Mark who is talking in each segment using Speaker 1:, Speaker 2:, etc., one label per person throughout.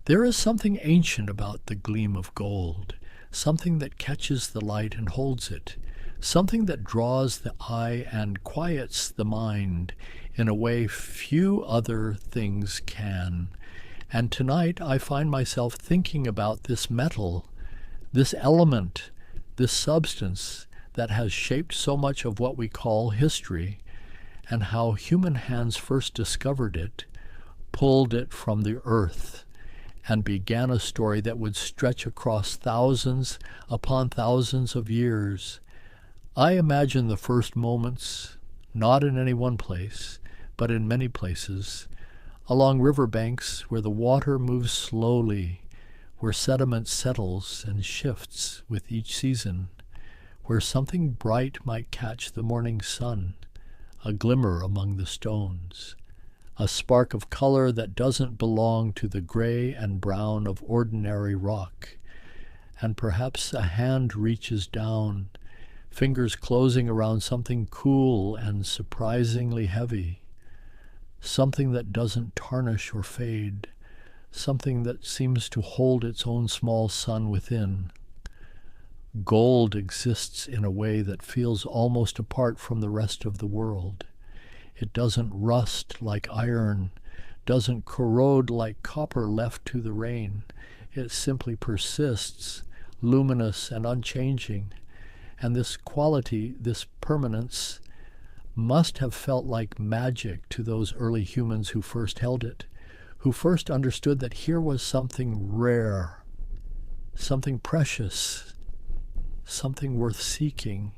Speaker 1: There is something ancient about the gleam of gold, something that catches the light and holds it, something that draws the eye and quiets the mind in a way few other things can. And tonight I find myself thinking about this metal, this element, this substance that has shaped so much of what we call history, and how human hands first discovered it, pulled it from the earth, and began a story that would stretch across thousands upon thousands of years. I imagine the first moments, not in any one place, but in many places, along river banks where the water moves slowly, where sediment settles and shifts with each season, where something bright might catch the morning sun, a glimmer among the stones, a spark of color that doesn't belong to the gray and brown of ordinary rock, and perhaps a hand reaches down, fingers closing around something cool and surprisingly heavy, something that doesn't tarnish or fade, something that seems to hold its own small sun within. Gold exists in a way that feels almost apart from the rest of the world. It doesn't rust like iron, doesn't corrode like copper left to the rain. It simply persists, luminous and unchanging. And this quality, this permanence, must have felt like magic to those early humans who first held it, who first understood that here was something rare, something precious, something worth seeking.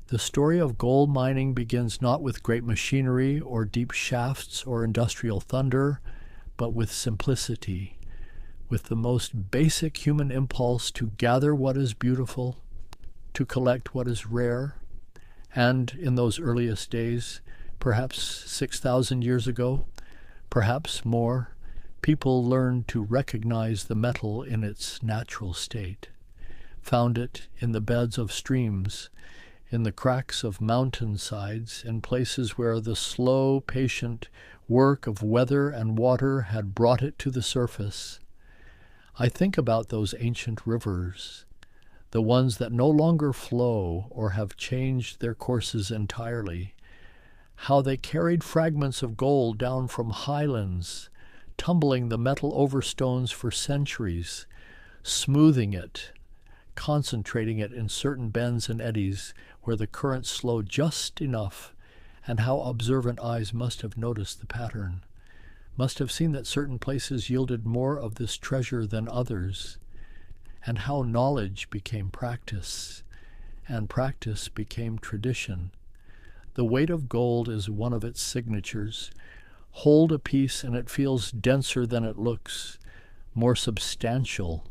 Speaker 1: The story of gold mining begins not with great machinery or deep shafts or industrial thunder, but with simplicity, with the most basic human impulse to gather what is beautiful, to collect what is rare. And in those earliest days, perhaps 6,000 years ago, perhaps more, people learned to recognize the metal in its natural state, found it in the beds of streams, in the cracks of mountain sides, in places where the slow, patient work of weather and water had brought it to the surface. I think about those ancient rivers, the ones that no longer flow or have changed their courses entirely, how they carried fragments of gold down from highlands, tumbling the metal over stones for centuries, smoothing it, concentrating it in certain bends and eddies where the current slowed just enough, and how observant eyes must have noticed the pattern, must have seen that certain places yielded more of this treasure than others, and how knowledge became practice, and practice became tradition. The weight of gold is one of its signatures. Hold a piece and it feels denser than it looks, more substantial.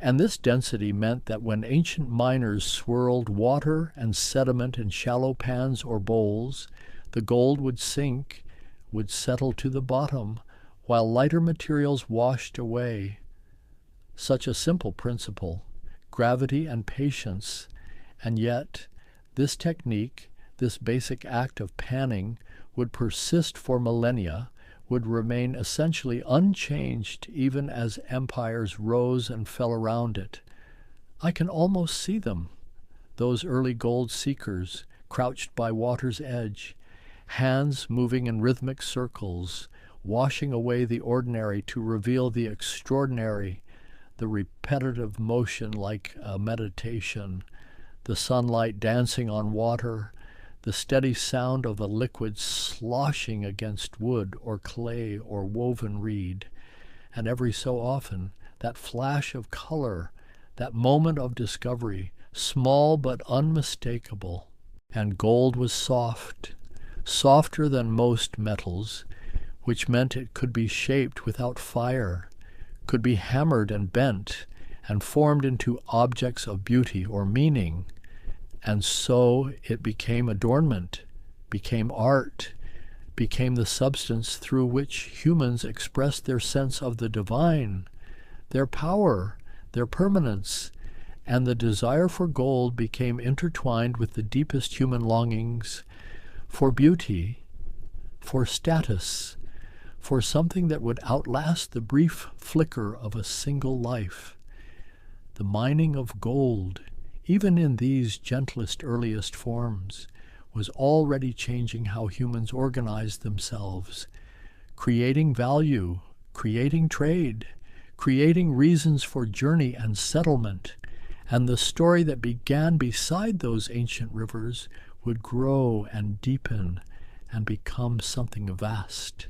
Speaker 1: And this density meant that when ancient miners swirled water and sediment in shallow pans or bowls, the gold would sink, would settle to the bottom, while lighter materials washed away. Such a simple principle, gravity and patience, and yet this technique, this basic act of panning, would persist for millennia, would remain essentially unchanged even as empires rose and fell around it. I can almost see them, those early gold seekers crouched by water's edge, hands moving in rhythmic circles, washing away the ordinary to reveal the extraordinary, the repetitive motion like a meditation, the sunlight dancing on water, the steady sound of a liquid sloshing against wood or clay or woven reed, and every so often that flash of color, that moment of discovery, small but unmistakable. And gold was soft, softer than most metals, which meant it could be shaped without fire, could be hammered and bent and formed into objects of beauty or meaning. And so it became adornment, became art, became the substance through which humans expressed their sense of the divine, their power, their permanence, and the desire for gold became intertwined with the deepest human longings for beauty, for status, for something that would outlast the brief flicker of a single life. The mining of gold, even in these gentlest, earliest forms, was already changing how humans organized themselves, creating value, creating trade, creating reasons for journey and settlement, and the story that began beside those ancient rivers would grow and deepen and become something vast,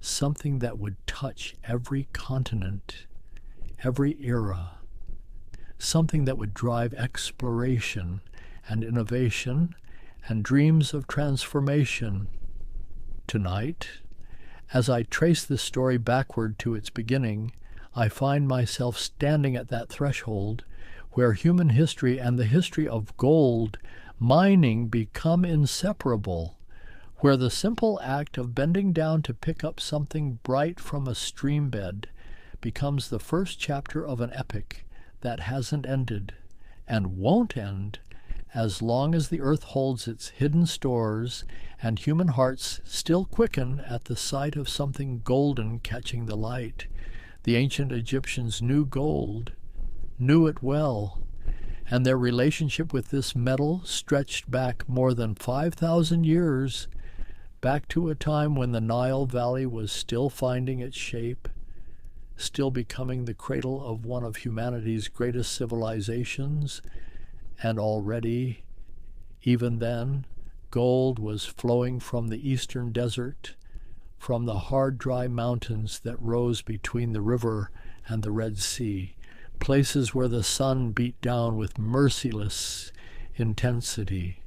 Speaker 1: something that would touch every continent, every era, something that would drive exploration and innovation and dreams of transformation. Tonight, as I trace this story backward to its beginning, I find myself standing at that threshold where human history and the history of gold mining become inseparable, where the simple act of bending down to pick up something bright from a stream bed becomes the first chapter of an epic that hasn't ended and won't end as long as the earth holds its hidden stores and human hearts still quicken at the sight of something golden catching the light. The ancient Egyptians knew gold, knew it well, and their relationship with this metal stretched back more than 5,000 years, back to a time when the Nile Valley was still finding its shape, still becoming the cradle of one of humanity's greatest civilizations, and already, even then, gold was flowing from the eastern desert, from the hard, dry mountains that rose between the river and the Red Sea, places where the sun beat down with merciless intensity,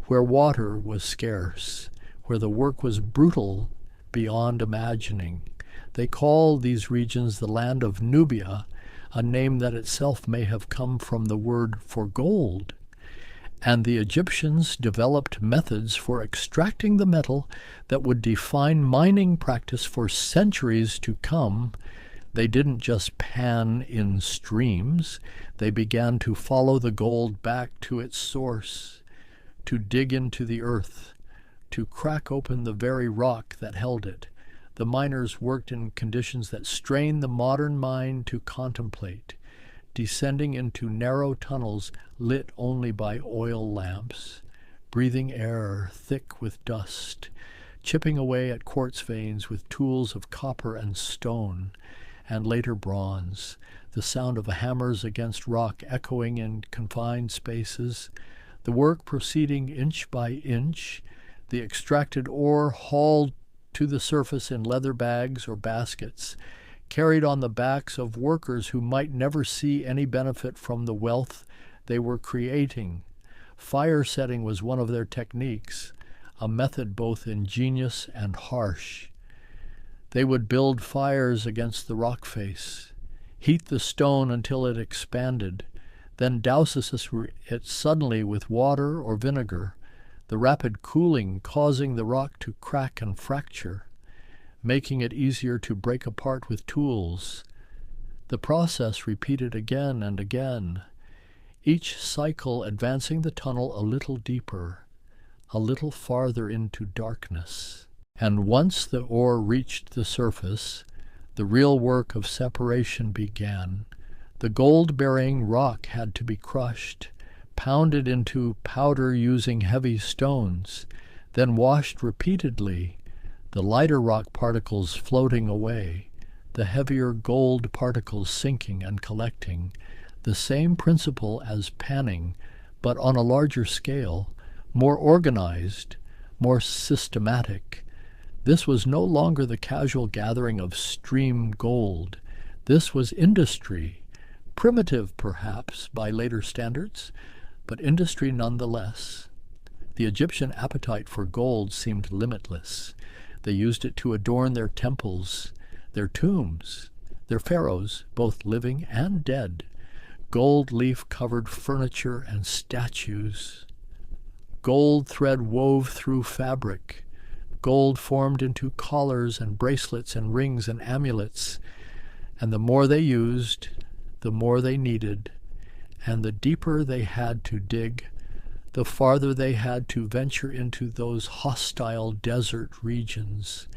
Speaker 1: where water was scarce, where the work was brutal beyond imagining. They call these regions the land of Nubia, a name that itself may have come from the word for gold. And the Egyptians developed methods for extracting the metal that would define mining practice for centuries to come. They didn't just pan in streams. They began to follow the gold back to its source, to dig into the earth, to crack open the very rock that held it. The miners worked in conditions that strain the modern mind to contemplate, descending into narrow tunnels lit only by oil lamps, breathing air thick with dust, chipping away at quartz veins with tools of copper and stone, and later bronze, the sound of hammers against rock echoing in confined spaces, the work proceeding inch by inch, the extracted ore hauled to the surface in leather bags or baskets, carried on the backs of workers who might never see any benefit from the wealth they were creating. Fire setting was one of their techniques, a method both ingenious and harsh. They would build fires against the rock face, heat the stone until it expanded, then douse it suddenly with water or vinegar, the rapid cooling causing the rock to crack and fracture, making it easier to break apart with tools. The process repeated again and again, each cycle advancing the tunnel a little deeper, a little farther into darkness. And once the ore reached the surface, the real work of separation began. The gold-bearing rock had to be crushed, pounded into powder using heavy stones, then washed repeatedly, the lighter rock particles floating away, the heavier gold particles sinking and collecting, the same principle as panning, but on a larger scale, more organized, more systematic. This was no longer the casual gathering of stream gold. This was industry, primitive perhaps by later standards, but industry nonetheless. The Egyptian appetite for gold seemed limitless. They used it to adorn their temples, their tombs, their pharaohs, both living and dead, gold leaf-covered furniture and statues. Gold thread wove through fabric. Gold formed into collars and bracelets and rings and amulets. And the more they used, the more they needed, and the deeper they had to dig, the farther they had to venture into those hostile desert regions,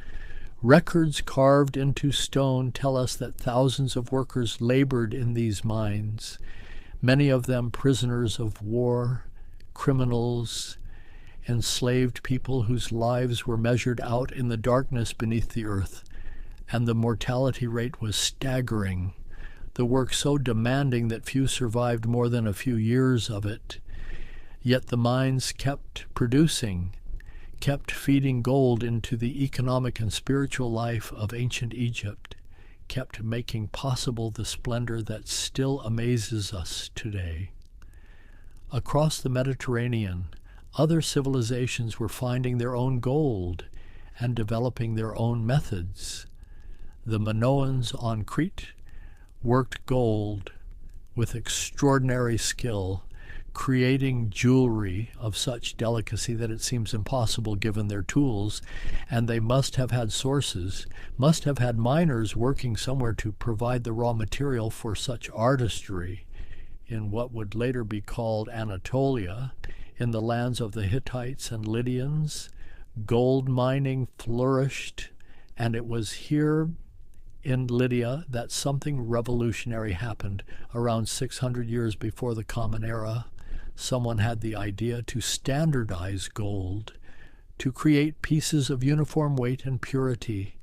Speaker 1: Records carved into stone tell us that thousands of workers labored in these mines, many of them prisoners of war, criminals, enslaved people whose lives were measured out in the darkness beneath the earth, and the mortality rate was staggering, the work so demanding that few survived more than a few years of it. Yet the mines kept producing, kept feeding gold into the economic and spiritual life of ancient Egypt, kept making possible the splendor that still amazes us today. Across the Mediterranean, other civilizations were finding their own gold and developing their own methods. The Minoans on Crete worked gold with extraordinary skill, creating jewelry of such delicacy that it seems impossible given their tools, and they must have had sources, must have had miners working somewhere to provide the raw material for such artistry in what would later be called Anatolia, in the lands of the Hittites and Lydians. Gold mining flourished, and it was here in Lydia that something revolutionary happened around 600 years before the Common Era. Someone had the idea to standardize gold, to create pieces of uniform weight and purity,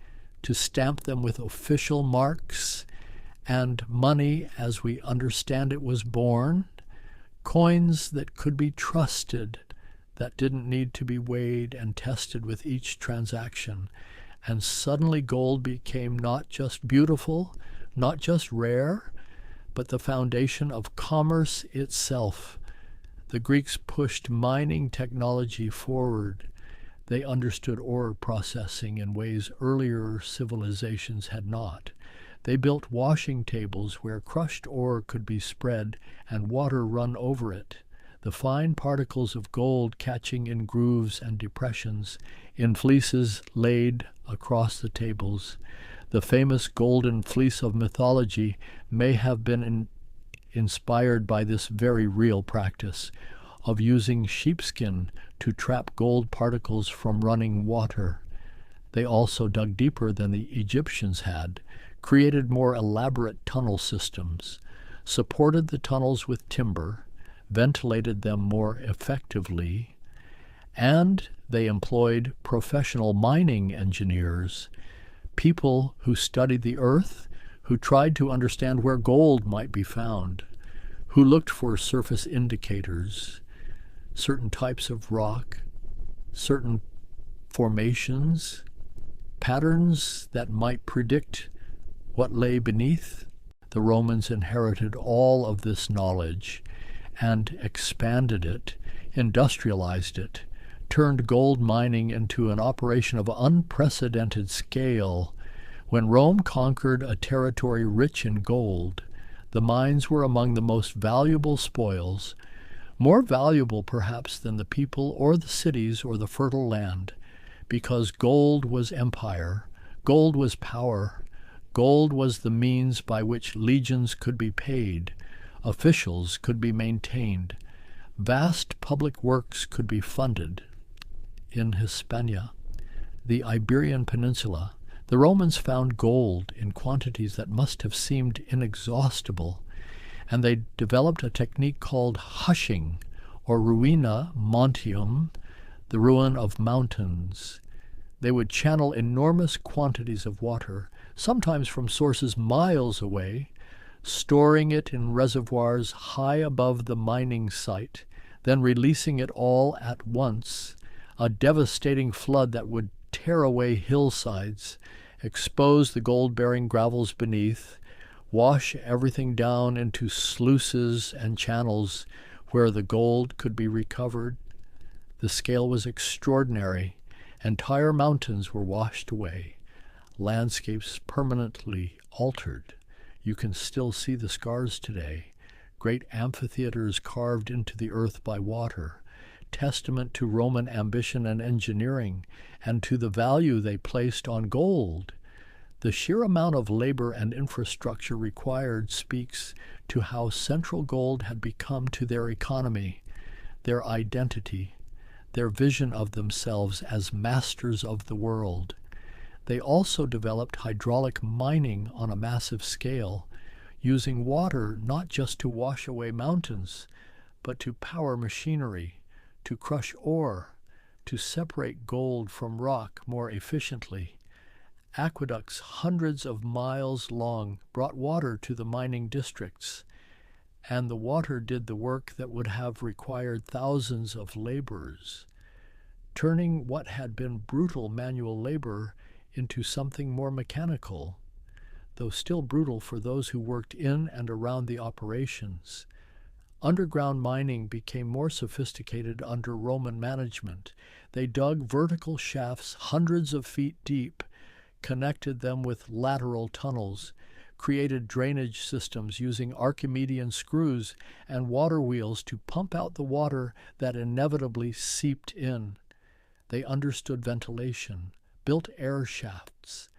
Speaker 1: to stamp them with official marks, and money as we understand it was born, coins that could be trusted, that didn't need to be weighed and tested with each transaction. And suddenly gold became not just beautiful, not just rare, but the foundation of commerce itself. The Greeks pushed mining technology forward. They understood ore processing in ways earlier civilizations had not. They built washing tables where crushed ore could be spread and water run over it, the fine particles of gold catching in grooves and depressions, in fleeces laid across the tables. The famous golden fleece of mythology may have been inspired by this very real practice of using sheepskin to trap gold particles from running water. They also dug deeper than the Egyptians had, created more elaborate tunnel systems, supported the tunnels with timber, ventilated them more effectively, and they employed professional mining engineers, people who studied the earth, who tried to understand where gold might be found, who looked for surface indicators, certain types of rock, certain formations, patterns that might predict what lay beneath. The Romans inherited all of this knowledge and expanded it, industrialized it, turned gold mining into an operation of unprecedented scale. When Rome conquered a territory rich in gold, the mines were among the most valuable spoils, more valuable perhaps than the people or the cities or the fertile land, because gold was empire, gold was power, gold was the means by which legions could be paid, officials could be maintained, vast public works could be funded. In Hispania, the Iberian Peninsula, the Romans found gold in quantities that must have seemed inexhaustible, and they developed a technique called hushing, or ruina montium, the ruin of mountains. They would channel enormous quantities of water, sometimes from sources miles away, storing it in reservoirs high above the mining site, then releasing it all at once, a devastating flood that would tear away hillsides, expose the gold-bearing gravels beneath, wash everything down into sluices and channels where the gold could be recovered. The scale was extraordinary. Entire mountains were washed away, landscapes permanently altered. You can still see the scars today, great amphitheaters carved into the earth by water, testament to Roman ambition and engineering, and to the value they placed on gold. The sheer amount of labor and infrastructure required speaks to how central gold had become to their economy, their identity, their vision of themselves as masters of the world. They also developed hydraulic mining on a massive scale, using water not just to wash away mountains, but to power machinery, to crush ore, to separate gold from rock more efficiently. Aqueducts hundreds of miles long brought water to the mining districts, and the water did the work that would have required thousands of laborers, turning what had been brutal manual labor into something more mechanical, though still brutal for those who worked in and around the operations. Underground mining became more sophisticated under Roman management. They dug vertical shafts hundreds of feet deep, connected them with lateral tunnels, created drainage systems using Archimedean screws and water wheels to pump out the water that inevitably seeped in. They understood ventilation, built air shafts,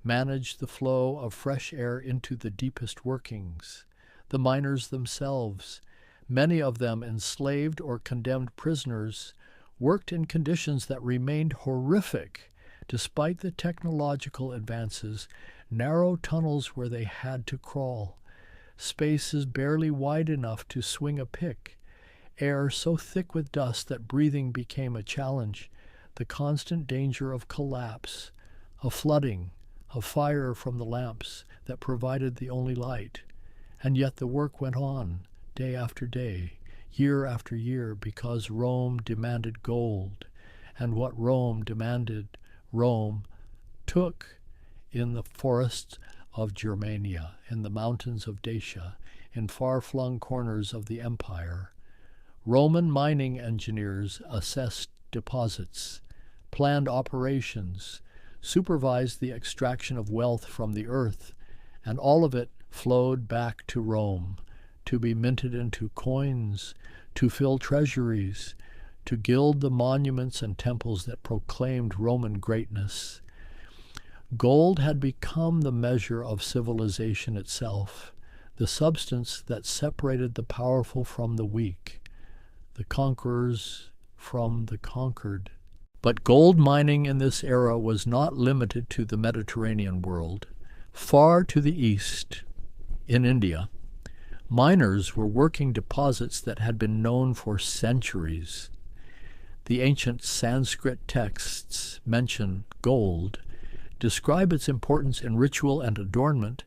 Speaker 1: managed the flow of fresh air into the deepest workings. The miners themselves, many of them enslaved or condemned prisoners, worked in conditions that remained horrific despite the technological advances, narrow tunnels where they had to crawl, spaces barely wide enough to swing a pick, air so thick with dust that breathing became a challenge, the constant danger of collapse, of flooding, of fire from the lamps that provided the only light. And yet the work went on, day after day, year after year, because Rome demanded gold, and what Rome demanded, Rome took in the forests of Germania, in the mountains of Dacia, in far-flung corners of the empire. Roman mining engineers assessed deposits, planned operations, supervised the extraction of wealth from the earth, and all of it flowed back to Rome, to be minted into coins, to fill treasuries, to gild the monuments and temples that proclaimed Roman greatness. Gold had become the measure of civilization itself, the substance that separated the powerful from the weak, the conquerors from the conquered. But gold mining in this era was not limited to the Mediterranean world. Far to the east, in India, miners were working deposits that had been known for centuries. The ancient Sanskrit texts mention gold, describe its importance in ritual and adornment,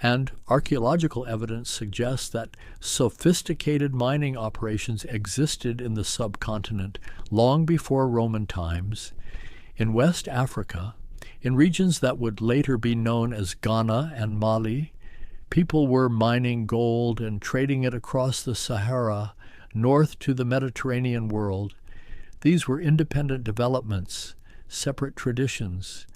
Speaker 1: and archaeological evidence suggests that sophisticated mining operations existed in the subcontinent long before Roman times. In West Africa, in regions that would later be known as Ghana and Mali, people were mining gold and trading it across the Sahara north to the Mediterranean world. These were independent developments, separate traditions,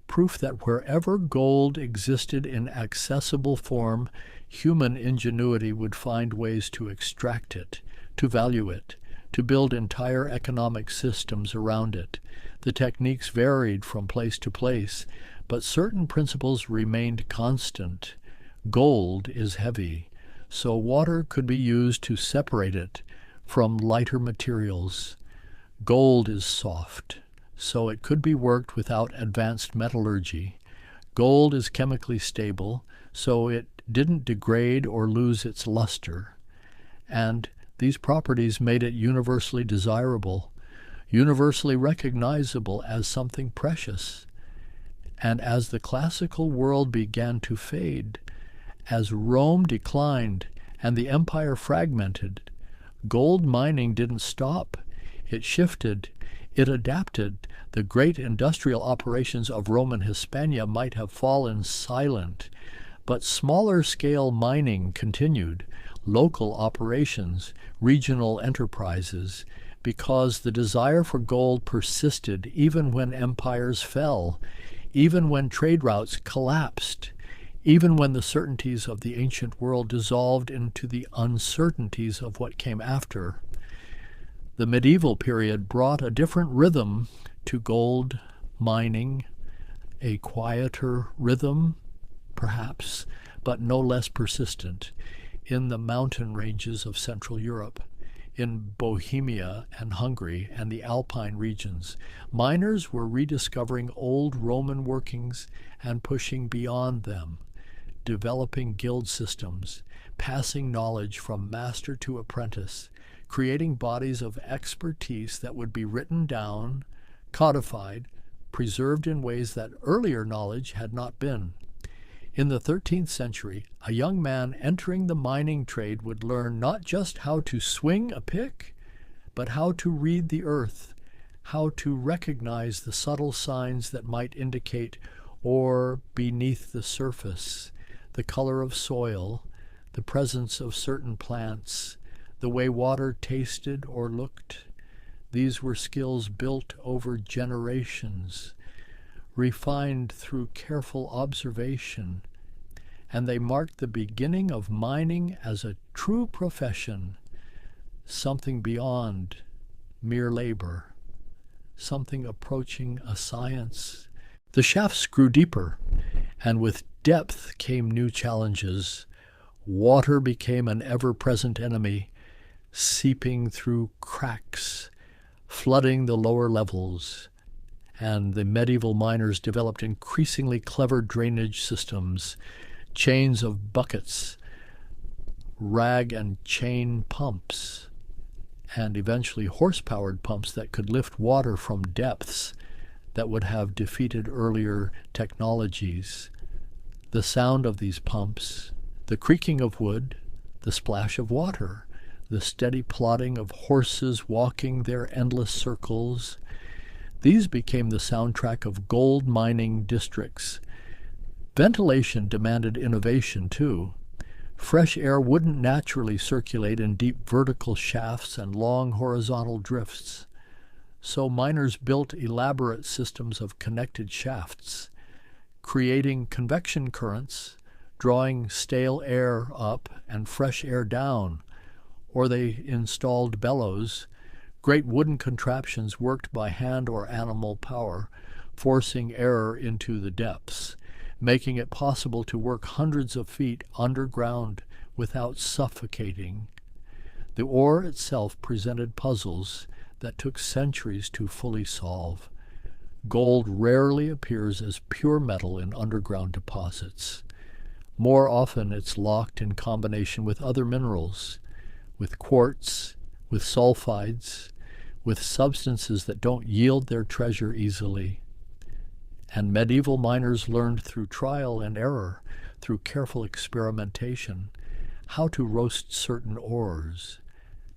Speaker 1: proof that wherever gold existed in accessible form, human ingenuity would find ways to extract it, to value it, to build entire economic systems around it. The techniques varied from place to place, but certain principles remained constant. Gold is heavy, so water could be used to separate it from lighter materials. Gold is soft, so it could be worked without advanced metallurgy. Gold is chemically stable, so it didn't degrade or lose its luster. And these properties made it universally desirable, universally recognizable as something precious. And as the classical world began to fade, as Rome declined and the empire fragmented, gold mining didn't stop. It shifted. It adapted. The great industrial operations of Roman Hispania might have fallen silent, but smaller-scale mining continued, local operations, regional enterprises, because the desire for gold persisted even when empires fell, even when trade routes collapsed, even when the certainties of the ancient world dissolved into the uncertainties of what came after. The medieval period brought a different rhythm to gold mining, a quieter rhythm, perhaps, but no less persistent, in the mountain ranges of Central Europe. in Bohemia and Hungary and the Alpine regions. Miners were rediscovering old Roman workings and pushing beyond them, developing guild systems, passing knowledge from master to apprentice, creating bodies of expertise that would be written down, codified, preserved in ways that earlier knowledge had not been. In the 13th century, a young man entering the mining trade would learn not just how to swing a pick, but how to read the earth, how to recognize the subtle signs that might indicate ore beneath the surface, the color of soil, the presence of certain plants, the way water tasted or looked. These were skills built over generations, refined through careful observation, and they marked the beginning of mining as a true profession, something beyond mere labor, something approaching a science. The shafts grew deeper, and with depth came new challenges. Water became an ever-present enemy, seeping through cracks, flooding the lower levels, and the medieval miners developed increasingly clever drainage systems, chains of buckets, rag and chain pumps, and eventually horse-powered pumps that could lift water from depths that would have defeated earlier technologies. The sound of these pumps, the creaking of wood, the splash of water, the steady plodding of horses walking their endless circles, these became the soundtrack of gold mining districts. Ventilation demanded innovation, too. Fresh air wouldn't naturally circulate in deep vertical shafts and long horizontal drifts. So miners built elaborate systems of connected shafts, creating convection currents, drawing stale air up and fresh air down, or they installed bellows, great wooden contraptions worked by hand or animal power, forcing air into the depths, making it possible to work hundreds of feet underground without suffocating. The ore itself presented puzzles that took centuries to fully solve. Gold rarely appears as pure metal in underground deposits. More often it's locked in combination with other minerals, with quartz, with sulfides, with substances that don't yield their treasure easily. And medieval miners learned through trial and error, through careful experimentation, how to roast certain ores,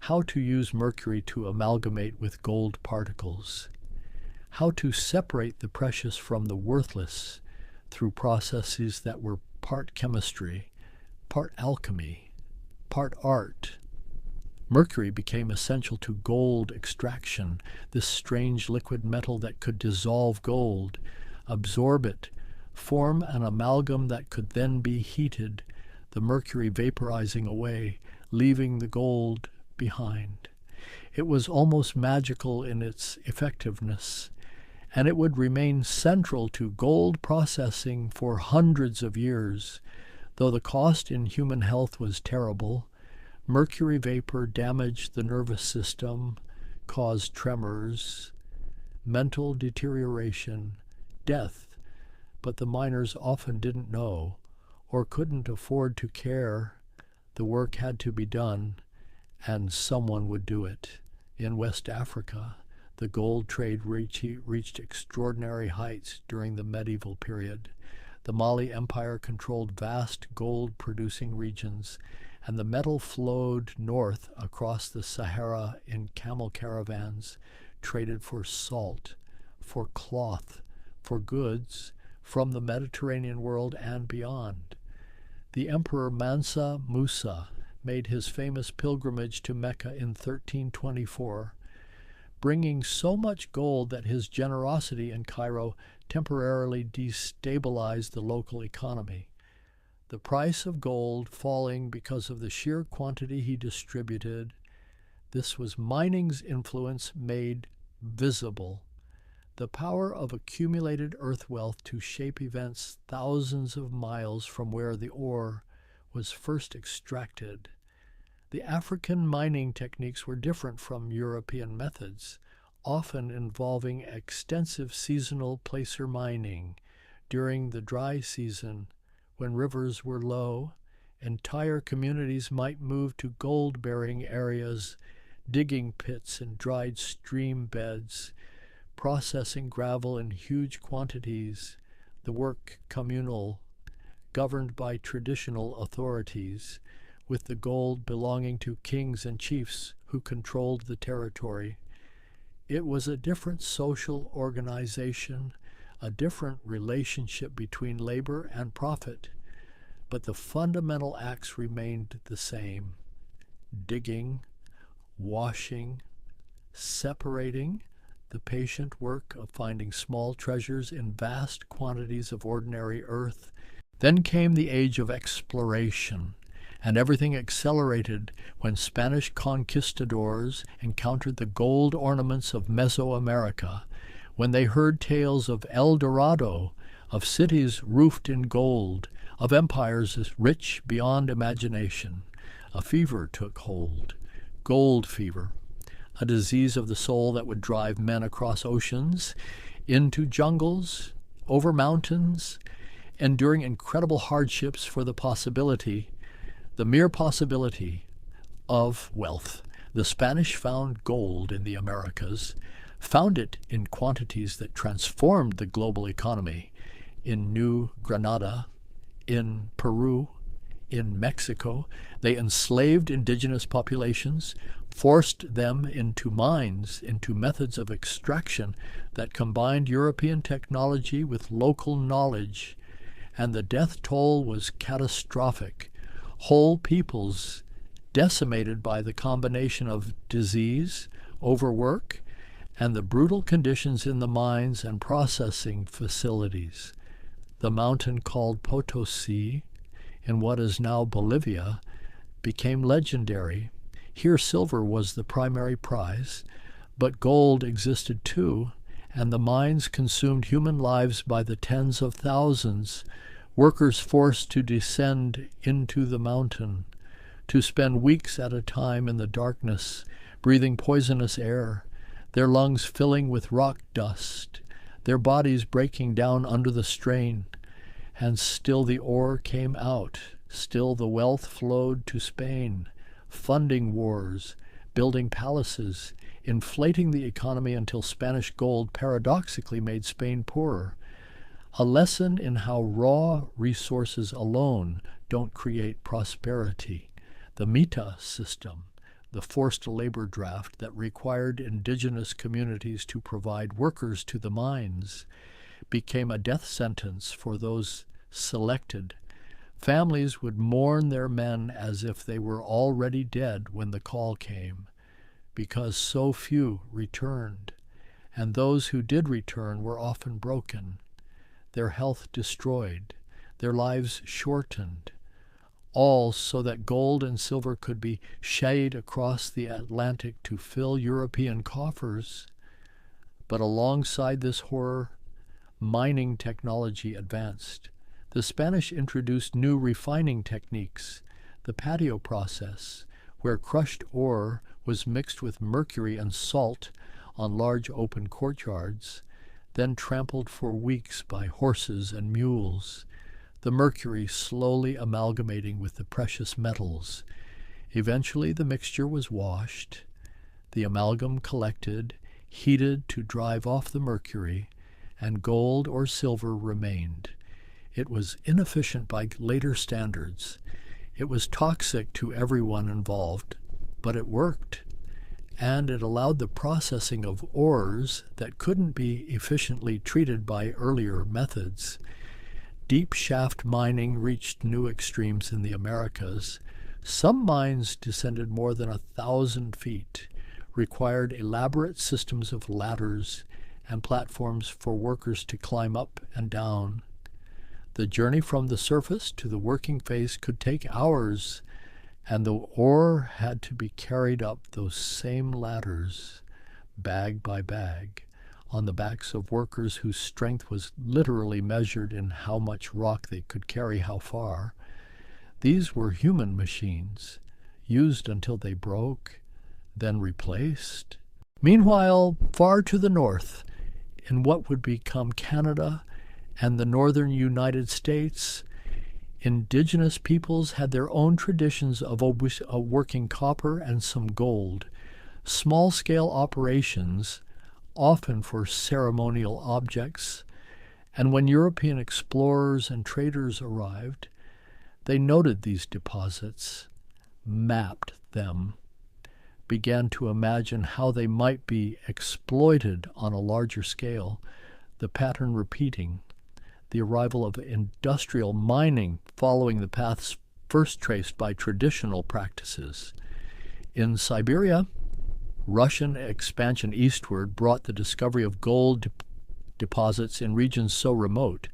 Speaker 1: how to use mercury to amalgamate with gold particles, how to separate the precious from the worthless through processes that were part chemistry, part alchemy, part art. Mercury became essential to gold extraction, this strange liquid metal that could dissolve gold, absorb it, form an amalgam that could then be heated, the mercury vaporizing away, leaving the gold behind. It was almost magical in its effectiveness, and it would remain central to gold processing for hundreds of years. Though the cost in human health was terrible, mercury vapor damaged the nervous system, caused tremors, mental deterioration, death, but the miners often didn't know or couldn't afford to care. The work had to be done, and someone would do it. In West Africa, the gold trade reached extraordinary heights during the medieval period. The Mali Empire controlled vast gold-producing regions, and the metal flowed north across the Sahara in camel caravans, traded for salt, for cloth, for goods from the Mediterranean world and beyond. The Emperor Mansa Musa made his famous pilgrimage to Mecca in 1324, bringing so much gold that his generosity in Cairo temporarily destabilized the local economy. The price of gold falling because of the sheer quantity he distributed. This was mining's influence made visible. The power of accumulated earth wealth to shape events thousands of miles from where the ore was first extracted. The African mining techniques were different from European methods, often involving extensive seasonal placer mining. During the dry season, when rivers were low, entire communities might move to gold-bearing areas, digging pits in dried stream beds, processing gravel in huge quantities, the work communal, governed by traditional authorities, with the gold belonging to kings and chiefs who controlled the territory. It was a different social organization, a different relationship between labor and profit, but the fundamental acts remained the same: digging, washing, separating, the patient work of finding small treasures in vast quantities of ordinary earth. Then came the age of exploration, and everything accelerated when Spanish conquistadors encountered the gold ornaments of Mesoamerica, when they heard tales of El Dorado, of cities roofed in gold, of empires rich beyond imagination. A fever took hold, gold fever, a disease of the soul that would drive men across oceans, into jungles, over mountains, enduring incredible hardships for the mere possibility of wealth. The Spanish found gold in the Americas, found it in quantities that transformed the global economy. In New Granada, in Peru, in Mexico, they enslaved indigenous populations, forced them into mines, into methods of extraction that combined European technology with local knowledge, and the death toll was catastrophic. Whole peoples decimated by the combination of disease, overwork, and the brutal conditions in the mines and processing facilities. The mountain called Potosi, in what is now Bolivia, became legendary. Here silver was the primary prize, but gold existed too, and the mines consumed human lives by the tens of thousands, workers forced to descend into the mountain, to spend weeks at a time in the darkness, breathing poisonous air, their lungs filling with rock dust, their bodies breaking down under the strain. And still the ore came out, still the wealth flowed to Spain, funding wars, building palaces, inflating the economy until Spanish gold paradoxically made Spain poorer. A lesson in how raw resources alone don't create prosperity. The Mita system, the forced labor draft that required indigenous communities to provide workers to the mines, became a death sentence for those selected. Families would mourn their men as if they were already dead when the call came, because so few returned, and those who did return were often broken, their health destroyed, their lives shortened, all so that gold and silver could be shied across the Atlantic to fill European coffers. But alongside this horror, mining technology advanced. The Spanish introduced new refining techniques, the patio process, where crushed ore was mixed with mercury and salt on large open courtyards, then trampled for weeks by horses and mules, the mercury slowly amalgamating with the precious metals. Eventually the mixture was washed, the amalgam collected, heated to drive off the mercury, and gold or silver remained. It was inefficient by later standards. It was toxic to everyone involved, but it worked, and it allowed the processing of ores that couldn't be efficiently treated by earlier methods. Deep shaft mining reached new extremes in the Americas. Some mines descended more than 1,000 feet, required elaborate systems of ladders and platforms for workers to climb up and down. The journey from the surface to the working face could take hours, and the ore had to be carried up those same ladders, bag by bag, on the backs of workers whose strength was literally measured in how much rock they could carry how far. These were human machines, used until they broke, then replaced. Meanwhile, far to the north, in what would become Canada and the northern United States, indigenous peoples had their own traditions of working copper and some gold, small-scale operations, often for ceremonial objects, and when European explorers and traders arrived, they noted these deposits, mapped them, began to imagine how they might be exploited on a larger scale, the pattern repeating, the arrival of industrial mining following the paths first traced by traditional practices. In Siberia, Russian expansion eastward brought the discovery of gold deposits in regions so remote,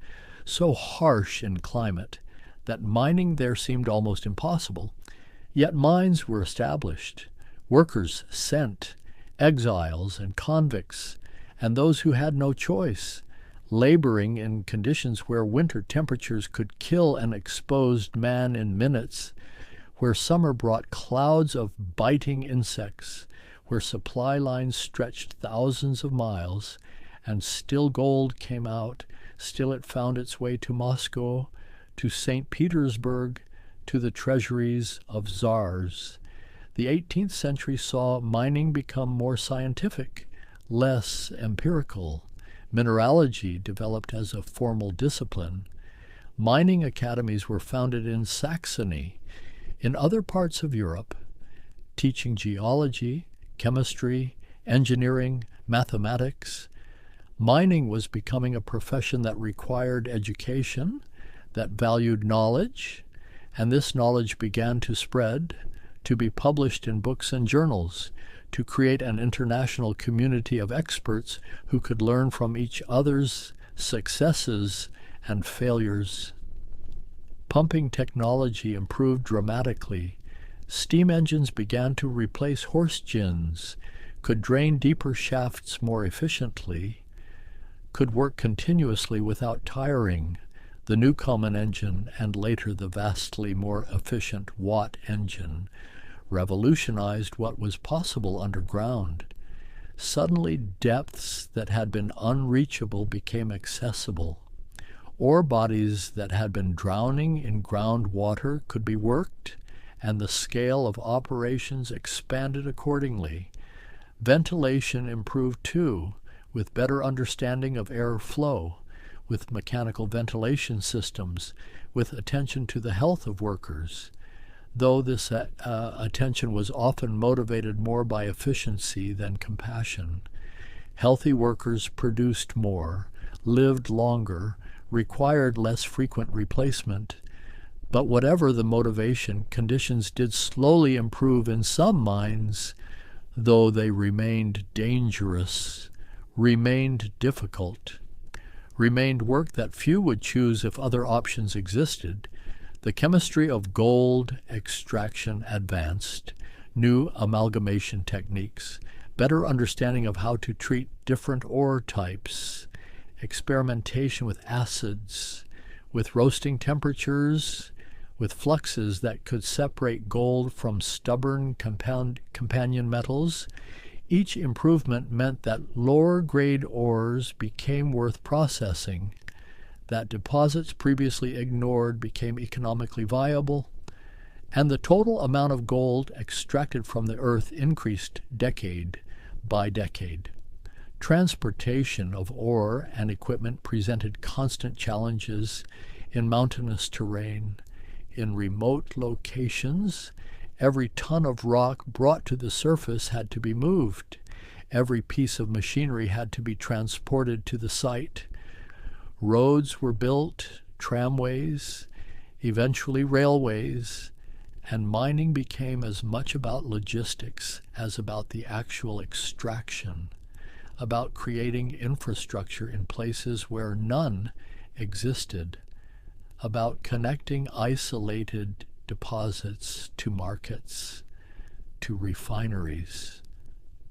Speaker 1: so harsh in climate, that mining there seemed almost impossible. Yet mines were established, workers sent, exiles and convicts, and those who had no choice, laboring in conditions where winter temperatures could kill an exposed man in minutes, where summer brought clouds of biting insects, where supply lines stretched thousands of miles, and still gold came out, still it found its way to Moscow, to St. Petersburg, to the treasuries of czars. The 18th century saw mining become more scientific, less empirical. Mineralogy developed as a formal discipline. Mining academies were founded in Saxony. In other parts of Europe, teaching geology, chemistry, engineering, mathematics, mining was becoming a profession that required education, that valued knowledge, and this knowledge began to spread, to be published in books and journals, to create an international community of experts who could learn from each other's successes and failures. Pumping technology improved dramatically. Steam engines began to replace horse gins, could drain deeper shafts more efficiently, could work continuously without tiring. The Newcomen engine and later the vastly more efficient Watt engine revolutionized what was possible underground. Suddenly, depths that had been unreachable became accessible. Ore bodies that had been drowning in groundwater could be worked, and the scale of operations expanded accordingly. Ventilation improved too, with better understanding of air flow, with mechanical ventilation systems, with attention to the health of workers, though this attention was often motivated more by efficiency than compassion. Healthy workers produced more, lived longer, required less frequent replacement. But whatever the motivation, conditions did slowly improve in some mines, though they remained dangerous, remained difficult, remained work that few would choose if other options existed. The chemistry of gold extraction advanced, new amalgamation techniques, better understanding of how to treat different ore types, experimentation with acids, with roasting temperatures, with fluxes that could separate gold from stubborn companion metals. Each improvement meant that lower-grade ores became worth processing, that deposits previously ignored became economically viable, and the total amount of gold extracted from the earth increased decade by decade. Transportation of ore and equipment presented constant challenges in mountainous terrain. In remote locations, every ton of rock brought to the surface had to be moved. Every piece of machinery had to be transported to the site. Roads were built, tramways, eventually railways, and mining became as much about logistics as about the actual extraction, about creating infrastructure in places where none existed, about connecting isolated deposits to markets, to refineries,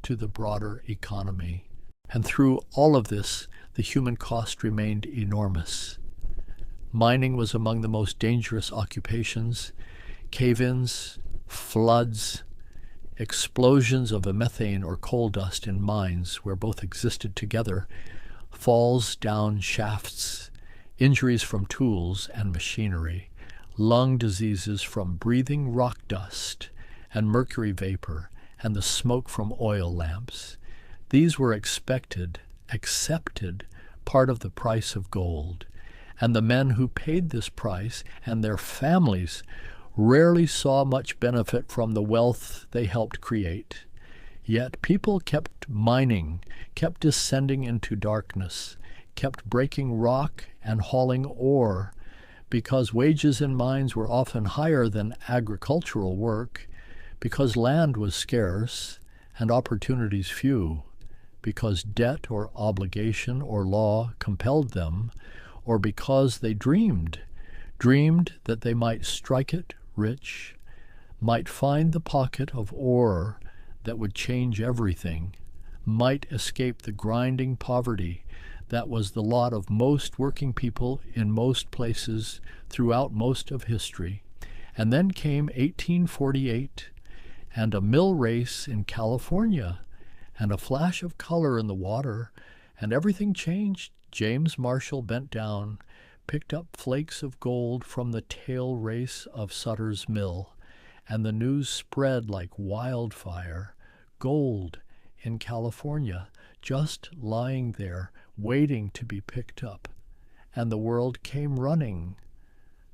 Speaker 1: to the broader economy. And through all of this, the human cost remained enormous. Mining was among the most dangerous occupations. Cave-ins, floods, explosions of methane or coal dust in mines where both existed together, falls down shafts, injuries from tools and machinery, lung diseases from breathing rock dust and mercury vapor, and the smoke from oil lamps. These were accepted part of the price of gold, and the men who paid this price and their families rarely saw much benefit from the wealth they helped create. Yet people kept mining, kept descending into darkness, kept breaking rock and hauling ore, because wages in mines were often higher than agricultural work, because land was scarce and opportunities few, because debt or obligation or law compelled them, or because they dreamed that they might strike it rich, might find the pocket of ore that would change everything, might escape the grinding poverty that was the lot of most working people in most places throughout most of history. And then came 1848, and a mill race in California, and a flash of color in the water, and everything changed. James Marshall bent down, picked up flakes of gold from the tail race of Sutter's mill, and the news spread like wildfire. Gold in California, just lying there, waiting to be picked up. And the world came running.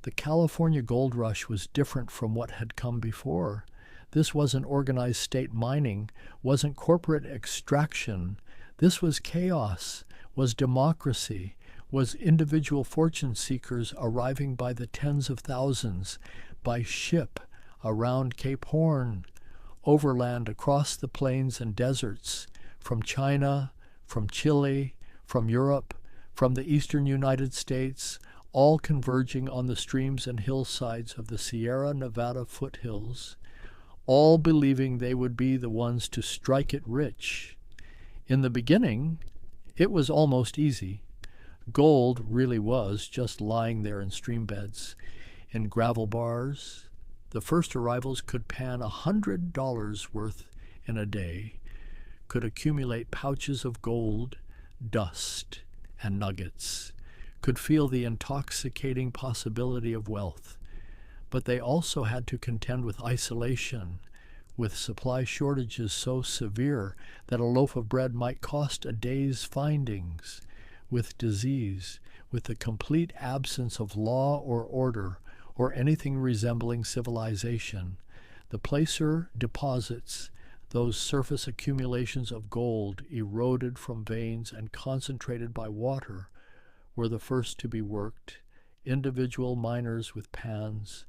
Speaker 1: The California gold rush was different from what had come before. This wasn't organized state mining, wasn't corporate extraction. This was chaos, was democracy, was individual fortune seekers arriving by the tens of thousands, by ship around Cape Horn, overland across the plains and deserts, from China, from Chile, from Europe, from the eastern United States, all converging on the streams and hillsides of the Sierra Nevada foothills, all believing they would be the ones to strike it rich. In the beginning, it was almost easy. Gold really was just lying there in stream beds, in gravel bars. The first arrivals could pan $100 worth in a day, could accumulate pouches of gold, dust, and nuggets, could feel the intoxicating possibility of wealth. But they also had to contend with isolation, with supply shortages so severe that a loaf of bread might cost a day's findings, with disease, with the complete absence of law or order or anything resembling civilization. The placer deposits, those surface accumulations of gold eroded from veins and concentrated by water, were the first to be worked, individual miners with pans,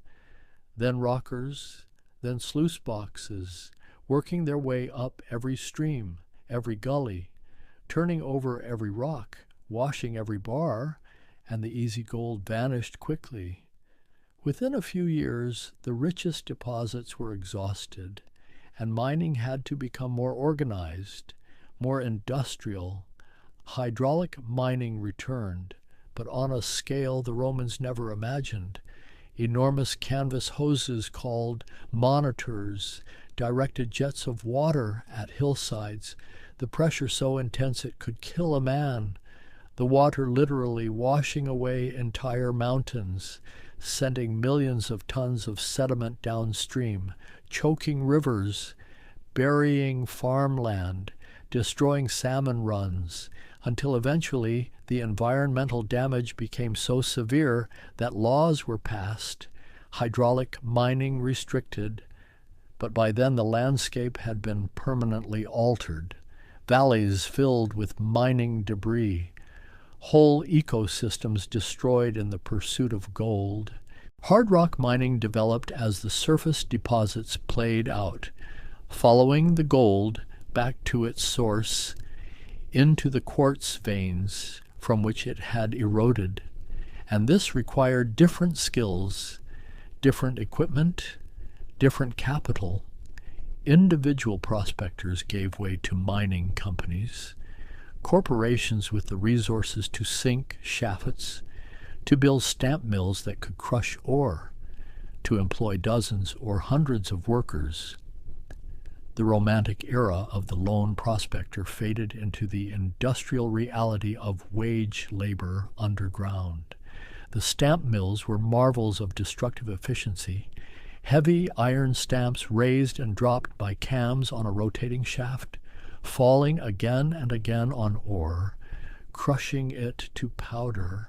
Speaker 1: then rockers, then sluice boxes, working their way up every stream, every gully, turning over every rock, washing every bar, and the easy gold vanished quickly. Within a few years, the richest deposits were exhausted, and mining had to become more organized, more industrial. Hydraulic mining returned, but on a scale the Romans never imagined. Enormous canvas hoses called monitors directed jets of water at hillsides, the pressure so intense it could kill a man, the water literally washing away entire mountains, sending millions of tons of sediment downstream, choking rivers, burying farmland, destroying salmon runs, until eventually the environmental damage became so severe that laws were passed, hydraulic mining restricted, but by then the landscape had been permanently altered, valleys filled with mining debris, whole ecosystems destroyed in the pursuit of gold. Hard rock mining developed as the surface deposits played out, following the gold back to its source, into the quartz veins from which it had eroded. And this required different skills, different equipment, different capital. Individual prospectors gave way to mining companies, corporations with the resources to sink shafts, to build stamp mills that could crush ore, to to employ dozens or hundreds of workers. The romantic era of the lone prospector faded into the industrial reality of wage labor underground. The stamp mills were marvels of destructive efficiency, heavy iron stamps raised and dropped by cams on a rotating shaft, falling again and again on ore, crushing it to powder,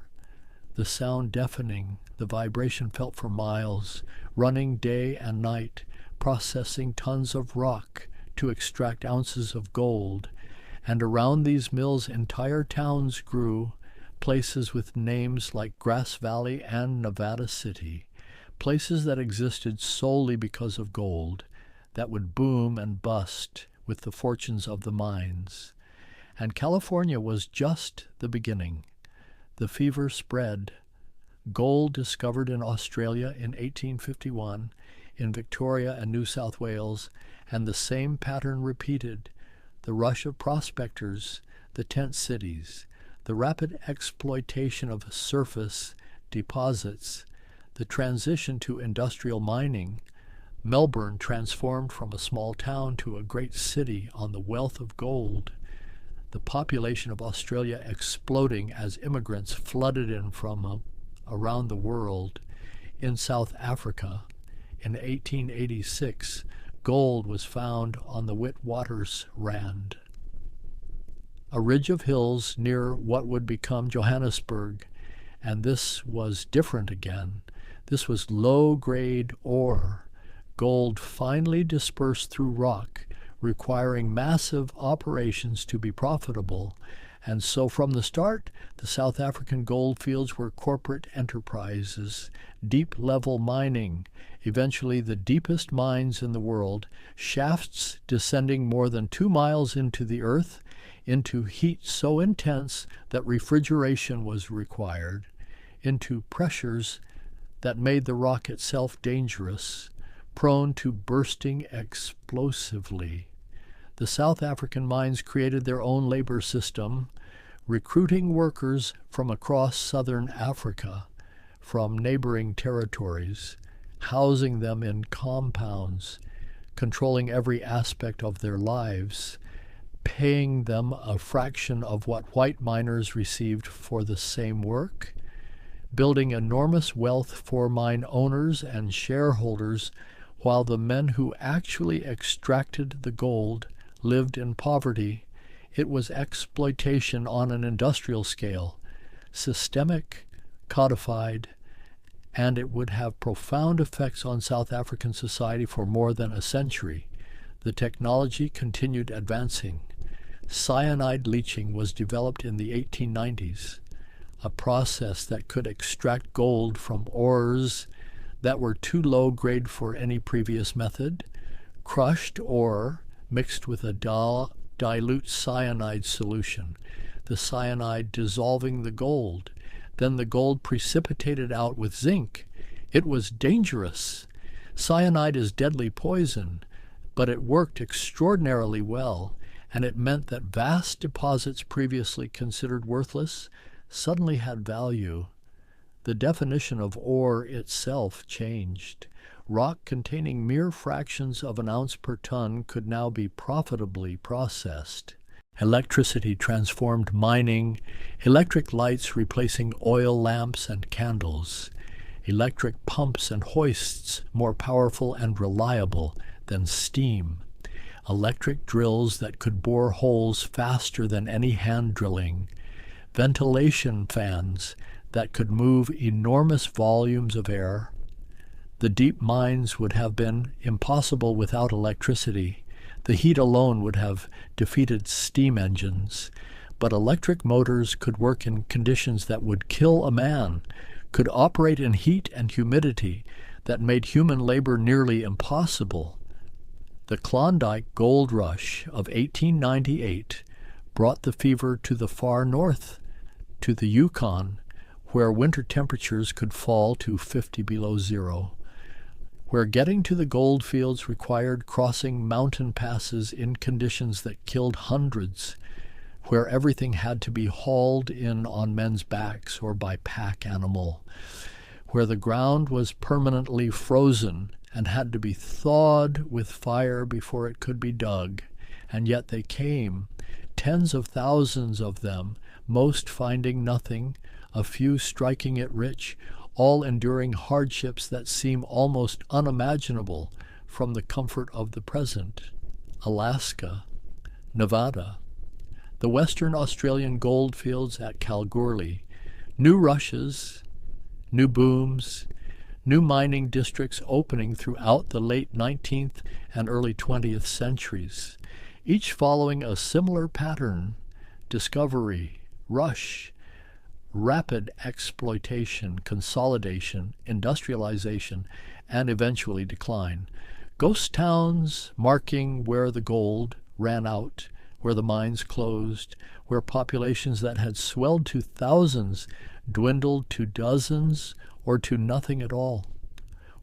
Speaker 1: the sound deafening, the vibration felt for miles, running day and night, processing tons of rock to extract ounces of gold, and around these mills entire towns grew, places with names like Grass Valley and Nevada City, places that existed solely because of gold, that would boom and bust with the fortunes of the mines. And California was just the beginning. The fever spread. Gold discovered in Australia in 1851, in Victoria and New South Wales, and the same pattern repeated. The rush of prospectors, the tent cities, the rapid exploitation of surface deposits, the transition to industrial mining. Melbourne transformed from a small town to a great city on the wealth of gold. The population of Australia exploding as immigrants flooded in from around the world. In South Africa, in 1886, gold was found on the Witwatersrand, a ridge of hills near what would become Johannesburg, and this was different again. This was low-grade ore, gold finely dispersed through rock, requiring massive operations to be profitable. And so from the start, the South African gold fields were corporate enterprises, deep-level mining, eventually the deepest mines in the world, shafts descending more than 2 miles into the earth, into heat so intense that refrigeration was required, into pressures that made the rock itself dangerous, prone to bursting explosively. The South African mines created their own labor system, recruiting workers from across southern Africa, from neighboring territories, housing them in compounds, controlling every aspect of their lives, paying them a fraction of what white miners received for the same work, building enormous wealth for mine owners and shareholders, while the men who actually extracted the gold lived in poverty. It was exploitation on an industrial scale, systemic, codified, and it would have profound effects on South African society for more than a century. The technology continued advancing. Cyanide leaching was developed in the 1890s, a process that could extract gold from ores that were too low grade for any previous method. Crushed ore mixed with a dilute cyanide solution, the cyanide dissolving the gold, then the gold precipitated out with zinc. It was dangerous. Cyanide is deadly poison, but it worked extraordinarily well, and it meant that vast deposits previously considered worthless suddenly had value. The definition of ore itself changed. Rock containing mere fractions of an ounce per ton could now be profitably processed. Electricity transformed mining, electric lights replacing oil lamps and candles, electric pumps and hoists more powerful and reliable than steam, electric drills that could bore holes faster than any hand drilling, ventilation fans that could move enormous volumes of air. The deep mines would have been impossible without electricity. The heat alone would have defeated steam engines. But electric motors could work in conditions that would kill a man, could operate in heat and humidity that made human labor nearly impossible. The Klondike Gold Rush of 1898 brought the fever to the far north, to the Yukon, where winter temperatures could fall to 50 below zero, where getting to the gold fields required crossing mountain passes in conditions that killed hundreds, where everything had to be hauled in on men's backs or by pack animal, where the ground was permanently frozen and had to be thawed with fire before it could be dug. And yet they came, tens of thousands of them, most finding nothing, a few striking it rich, all enduring hardships that seem almost unimaginable from the comfort of the present. Alaska, Nevada, the Western Australian goldfields at Kalgoorlie, new rushes, new booms, new mining districts opening throughout the late 19th and early 20th centuries, each following a similar pattern: discovery, rush, rapid exploitation, consolidation, industrialization, and eventually decline. Ghost towns marking where the gold ran out, where the mines closed, where populations that had swelled to thousands dwindled to dozens or to nothing at all.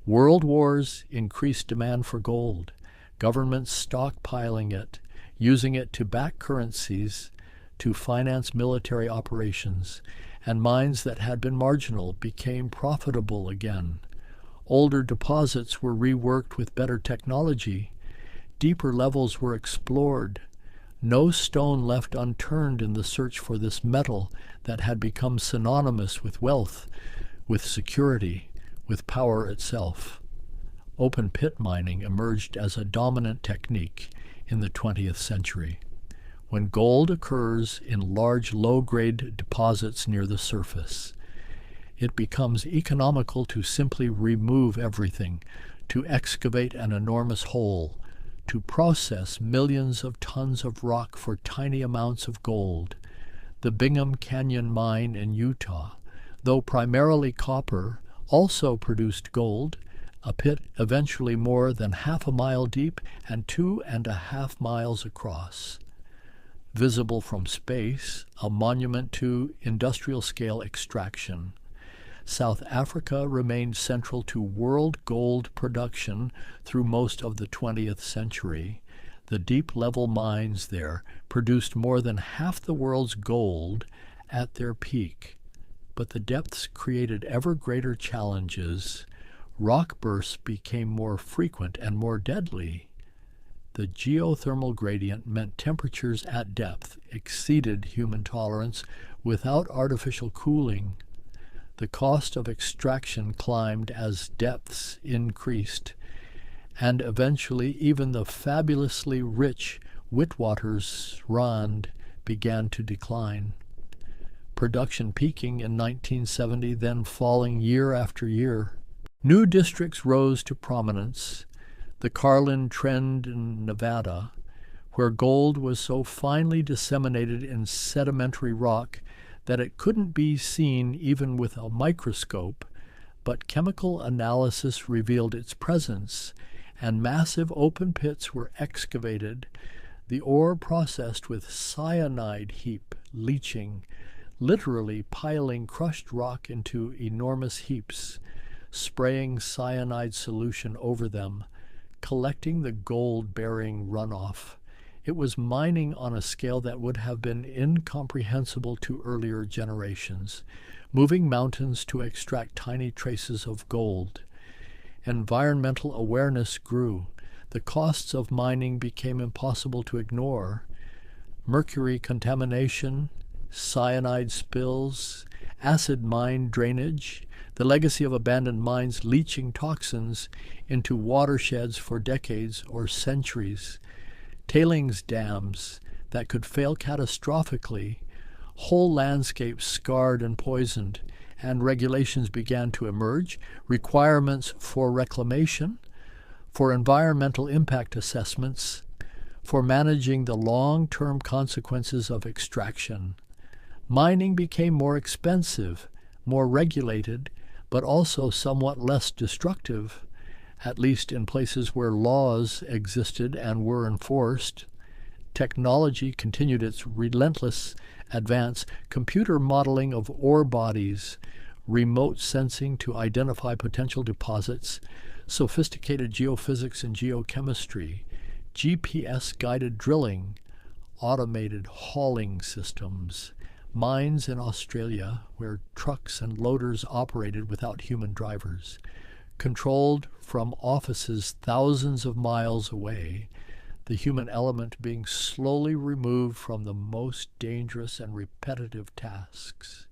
Speaker 1: World wars increased demand for gold, governments stockpiling it, using it to back currencies, to finance military operations, and mines that had been marginal became profitable again. Older deposits were reworked with better technology. Deeper levels were explored. No stone left unturned in the search for this metal that had become synonymous with wealth, with security, with power itself. Open pit mining emerged as a dominant technique in the 20th century. When gold occurs in large low-grade deposits near the surface, it becomes economical to simply remove everything, to excavate an enormous hole, to process millions of tons of rock for tiny amounts of gold. The Bingham Canyon mine in Utah, though primarily copper, also produced gold, a pit eventually more than half a mile deep and 2.5 miles across. Visible from space, a monument to industrial-scale extraction. South Africa remained central to world gold production through most of the 20th century. The deep-level mines there produced more than half the world's gold at their peak. But the depths created ever greater challenges. Rock bursts became more frequent and more deadly. The geothermal gradient meant temperatures at depth exceeded human tolerance without artificial cooling. The cost of extraction climbed as depths increased, and eventually even the fabulously rich Witwatersrand began to decline. Production peaking in 1970, then falling year after year. New districts rose to prominence. The Carlin Trend in Nevada, where gold was so finely disseminated in sedimentary rock that it couldn't be seen even with a microscope, but chemical analysis revealed its presence, and massive open pits were excavated, the ore processed with cyanide heap leaching, literally piling crushed rock into enormous heaps, spraying cyanide solution over them, collecting the gold-bearing runoff. It was mining on a scale that would have been incomprehensible to earlier generations, moving mountains to extract tiny traces of gold. Environmental awareness grew. The costs of mining became impossible to ignore. Mercury contamination, cyanide spills, acid mine drainage, the legacy of abandoned mines leaching toxins into watersheds for decades or centuries, tailings dams that could fail catastrophically, whole landscapes scarred and poisoned, and regulations began to emerge, requirements for reclamation, for environmental impact assessments, for managing the long-term consequences of extraction. Mining became more expensive, more regulated, but also somewhat less destructive, at least in places where laws existed and were enforced. Technology continued its relentless advance. Computer modeling of ore bodies, remote sensing to identify potential deposits, sophisticated geophysics and geochemistry, GPS-guided drilling, automated hauling systems, mines in Australia where trucks and loaders operated without human drivers, controlled from offices thousands of miles away, the human element being slowly removed from the most dangerous and repetitive tasks.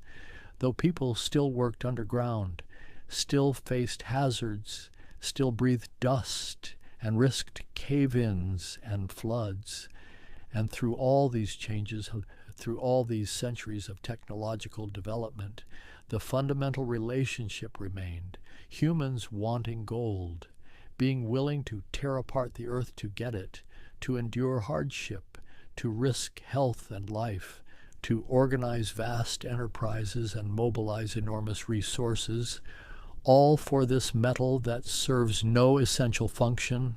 Speaker 1: Though people still worked underground, still faced hazards, still breathed dust, and risked cave-ins and floods, and through all these changes, through all these centuries of technological development, the fundamental relationship remained, humans wanting gold, being willing to tear apart the earth to get it, to endure hardship, to risk health and life, to organize vast enterprises and mobilize enormous resources, all for this metal that serves no essential function,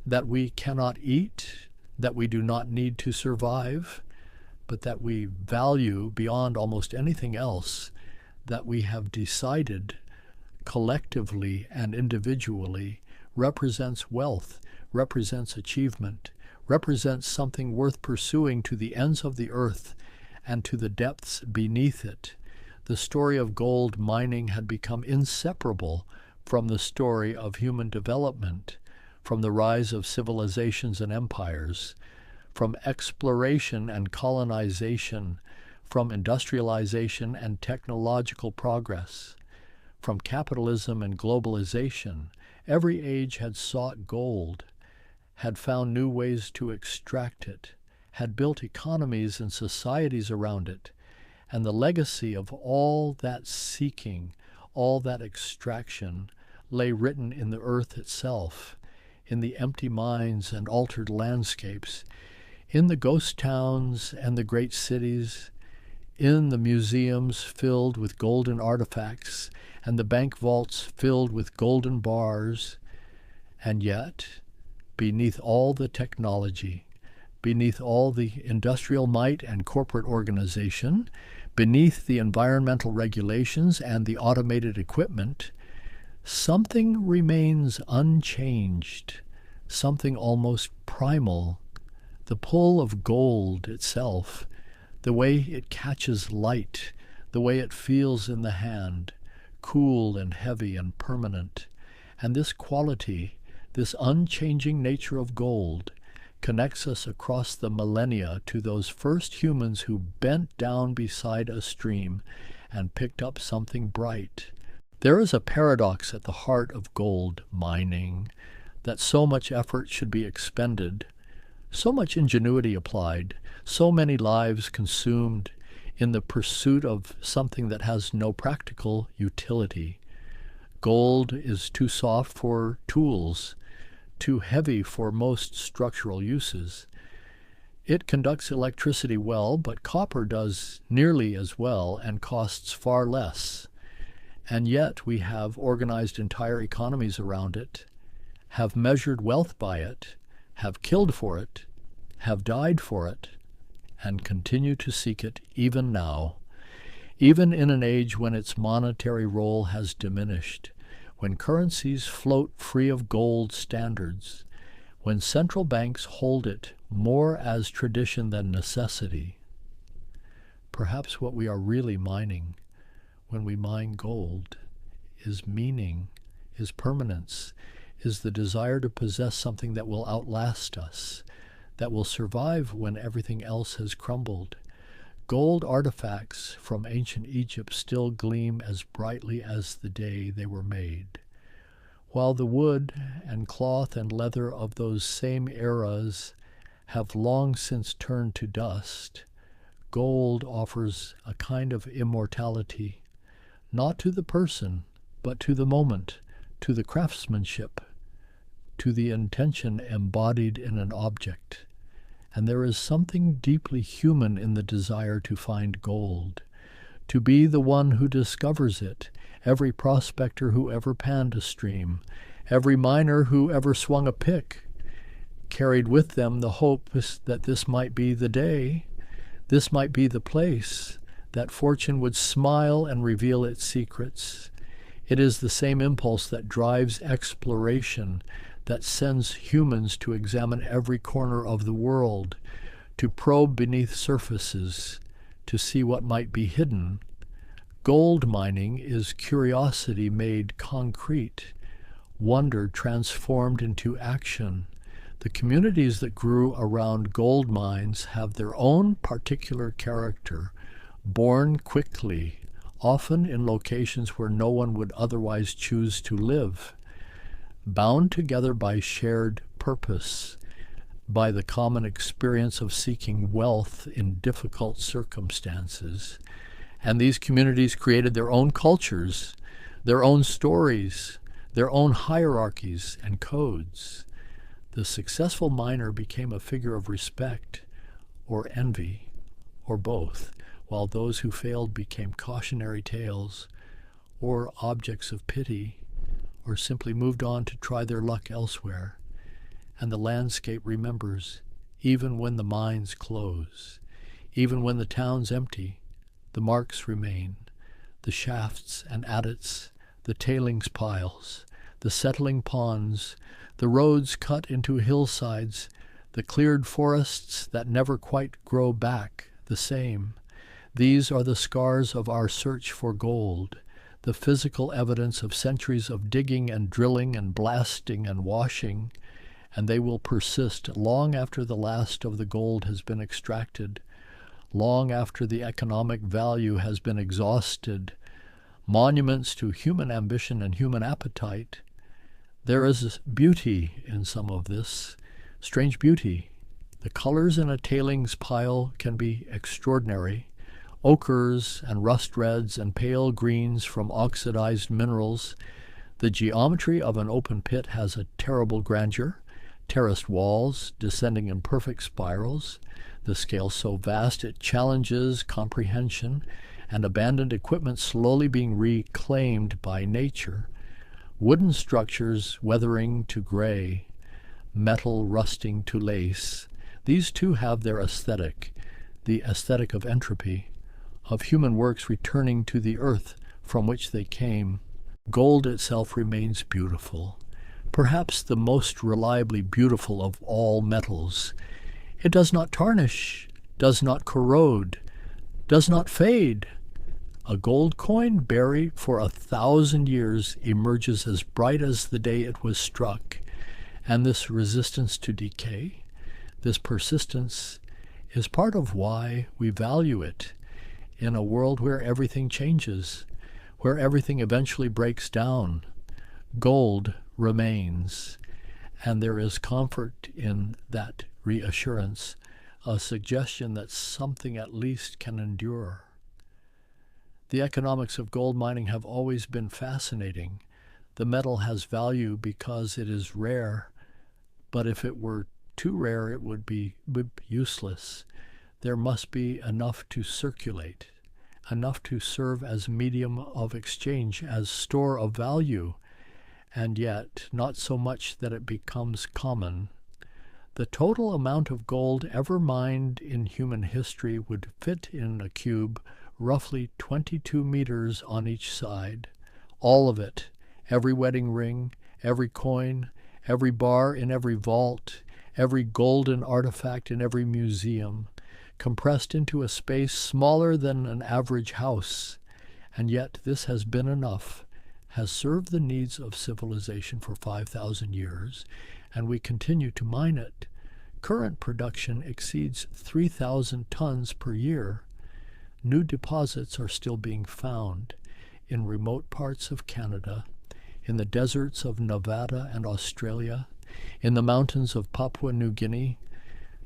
Speaker 1: that we cannot eat, that we do not need to survive, but that we value beyond almost anything else, that we have decided collectively and individually represents wealth, represents achievement, represents something worth pursuing to the ends of the earth and to the depths beneath it. The story of gold mining had become inseparable from the story of human development, from the rise of civilizations and empires, from exploration and colonization, from industrialization and technological progress, from capitalism and globalization. Every age had sought gold, had found new ways to extract it, had built economies and societies around it, and the legacy of all that seeking, all that extraction, lay written in the earth itself, in the empty mines and altered landscapes, in the ghost towns and the great cities, in the museums filled with golden artifacts and the bank vaults filled with golden bars. And yet, beneath all the technology, beneath all the industrial might and corporate organization, beneath the environmental regulations and the automated equipment, something remains unchanged, something almost primal, the pull of gold itself, the way it catches light, the way it feels in the hand, cool and heavy and permanent. And this quality, this unchanging nature of gold, connects us across the millennia to those first humans who bent down beside a stream and picked up something bright. There is a paradox at the heart of gold mining, that so much effort should be expended, so much ingenuity applied, so many lives consumed in the pursuit of something that has no practical utility. Gold is too soft for tools, too heavy for most structural uses. It conducts electricity well, but copper does nearly as well and costs far less. And yet we have organized entire economies around it, have measured wealth by it, have killed for it, have died for it, and continue to seek it even now, even in an age when its monetary role has diminished, when currencies float free of gold standards, when central banks hold it more as tradition than necessity. Perhaps what we are really mining when we mine gold is meaning, is permanence, is the desire to possess something that will outlast us, that will survive when everything else has crumbled. Gold artifacts from ancient Egypt still gleam as brightly as the day they were made, while the wood and cloth and leather of those same eras have long since turned to dust. Gold offers a kind of immortality, not to the person, but to the moment, to the craftsmanship, to the intention embodied in an object. And there is something deeply human in the desire to find gold, to be the one who discovers it, every prospector who ever panned a stream, every miner who ever swung a pick, carried with them the hope that this might be the day, this might be the place, that fortune would smile and reveal its secrets. It is the same impulse that drives exploration, that sends humans to examine every corner of the world, to probe beneath surfaces, to see what might be hidden. Gold mining is curiosity made concrete, wonder transformed into action. The communities that grew around gold mines have their own particular character, born quickly, often in locations where no one would otherwise choose to live, bound together by shared purpose, by the common experience of seeking wealth in difficult circumstances. And these communities created their own cultures, their own stories, their own hierarchies and codes. The successful miner became a figure of respect or envy, or both, while those who failed became cautionary tales or objects of pity, or simply moved on to try their luck elsewhere. And the landscape remembers, even when the mines close, even when the town's empty, the marks remain, the shafts and adits, the tailings piles, the settling ponds, the roads cut into hillsides, the cleared forests that never quite grow back the same. These are the scars of our search for gold, the physical evidence of centuries of digging and drilling and blasting and washing, and they will persist long after the last of the gold has been extracted, long after the economic value has been exhausted, monuments to human ambition and human appetite. There is beauty in some of this, strange beauty. The colors in a tailings pile can be extraordinary, ochres and rust reds and pale greens from oxidized minerals. The geometry of an open pit has a terrible grandeur, terraced walls descending in perfect spirals, the scale so vast it challenges comprehension, and abandoned equipment slowly being reclaimed by nature, wooden structures weathering to gray, metal rusting to lace. These too have their aesthetic, the aesthetic of entropy, of human works returning to the earth from which they came. Gold itself remains beautiful, perhaps the most reliably beautiful of all metals. It does not tarnish, does not corrode, does not fade. A gold coin buried for 1,000 years emerges as bright as the day it was struck, and this resistance to decay, this persistence, is part of why we value it in a world where everything changes, where everything eventually breaks down. Gold remains, and there is comfort in that reassurance, a suggestion that something at least can endure. The economics of gold mining have always been fascinating. The metal has value because it is rare, but if it were too rare, it would be useless. There must be enough to circulate, enough to serve as medium of exchange, as store of value, and yet not so much that it becomes common. The total amount of gold ever mined in human history would fit in a cube roughly 22 meters on each side. All of it, every wedding ring, every coin, every bar in every vault, every golden artifact in every museum, compressed into a space smaller than an average house. And yet this has been enough, has served the needs of civilization for 5,000 years, and we continue to mine it. Current production exceeds 3,000 tons per year. New deposits are still being found in remote parts of Canada, in the deserts of Nevada and Australia, in the mountains of Papua New Guinea.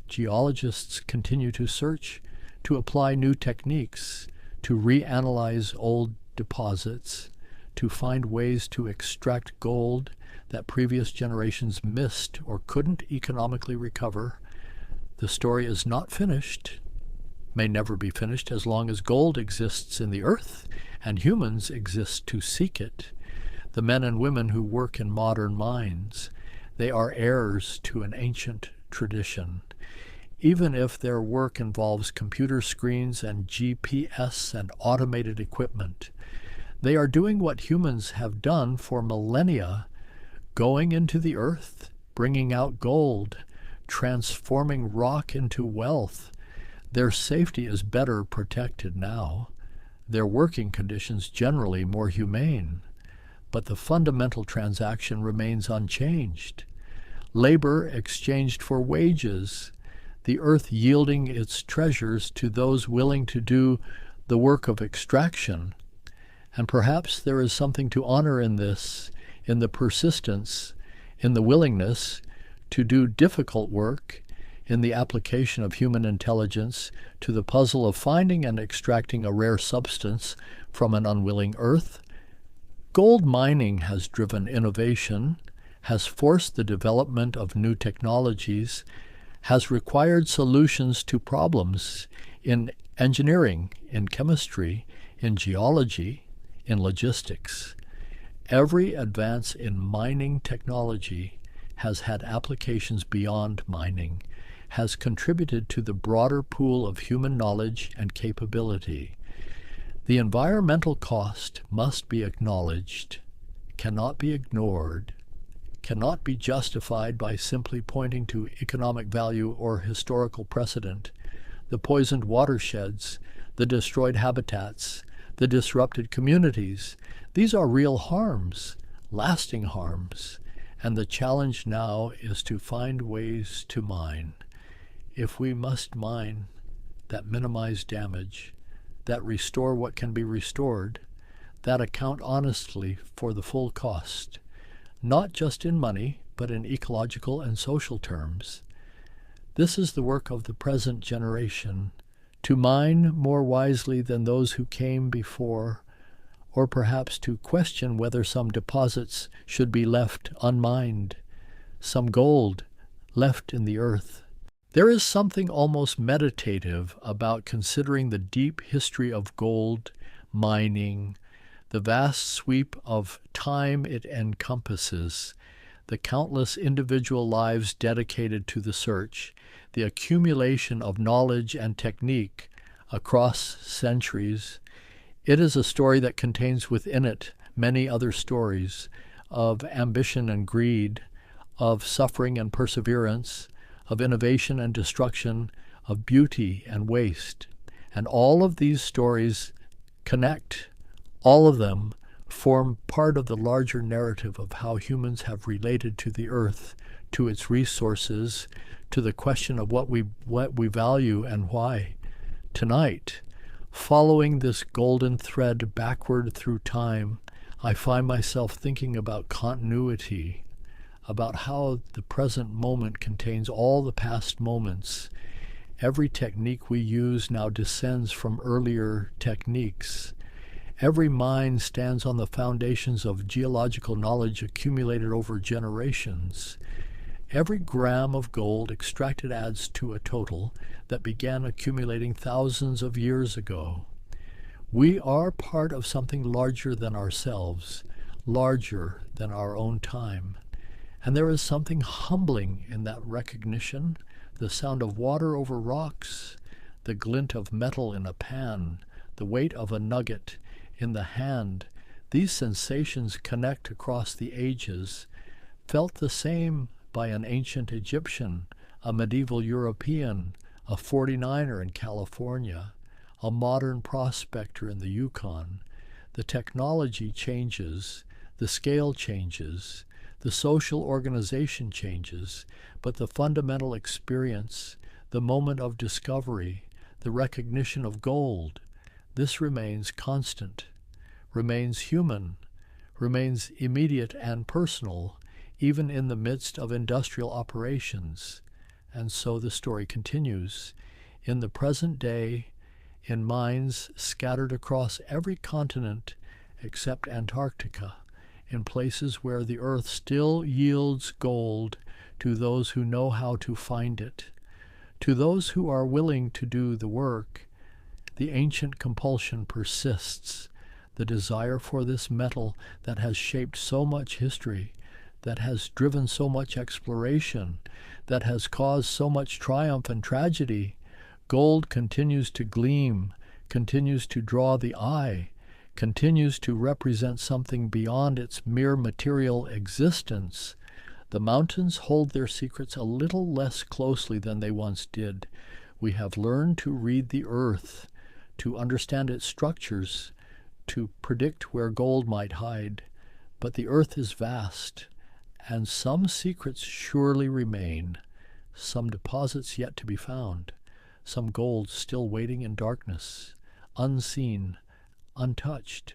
Speaker 1: Geologists continue to search, to apply new techniques, to reanalyze old deposits, to find ways to extract gold that previous generations missed or couldn't economically recover. The story is not finished, may never be finished as long as gold exists in the earth and humans exist to seek it. The men and women who work in modern mines, they are heirs to an ancient tradition. Even if their work involves computer screens and GPS and automated equipment, they are doing what humans have done for millennia, going into the earth, bringing out gold, transforming rock into wealth. Their safety is better protected now, their working conditions generally more humane, but the fundamental transaction remains unchanged. Labor exchanged for wages, the earth yielding its treasures to those willing to do the work of extraction. And perhaps there is something to honor in this, in the persistence, in the willingness to do difficult work, in the application of human intelligence to the puzzle of finding and extracting a rare substance from an unwilling earth. Gold mining has driven innovation, has forced the development of new technologies, has required solutions to problems in engineering, in chemistry, in geology, in logistics. Every advance in mining technology has had applications beyond mining, has contributed to the broader pool of human knowledge and capability. The environmental cost must be acknowledged, cannot be ignored, cannot be justified by simply pointing to economic value or historical precedent. The poisoned watersheds, the destroyed habitats, the disrupted communities, these are real harms, lasting harms, and the challenge now is to find ways to mine. If we must mine that minimize damage, that restore what can be restored, that account honestly for the full cost, not just in money, but in ecological and social terms. This is the work of the present generation, to mine more wisely than those who came before, or perhaps to question whether some deposits should be left unmined, some gold left in the earth. There is something almost meditative about considering the deep history of gold mining, the vast sweep of time it encompasses, the countless individual lives dedicated to the search, the accumulation of knowledge and technique across centuries. It is a story that contains within it many other stories of ambition and greed, of suffering and perseverance, of innovation and destruction, of beauty and waste. And all of these stories connect. All of them form part of the larger narrative of how humans have related to the earth, to its resources, to the question of what we value and why. Tonight, following this golden thread backward through time, I find myself thinking about continuity, about how the present moment contains all the past moments. Every technique we use now descends from earlier techniques. Every mine stands on the foundations of geological knowledge accumulated over generations. Every gram of gold extracted adds to a total that began accumulating thousands of years ago. We are part of something larger than ourselves, larger than our own time. And there is something humbling in that recognition, the sound of water over rocks, the glint of metal in a pan, the weight of a nugget in the hand. These sensations connect across the ages, felt the same by an ancient Egyptian, a medieval European, a 49er in California, a modern prospector in the Yukon. The technology changes, the scale changes, the social organization changes, but the fundamental experience, the moment of discovery, the recognition of gold, this remains constant, remains human, remains immediate and personal, even in the midst of industrial operations. And so the story continues. In the present day, in mines scattered across every continent except Antarctica, in places where the earth still yields gold to those who know how to find it, to those who are willing to do the work, the ancient compulsion persists, the desire for this metal that has shaped so much history, that has driven so much exploration, that has caused so much triumph and tragedy. Gold continues to gleam, continues to draw the eye, continues to represent something beyond its mere material existence. The mountains hold their secrets a little less closely than they once did. We have learned to read the earth, to understand its structures, to predict where gold might hide. But the earth is vast, and some secrets surely remain, some deposits yet to be found, some gold still waiting in darkness, unseen, untouched,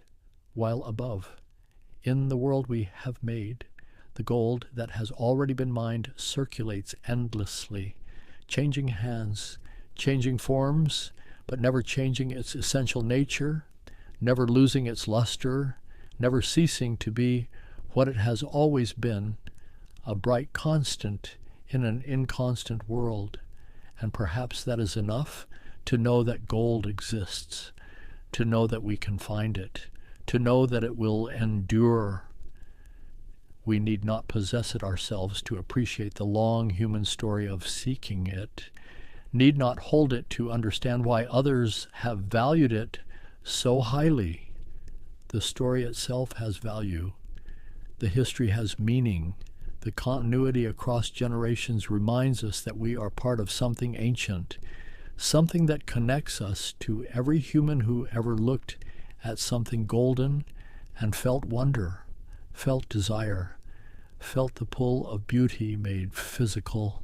Speaker 1: while above, in the world we have made, the gold that has already been mined circulates endlessly, changing hands, changing forms, but never changing its essential nature, never losing its luster, never ceasing to be what it has always been, a bright constant in an inconstant world. And perhaps that is enough to know that gold exists, to know that we can find it, to know that it will endure. We need not possess it ourselves to appreciate the long human story of seeking it, need not hold it to understand why others have valued it so highly. The story itself has value. The history has meaning. The continuity across generations reminds us that we are part of something ancient, something that connects us to every human who ever looked at something golden and felt wonder, felt desire, felt the pull of beauty made physical.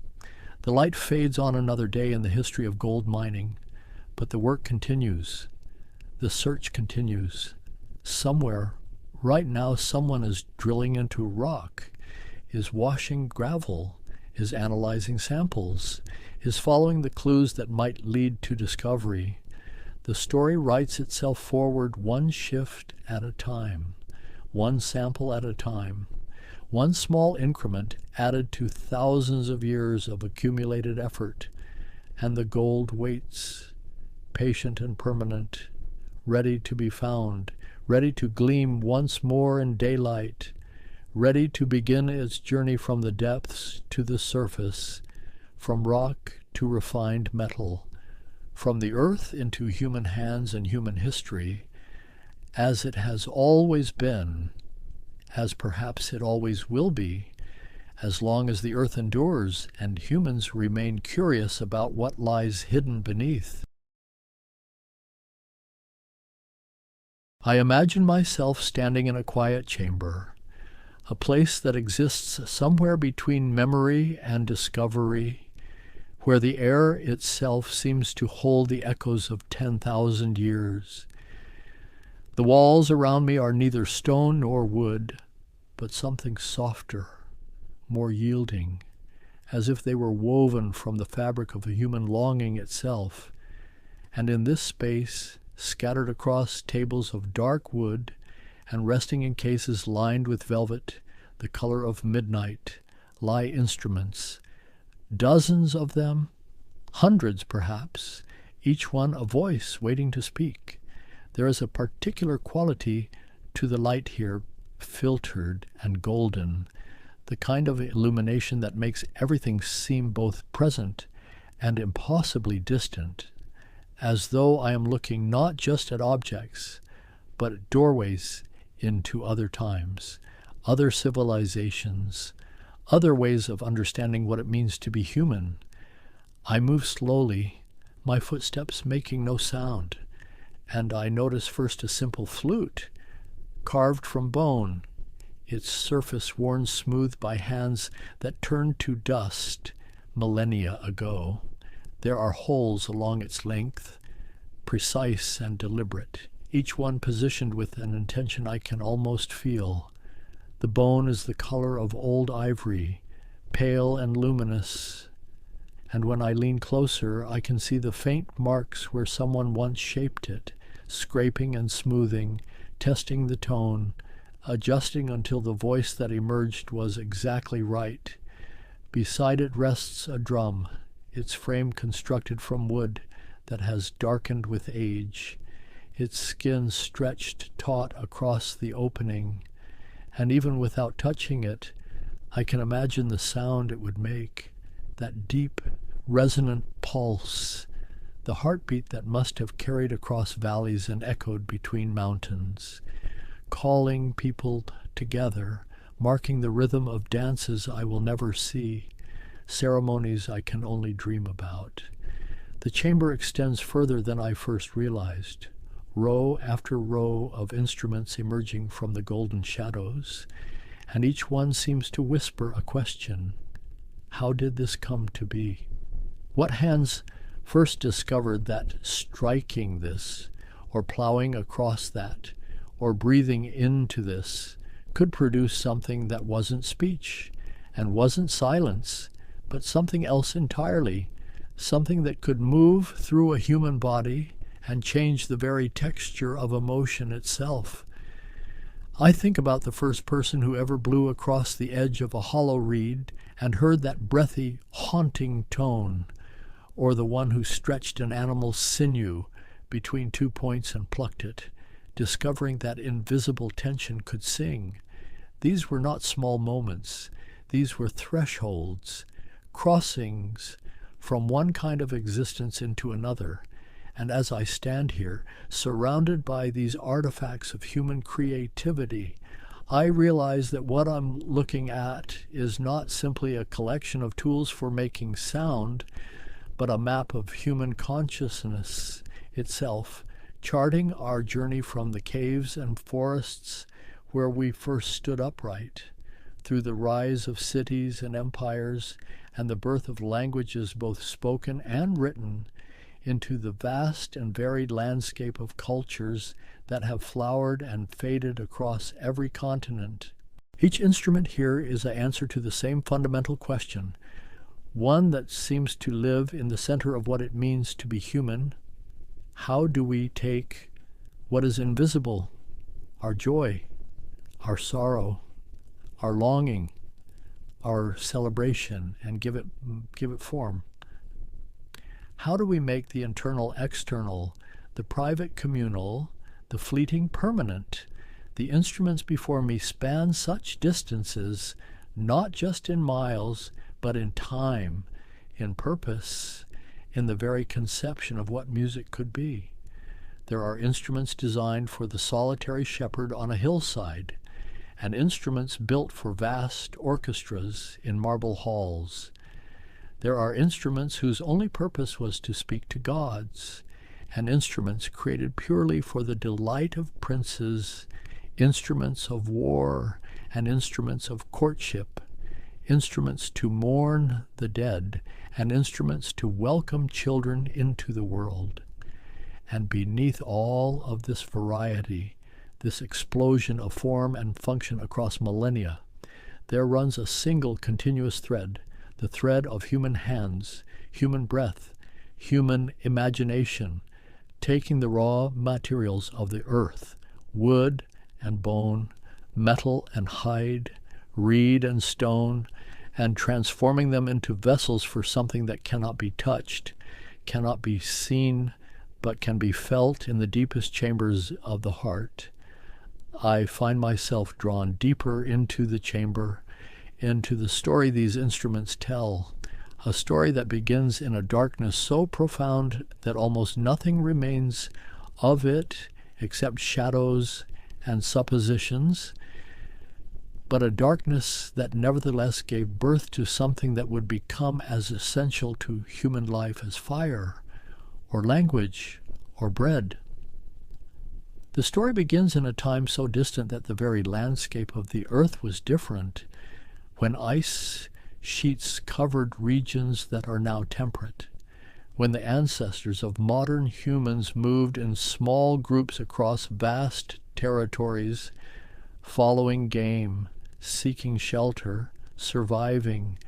Speaker 1: The light fades on another day in the history of gold mining, but the work continues. The search continues. Somewhere, right now, someone is drilling into rock, is washing gravel, is analyzing samples, is following the clues that might lead to discovery. The story writes itself forward one shift at a time, one sample at a time, one small increment added to thousands of years of accumulated effort, and the gold waits, patient and permanent, ready to be found, ready to gleam once more in daylight, ready to begin its journey from the depths to the surface, from rock to refined metal, from the earth into human hands and human history, as it has always been, as perhaps it always will be, as long as the earth endures and humans remain curious about what lies hidden beneath. I imagine myself standing in a quiet chamber, a place that exists somewhere between memory and discovery, where the air itself seems to hold the echoes of 10,000 years. The walls around me are neither stone nor wood, but something softer, more yielding, as if they were woven from the fabric of a human longing itself. And in this space, scattered across tables of dark wood and resting in cases lined with velvet, the color of midnight, lie instruments, dozens of them, hundreds perhaps, each one a voice waiting to speak. There is a particular quality to the light here, filtered and golden, the kind of illumination that makes everything seem both present and impossibly distant, as though I am looking not just at objects, but at doorways into other times, other civilizations, other ways of understanding what it means to be human. I move slowly, my footsteps making no sound, and I notice first a simple flute, carved from bone, its surface worn smooth by hands that turned to dust millennia ago. There are holes along its length, precise and deliberate, each one positioned with an intention I can almost feel. The bone is the color of old ivory, pale and luminous, and when I lean closer, I can see the faint marks where someone once shaped it, scraping and smoothing, testing the tone, adjusting until the voice that emerged was exactly right. Beside it rests a drum, its frame constructed from wood that has darkened with age, its skin stretched taut across the opening, and even without touching it, I can imagine the sound it would make, that deep, resonant pulse, the heartbeat that must have carried across valleys and echoed between mountains, calling people together, marking the rhythm of dances I will never see, ceremonies I can only dream about. The chamber extends further than I first realized. Row after row of instruments emerging from the golden shadows, and each one seems to whisper a question. How did this come to be? What hands first discovered that striking this, or plowing across that, or breathing into this, could produce something that wasn't speech, and wasn't silence, but something else entirely, something that could move through a human body and change the very texture of emotion itself. I think about the first person who ever blew across the edge of a hollow reed and heard that breathy, haunting tone, or the one who stretched an animal's sinew between 2 points and plucked it, discovering that invisible tension could sing. These were not small moments. These were thresholds, crossings from one kind of existence into another. And as I stand here, surrounded by these artifacts of human creativity, I realize that what I'm looking at is not simply a collection of tools for making sound, but a map of human consciousness itself, charting our journey from the caves and forests where we first stood upright, through the rise of cities and empires and the birth of languages both spoken and written, into the vast and varied landscape of cultures that have flowered and faded across every continent. Each instrument here is an answer to the same fundamental question, one that seems to live in the center of what it means to be human. How do we take what is invisible, our joy, our sorrow, our longing, our celebration, and give it form? How do we make the internal external, the private communal, the fleeting permanent? The instruments before me span such distances, not just in miles, but in time, in purpose, in the very conception of what music could be. There are instruments designed for the solitary shepherd on a hillside, and instruments built for vast orchestras in marble halls. There are instruments whose only purpose was to speak to gods, and instruments created purely for the delight of princes, instruments of war and instruments of courtship, instruments to mourn the dead, and instruments to welcome children into the world. And beneath all of this variety, this explosion of form and function across millennia, there runs a single continuous thread, the thread of human hands, human breath, human imagination, taking the raw materials of the earth, wood and bone, metal and hide, reed and stone, and transforming them into vessels for something that cannot be touched, cannot be seen, but can be felt in the deepest chambers of the heart. I find myself drawn deeper into the chamber, into the story these instruments tell, a story that begins in a darkness so profound that almost nothing remains of it except shadows and suppositions, but a darkness that nevertheless gave birth to something that would become as essential to human life as fire, or language, or bread. The story begins in a time so distant that the very landscape of the earth was different, when ice sheets covered regions that are now temperate, when the ancestors of modern humans moved in small groups across vast territories, following game, seeking shelter, surviving,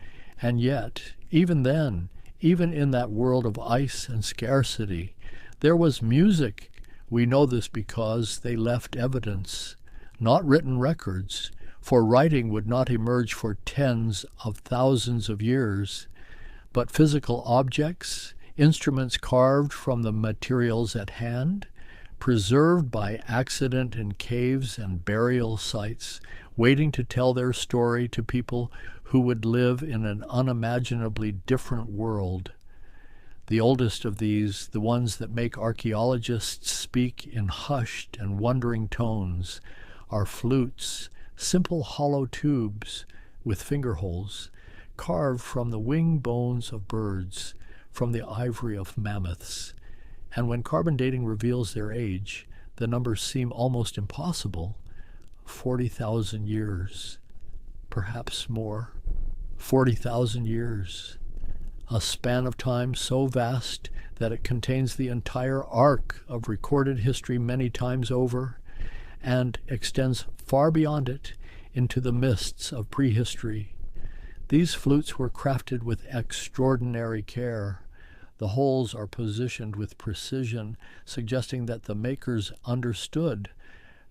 Speaker 1: and yet, even then, even in that world of ice and scarcity, there was music. We know this because they left evidence, not written records, for writing would not emerge for tens of thousands of years, but physical objects, instruments carved from the materials at hand, preserved by accident in caves and burial sites, waiting to tell their story to people who would live in an unimaginably different world. The oldest of these, the ones that make archaeologists speak in hushed and wondering tones, are flutes, simple hollow tubes with finger holes, carved from the wing bones of birds, from the ivory of mammoths. And when carbon dating reveals their age, the numbers seem almost impossible. 40,000 years, perhaps more. 40,000 years. A span of time so vast that it contains the entire arc of recorded history many times over, and extends far beyond it into the mists of prehistory. These flutes were crafted with extraordinary care. The holes are positioned with precision, suggesting that the makers understood,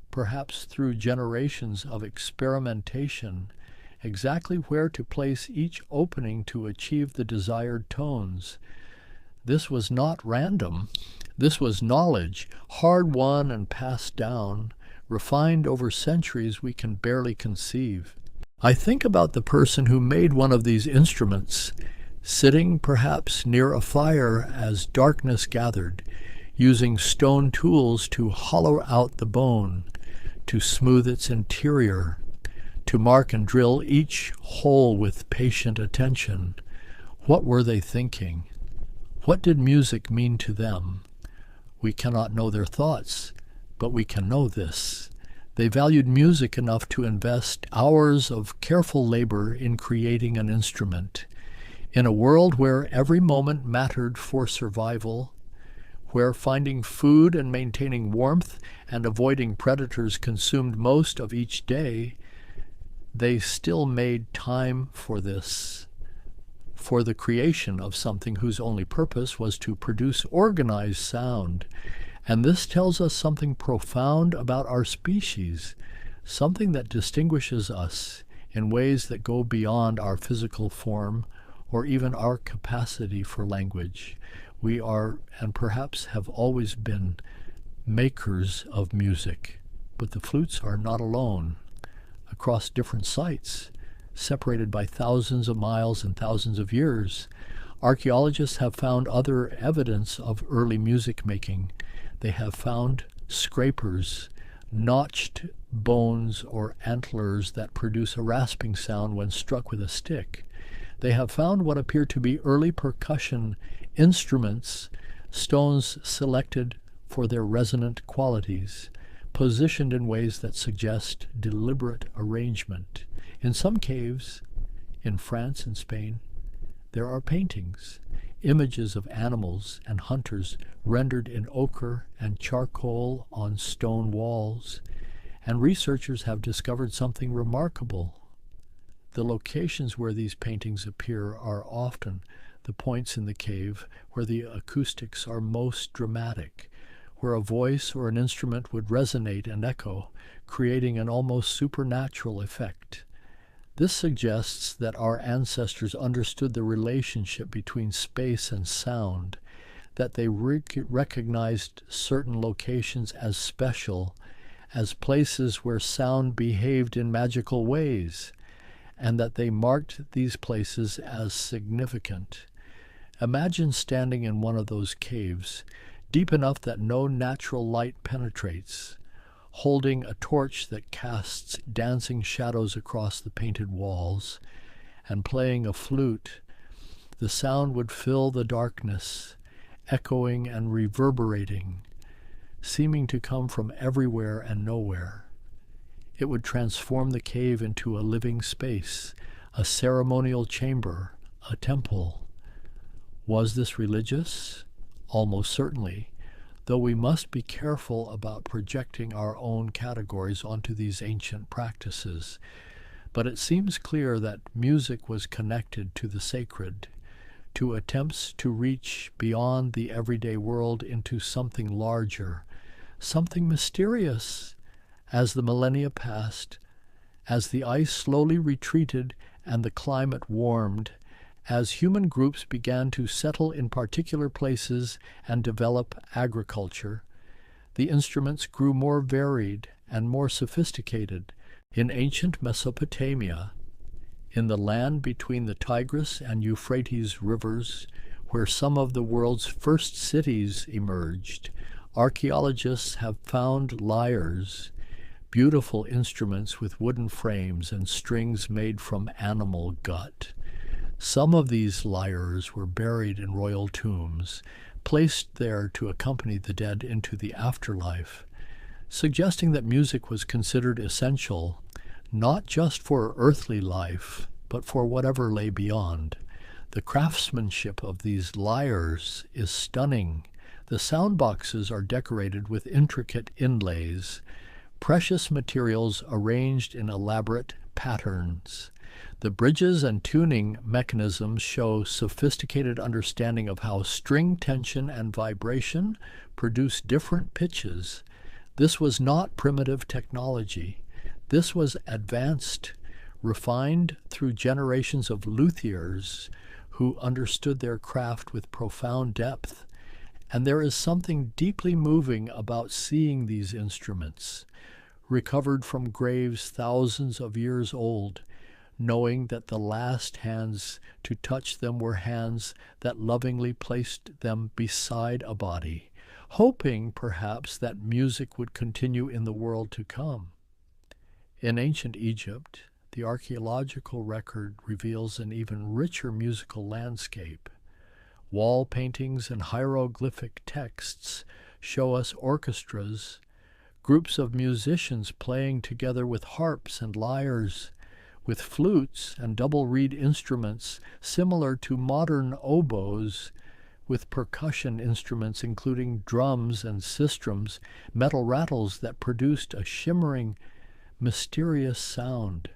Speaker 1: perhaps through generations of experimentation, exactly where to place each opening to achieve the desired tones. This was not random. This was knowledge, hard-won and passed down, refined over centuries we can barely conceive. I think about the person who made one of these instruments, sitting perhaps near a fire as darkness gathered, using stone tools to hollow out the bone, to smooth its interior, to mark and drill each hole with patient attention. What were they thinking? What did music mean to them? We cannot know their thoughts, but we can know this. They valued music enough to invest hours of careful labor in creating an instrument. In a world where every moment mattered for survival, where finding food and maintaining warmth and avoiding predators consumed most of each day, they still made time for this, for the creation of something whose only purpose was to produce organized sound. And this tells us something profound about our species, something that distinguishes us in ways that go beyond our physical form or even our capacity for language. We are, and perhaps have always been, makers of music. But the flutes are not alone. Across different sites, separated by thousands of miles and thousands of years, archaeologists have found other evidence of early music making. They have found scrapers, notched bones or antlers that produce a rasping sound when struck with a stick. They have found what appear to be early percussion instruments, stones selected for their resonant qualities, positioned in ways that suggest deliberate arrangement. In some caves, in France and Spain, there are paintings, images of animals and hunters rendered in ochre and charcoal on stone walls, and researchers have discovered something remarkable. The locations where these paintings appear are often the points in the cave where the acoustics are most dramatic, where a voice or an instrument would resonate and echo, creating an almost supernatural effect. This suggests that our ancestors understood the relationship between space and sound, that they recognized certain locations as special, as places where sound behaved in magical ways, and that they marked these places as significant. Imagine standing in one of those caves, deep enough that no natural light penetrates, holding a torch that casts dancing shadows across the painted walls, and playing a flute. The sound would fill the darkness, echoing and reverberating, seeming to come from everywhere and nowhere. It would transform the cave into a living space, a ceremonial chamber, a temple. Was this religious? Almost certainly, though we must be careful about projecting our own categories onto these ancient practices. But it seems clear that music was connected to the sacred, to attempts to reach beyond the everyday world into something larger, something mysterious. As the millennia passed, as the ice slowly retreated and the climate warmed, as human groups began to settle in particular places and develop agriculture, the instruments grew more varied and more sophisticated. In ancient Mesopotamia, in the land between the Tigris and Euphrates rivers, where some of the world's first cities emerged, archaeologists have found lyres, beautiful instruments with wooden frames and strings made from animal gut. Some of these lyres were buried in royal tombs, placed there to accompany the dead into the afterlife, suggesting that music was considered essential not just for earthly life, but for whatever lay beyond. The craftsmanship of these lyres is stunning. The sound boxes are decorated with intricate inlays, precious materials arranged in elaborate patterns. The bridges and tuning mechanisms show sophisticated understanding of how string tension and vibration produce different pitches. This was not primitive technology. This was advanced, refined through generations of luthiers who understood their craft with profound depth. And there is something deeply moving about seeing these instruments, recovered from graves thousands of years old, knowing that the last hands to touch them were hands that lovingly placed them beside a body, hoping perhaps that music would continue in the world to come. In ancient Egypt, the archaeological record reveals an even richer musical landscape. Wall paintings and hieroglyphic texts show us orchestras, groups of musicians playing together with harps and lyres, with flutes and double reed instruments similar to modern oboes, with percussion instruments including drums and sistrums, metal rattles that produced a shimmering, mysterious sound.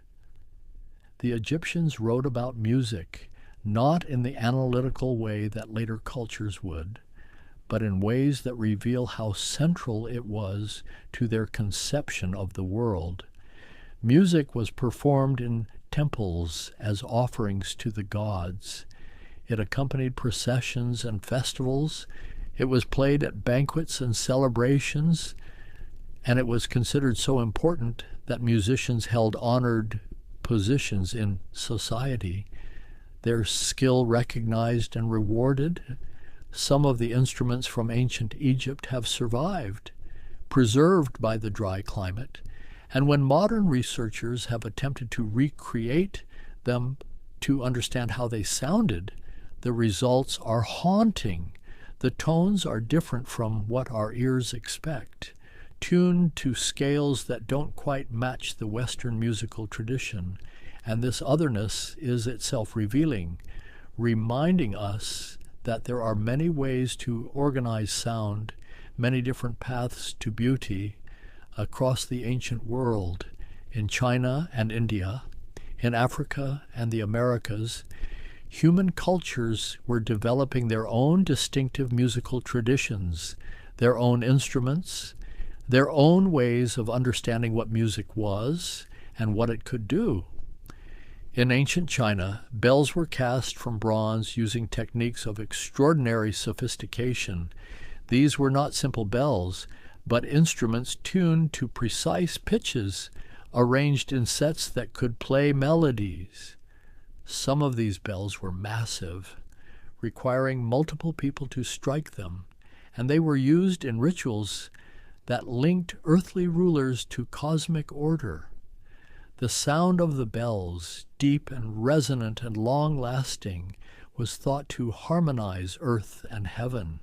Speaker 1: The Egyptians wrote about music, not in the analytical way that later cultures would, but in ways that reveal how central it was to their conception of the world. Music was performed in temples as offerings to the gods. It accompanied processions and festivals. It was played at banquets and celebrations, and it was considered so important that musicians held honored positions in society, their skill recognized and rewarded. Some of the instruments from ancient Egypt have survived, preserved by the dry climate, and when modern researchers have attempted to recreate them to understand how they sounded, the results are haunting. The tones are different from what our ears expect, tuned to scales that don't quite match the Western musical tradition, and this otherness is itself revealing, reminding us that there are many ways to organize sound, many different paths to beauty across the ancient world, in China and India, in Africa and the Americas. Human cultures were developing their own distinctive musical traditions, their own instruments, their own ways of understanding what music was and what it could do. In ancient China, bells were cast from bronze using techniques of extraordinary sophistication. These were not simple bells, but instruments tuned to precise pitches, arranged in sets that could play melodies. Some of these bells were massive, requiring multiple people to strike them, and they were used in rituals that linked earthly rulers to cosmic order. The sound of the bells, deep and resonant and long-lasting, was thought to harmonize earth and heaven.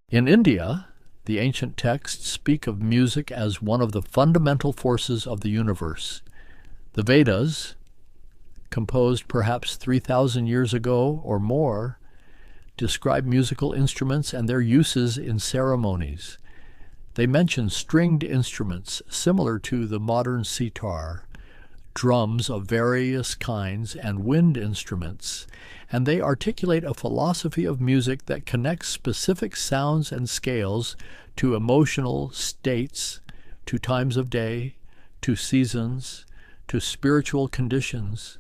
Speaker 1: In India, the ancient texts speak of music as one of the fundamental forces of the universe. The Vedas, composed perhaps 3,000 years ago or more, describe musical instruments and their uses in ceremonies. They mention stringed instruments similar to the modern sitar, drums of various kinds, and wind instruments, and they articulate a philosophy of music that connects specific sounds and scales to emotional states, to times of day, to seasons, to spiritual conditions.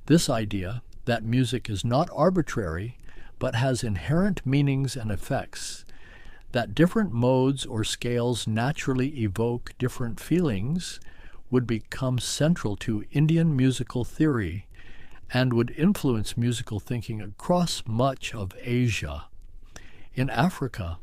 Speaker 1: This idea that music is not arbitrary, but has inherent meanings and effects, that different modes or scales naturally evoke different feelings, would become central to Indian musical theory and would influence musical thinking across much of Asia. In Africa,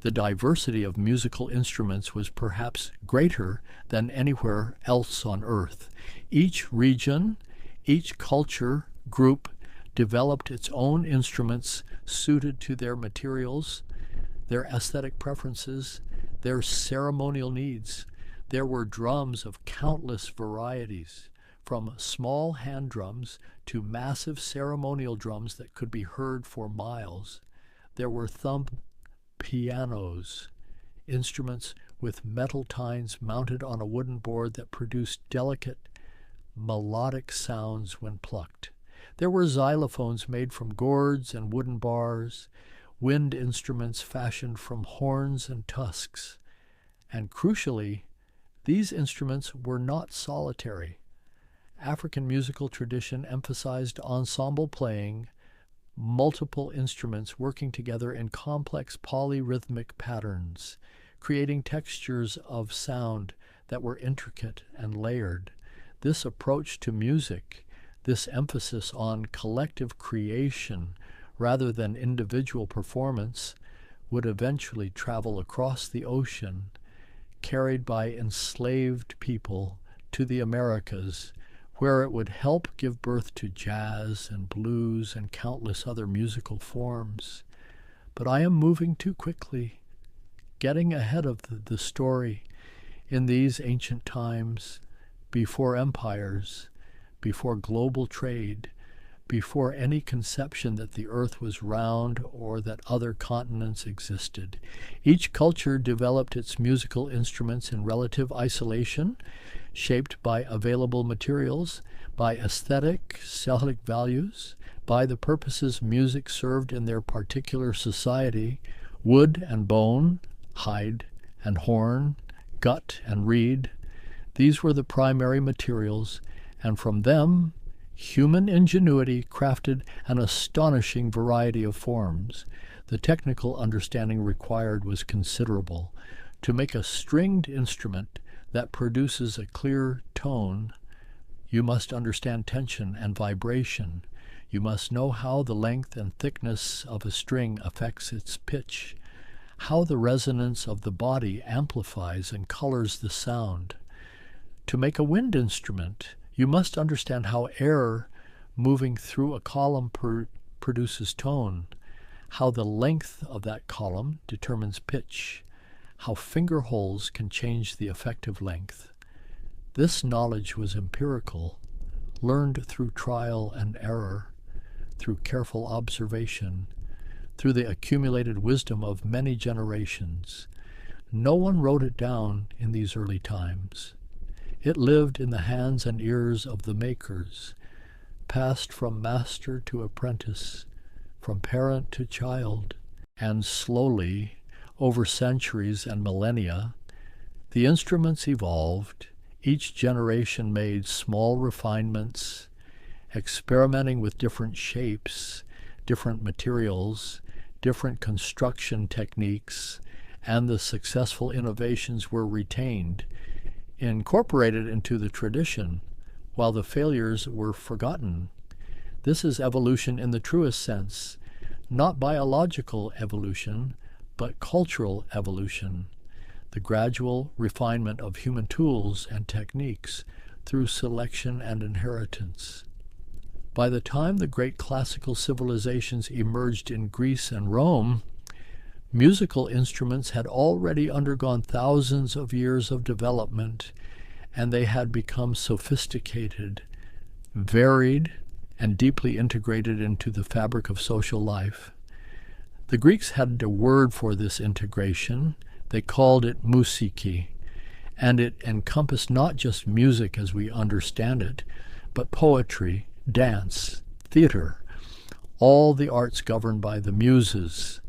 Speaker 1: the diversity of musical instruments was perhaps greater than anywhere else on earth. Each region, each culture group developed its own instruments suited to their materials, their aesthetic preferences, their ceremonial needs. There were drums of countless varieties, from small hand drums to massive ceremonial drums that could be heard for miles. There were thumb pianos, instruments with metal tines mounted on a wooden board that produced delicate, melodic sounds when plucked. There were xylophones made from gourds and wooden bars, wind instruments fashioned from horns and tusks. And crucially, these instruments were not solitary. African musical tradition emphasized ensemble playing, multiple instruments working together in complex polyrhythmic patterns, creating textures of sound that were intricate and layered. This approach to music, this emphasis on collective creation rather than individual performance, would eventually travel across the ocean, carried by enslaved people to the Americas, where it would help give birth to jazz and blues and countless other musical forms. But I am moving too quickly, getting ahead of the story. In these ancient times, before empires, before global trade, before any conception that the earth was round or that other continents existed, each culture developed its musical instruments in relative isolation, shaped by available materials, by aesthetic, celtic values, by the purposes music served in their particular society: wood and bone, hide and horn, gut and reed. These were the primary materials, and from them human ingenuity crafted an astonishing variety of forms. The technical understanding required was considerable. To make a stringed instrument that produces a clear tone, you must understand tension and vibration. You must know how the length and thickness of a string affects its pitch, how the resonance of the body amplifies and colors the sound. To make a wind instrument, you must understand how air moving through a column produces tone, how the length of that column determines pitch, how finger holes can change the effective length. This knowledge was empirical, learned through trial and error, through careful observation, through the accumulated wisdom of many generations. No one wrote it down in these early times. It lived in the hands and ears of the makers, passed from master to apprentice, from parent to child, and slowly, over centuries and millennia, the instruments evolved. Each generation made small refinements, experimenting with different shapes, different materials, different construction techniques, and the successful innovations were retained, incorporated into the tradition, while the failures were forgotten. This is evolution in the truest sense, not biological evolution, but cultural evolution, the gradual refinement of human tools and techniques through selection and inheritance. By the time the great classical civilizations emerged in Greece and Rome, musical instruments had already undergone thousands of years of development, and they had become sophisticated, varied, and deeply integrated into the fabric of social life. The Greeks had a word for this integration. They called it musiki, and it encompassed not just music as we understand it, but poetry, dance, theater, all the arts governed by the muses.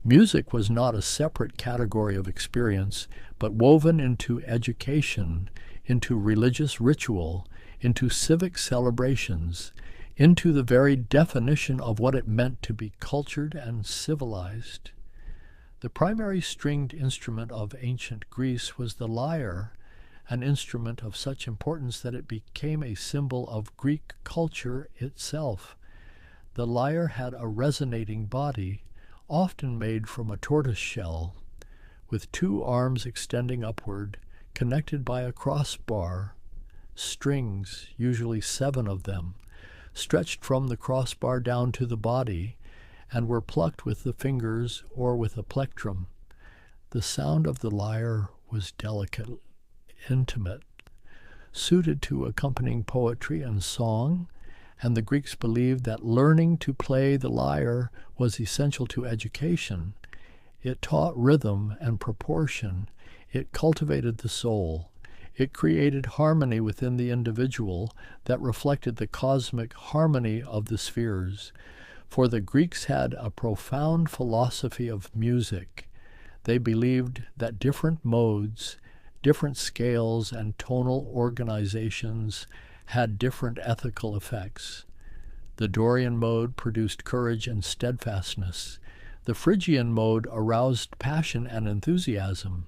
Speaker 1: Music was not a separate category of experience, but woven into education, into religious ritual, into civic celebrations, into the very definition of what it meant to be cultured and civilized. The primary stringed instrument of ancient Greece was the lyre, an instrument of such importance that it became a symbol of Greek culture itself. The lyre had a resonating body, often made from a tortoise shell, with two arms extending upward, connected by a crossbar, strings, usually 7 of them, stretched from the crossbar down to the body, and were plucked with the fingers or with a plectrum. The sound of the lyre was delicate, intimate, suited to accompanying poetry and song, and the Greeks believed that learning to play the lyre was essential to education. It taught rhythm and proportion. It cultivated the soul. It created harmony within the individual that reflected the cosmic harmony of the spheres. For the Greeks had a profound philosophy of music. They believed that different modes, different scales, and tonal organizations had different ethical effects. The Dorian mode produced courage and steadfastness. The Phrygian mode aroused passion and enthusiasm.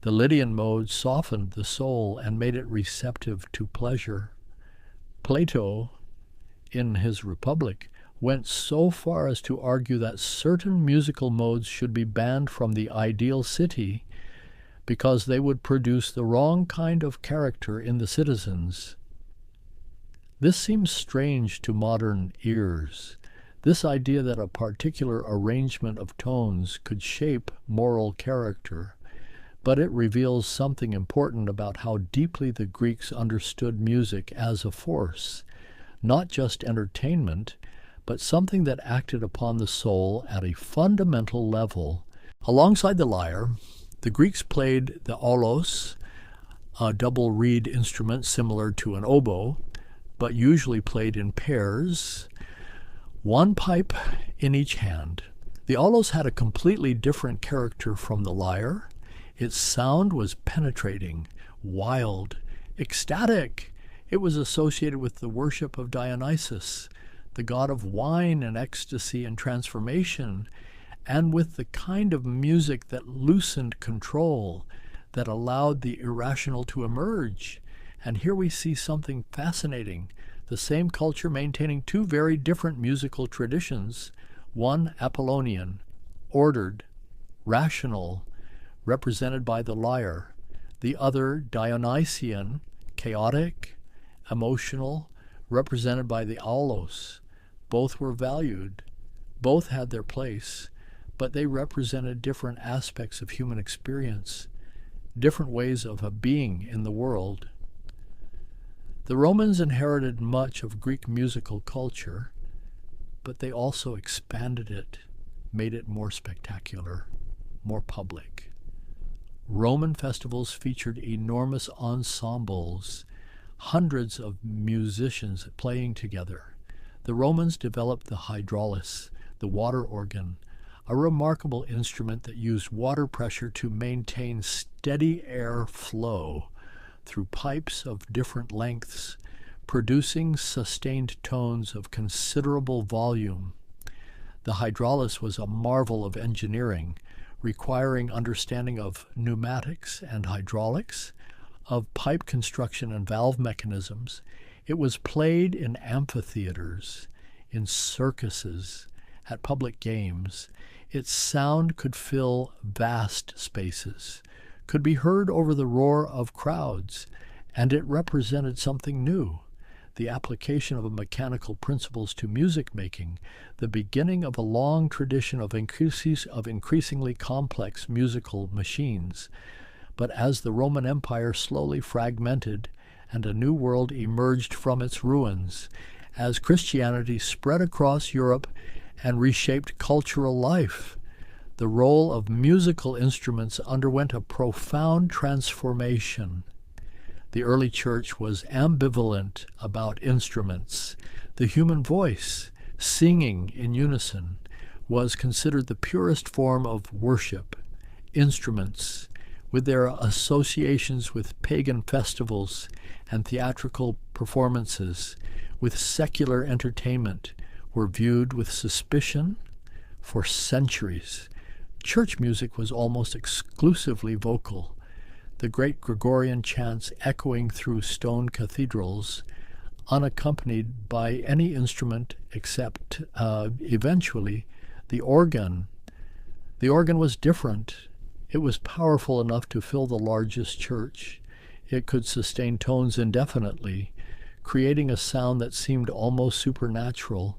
Speaker 1: The Lydian mode softened the soul and made it receptive to pleasure. Plato, in his Republic, went so far as to argue that certain musical modes should be banned from the ideal city because they would produce the wrong kind of character in the citizens. This seems strange to modern ears. This idea that a particular arrangement of tones could shape moral character, but it reveals something important about how deeply the Greeks understood music as a force, not just entertainment, but something that acted upon the soul at a fundamental level. Alongside the lyre, the Greeks played the aulos, a double reed instrument similar to an oboe, but usually played in pairs, one pipe in each hand. The aulos had a completely different character from the lyre. Its sound was penetrating, wild, ecstatic. It was associated with the worship of Dionysus, the god of wine and ecstasy and transformation, and with the kind of music that loosened control, that allowed the irrational to emerge. And here we see something fascinating, the same culture maintaining two very different musical traditions, one Apollonian, ordered, rational, represented by the lyre, the other Dionysian, chaotic, emotional, represented by the aulos. Both were valued, both had their place, but they represented different aspects of human experience, different ways of being in the world. The Romans inherited much of Greek musical culture, but they also expanded it, made it more spectacular, more public. Roman festivals featured enormous ensembles, hundreds of musicians playing together. The Romans developed the hydraulis, the water organ, a remarkable instrument that used water pressure to maintain steady air flow through pipes of different lengths, producing sustained tones of considerable volume. The hydraulis was a marvel of engineering, requiring understanding of pneumatics and hydraulics, of pipe construction and valve mechanisms. It was played in amphitheaters, in circuses, at public games. Its sound could fill vast spaces, could be heard over the roar of crowds, and it represented something new, the application of mechanical principles to music making, the beginning of a long tradition of increasingly complex musical machines. But as the Roman Empire slowly fragmented and a new world emerged from its ruins, as Christianity spread across Europe and reshaped cultural life, the role of musical instruments underwent a profound transformation. The early church was ambivalent about instruments. The human voice, singing in unison, was considered the purest form of worship. Instruments, with their associations with pagan festivals and theatrical performances, with secular entertainment, were viewed with suspicion for centuries. Church music was almost exclusively vocal, the great Gregorian chants echoing through stone cathedrals, unaccompanied by any instrument except, eventually, the organ. The organ was different. It was powerful enough to fill the largest church. It could sustain tones indefinitely, creating a sound that seemed almost supernatural.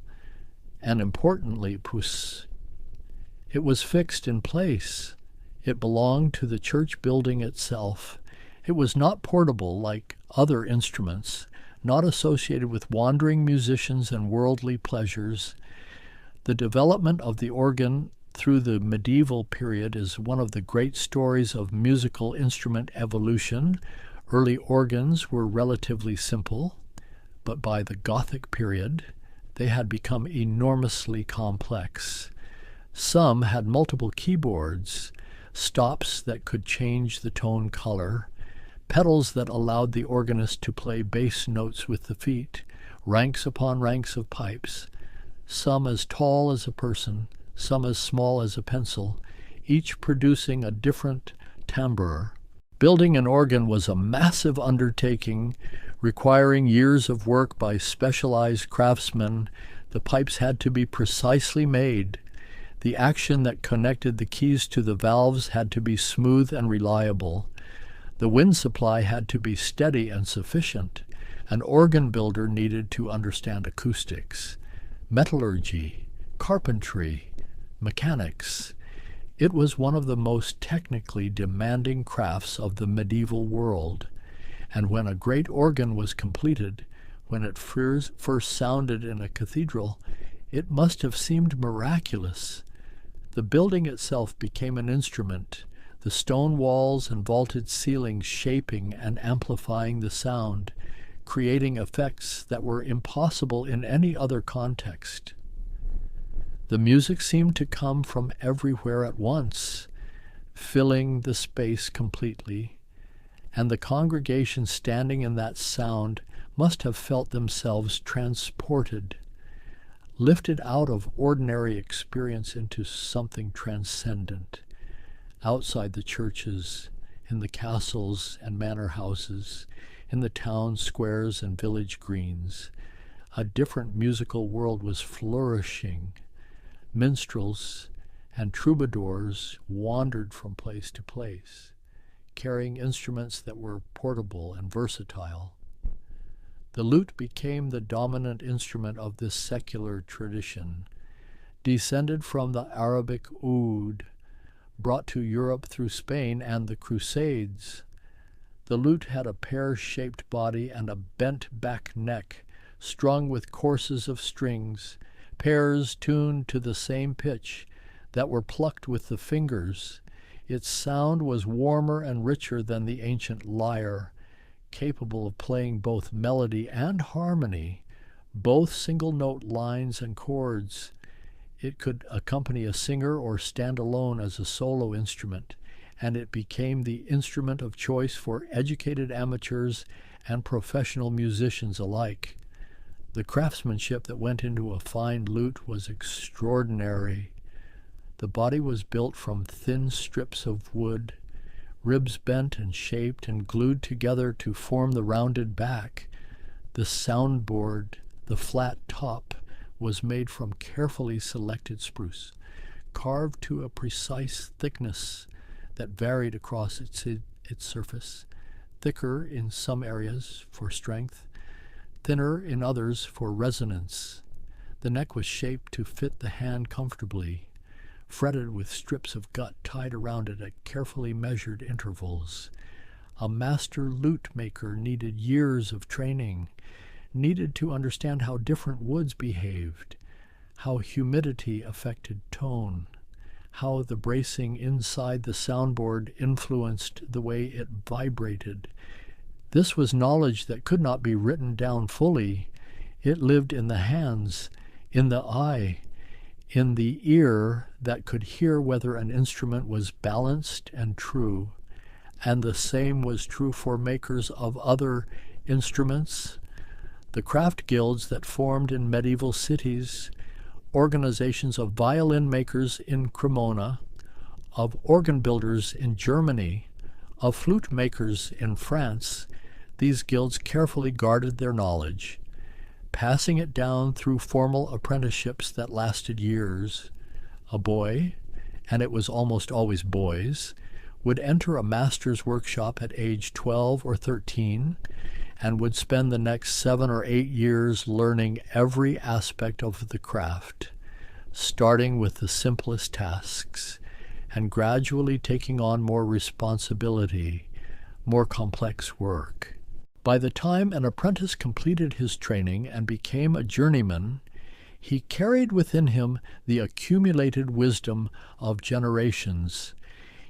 Speaker 1: And importantly, it was fixed in place. It belonged to the church building itself. It was not portable like other instruments, not associated with wandering musicians and worldly pleasures. The development of the organ through the medieval period is one of the great stories of musical instrument evolution. Early organs were relatively simple, but by the Gothic period, they had become enormously complex. Some had multiple keyboards, stops that could change the tone color, pedals that allowed the organist to play bass notes with the feet, ranks upon ranks of pipes, some as tall as a person, some as small as a pencil, each producing a different timbre. Building an organ was a massive undertaking, requiring years of work by specialized craftsmen. The pipes had to be precisely made. The action that connected the keys to the valves had to be smooth and reliable. The wind supply had to be steady and sufficient. An organ builder needed to understand acoustics, metallurgy, carpentry, mechanics. It was one of the most technically demanding crafts of the medieval world, and when a great organ was completed, when it first sounded in a cathedral, it must have seemed miraculous. The building itself became an instrument, the stone walls and vaulted ceilings shaping and amplifying the sound, creating effects that were impossible in any other context. The music seemed to come from everywhere at once, filling the space completely, and the congregation standing in that sound must have felt themselves transported, lifted out of ordinary experience into something transcendent, outside the churches, in the castles and manor houses, in the town squares and village greens. A different musical world was flourishing. Minstrels and troubadours wandered from place to place, carrying instruments that were portable and versatile. The lute became the dominant instrument of this secular tradition, descended from the Arabic oud, brought to Europe through Spain and the Crusades. The lute had a pear-shaped body and a bent-back neck, strung with courses of strings, pairs tuned to the same pitch, that were plucked with the fingers. Its sound was warmer and richer than the ancient lyre, capable of playing both melody and harmony, both single-note lines and chords. It could accompany a singer or stand alone as a solo instrument, and it became the instrument of choice for educated amateurs and professional musicians alike. The craftsmanship that went into a fine lute was extraordinary. The body was built from thin strips of wood, ribs bent and shaped and glued together to form the rounded back. The soundboard, the flat top, was made from carefully selected spruce, carved to a precise thickness that varied across its surface, thicker in some areas for strength, thinner in others for resonance. The neck was shaped to fit the hand comfortably, fretted with strips of gut tied around it at carefully measured intervals. A master lute maker needed years of training, needed to understand how different woods behaved, how humidity affected tone, how the bracing inside the soundboard influenced the way it vibrated. This was knowledge that could not be written down fully. It lived in the hands, in the eye, in the ear that could hear whether an instrument was balanced and true. And the same was true for makers of other instruments. The craft guilds that formed in medieval cities, organizations of violin makers in Cremona, of organ builders in Germany, of flute makers in France, these guilds carefully guarded their knowledge, passing it down through formal apprenticeships that lasted years. A boy, and it was almost always boys, would enter a master's workshop at age 12 or 13, and would spend the next 7 or 8 years learning every aspect of the craft, starting with the simplest tasks and gradually taking on more responsibility, more complex work. By the time an apprentice completed his training and became a journeyman, he carried within him the accumulated wisdom of generations.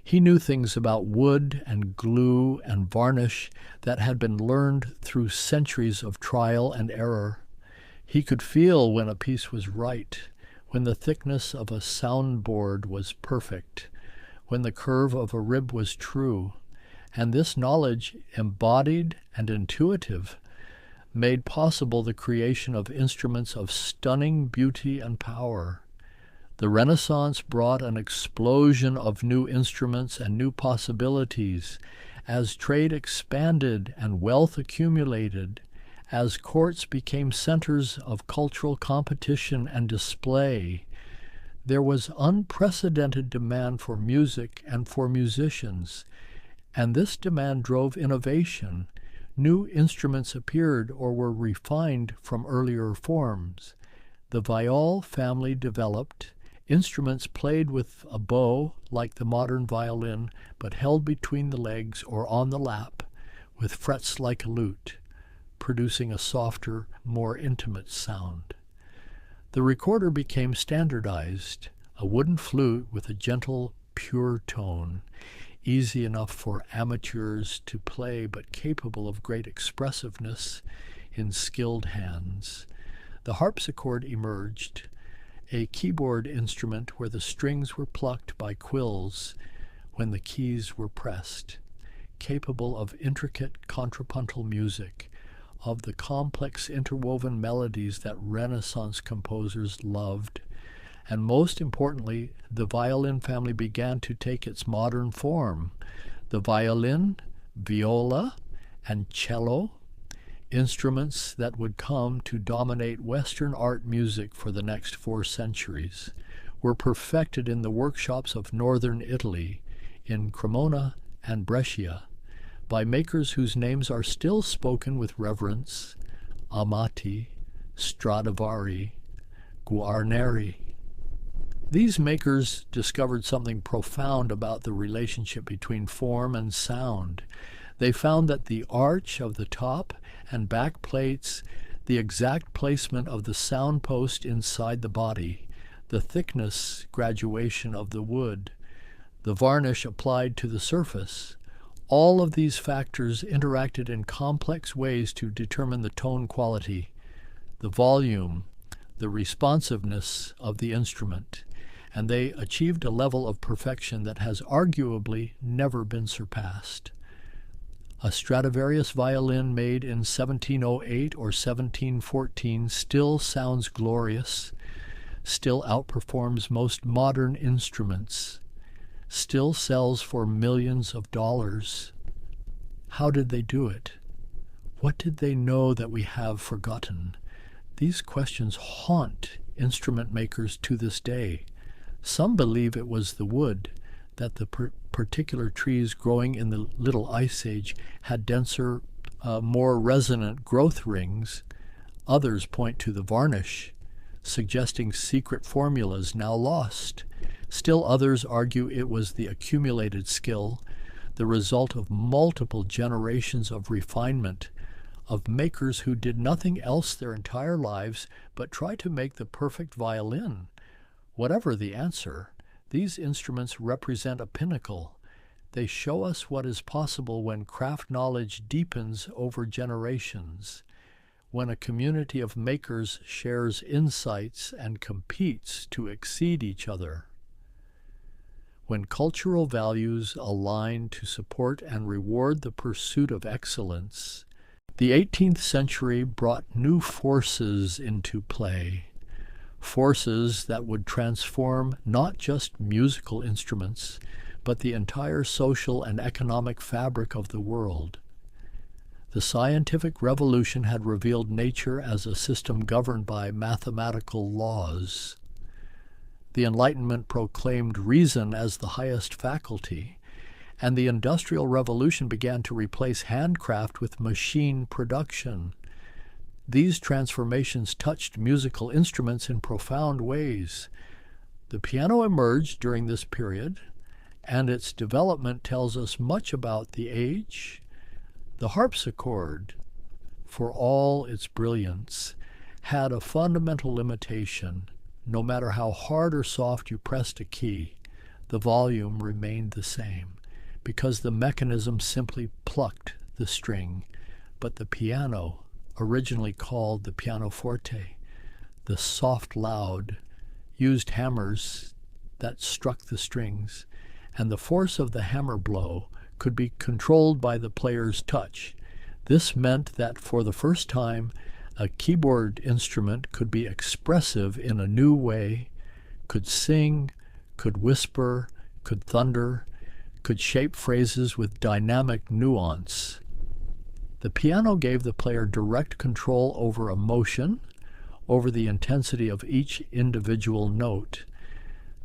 Speaker 1: He knew things about wood and glue and varnish that had been learned through centuries of trial and error. He could feel when a piece was right, when the thickness of a soundboard was perfect, when the curve of a rib was true, and this knowledge, embodied and intuitive, made possible the creation of instruments of stunning beauty and power. The Renaissance brought an explosion of new instruments and new possibilities as trade expanded and wealth accumulated, as courts became centers of cultural competition and display. There was unprecedented demand for music and for musicians, and this demand drove innovation. New instruments appeared or were refined from earlier forms. The viol family developed, instruments played with a bow like the modern violin, but held between the legs or on the lap, with frets like a lute, producing a softer, more intimate sound. The recorder became standardized, a wooden flute with a gentle, pure tone, easy enough for amateurs to play but capable of great expressiveness in skilled hands. The harpsichord emerged, a keyboard instrument where the strings were plucked by quills when the keys were pressed, capable of intricate contrapuntal music, of the complex interwoven melodies that Renaissance composers loved. And most importantly, the violin family began to take its modern form. The violin, viola, and cello, instruments that would come to dominate Western art music for the next 4 centuries, were perfected in the workshops of northern Italy, in Cremona and Brescia, by makers whose names are still spoken with reverence: Amati, Stradivari, Guarneri. These makers discovered something profound about the relationship between form and sound. They found that the arch of the top and back plates, the exact placement of the sound post inside the body, the thickness graduation of the wood, the varnish applied to the surface, all of these factors interacted in complex ways to determine the tone quality, the volume, the responsiveness of the instrument, and they achieved a level of perfection that has arguably never been surpassed. A Stradivarius violin made in 1708 or 1714 still sounds glorious, still outperforms most modern instruments, still sells for millions of dollars. How did they do it? What did they know that we have forgotten? These questions haunt instrument makers to this day. Some believe it was the wood, that the particular trees growing in the Little Ice Age had denser, more resonant growth rings. Others point to the varnish, suggesting secret formulas now lost. Still others argue it was the accumulated skill, the result of multiple generations of refinement, of makers who did nothing else their entire lives but try to make the perfect violin. Whatever the answer, these instruments represent a pinnacle. They show us what is possible when craft knowledge deepens over generations, when a community of makers shares insights and competes to exceed each other, when cultural values align to support and reward the pursuit of excellence. The 18th century brought new forces into play, forces that would transform not just musical instruments, but the entire social and economic fabric of the world. The scientific revolution had revealed nature as a system governed by mathematical laws. The Enlightenment proclaimed reason as the highest faculty, and the Industrial Revolution began to replace handcraft with machine production. These transformations touched musical instruments in profound ways. The piano emerged during this period, and its development tells us much about the age. The harpsichord, for all its brilliance, had a fundamental limitation. No matter how hard or soft you pressed a key, the volume remained the same, because the mechanism simply plucked the string. But the piano, originally called the pianoforte, the soft loud, used hammers that struck the strings, and the force of the hammer blow could be controlled by the player's touch. This meant that for the first time, a keyboard instrument could be expressive in a new way, could sing, could whisper, could thunder, could shape phrases with dynamic nuance. The piano gave the player direct control over emotion, over the intensity of each individual note.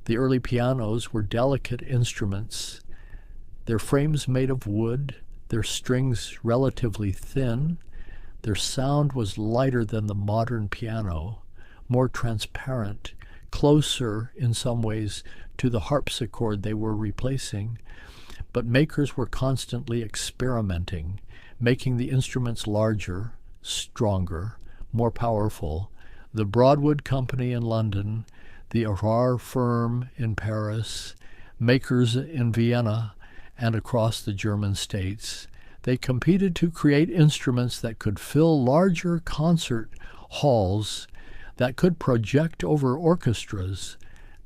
Speaker 1: The early pianos were delicate instruments, their frames made of wood, their strings relatively thin. Their sound was lighter than the modern piano, more transparent, closer in some ways to the harpsichord they were replacing. But makers were constantly experimenting, making the instruments larger, stronger, more powerful. The Broadwood Company in London, the Arar firm in Paris, makers in Vienna and across the German states, they competed to create instruments that could fill larger concert halls, that could project over orchestras,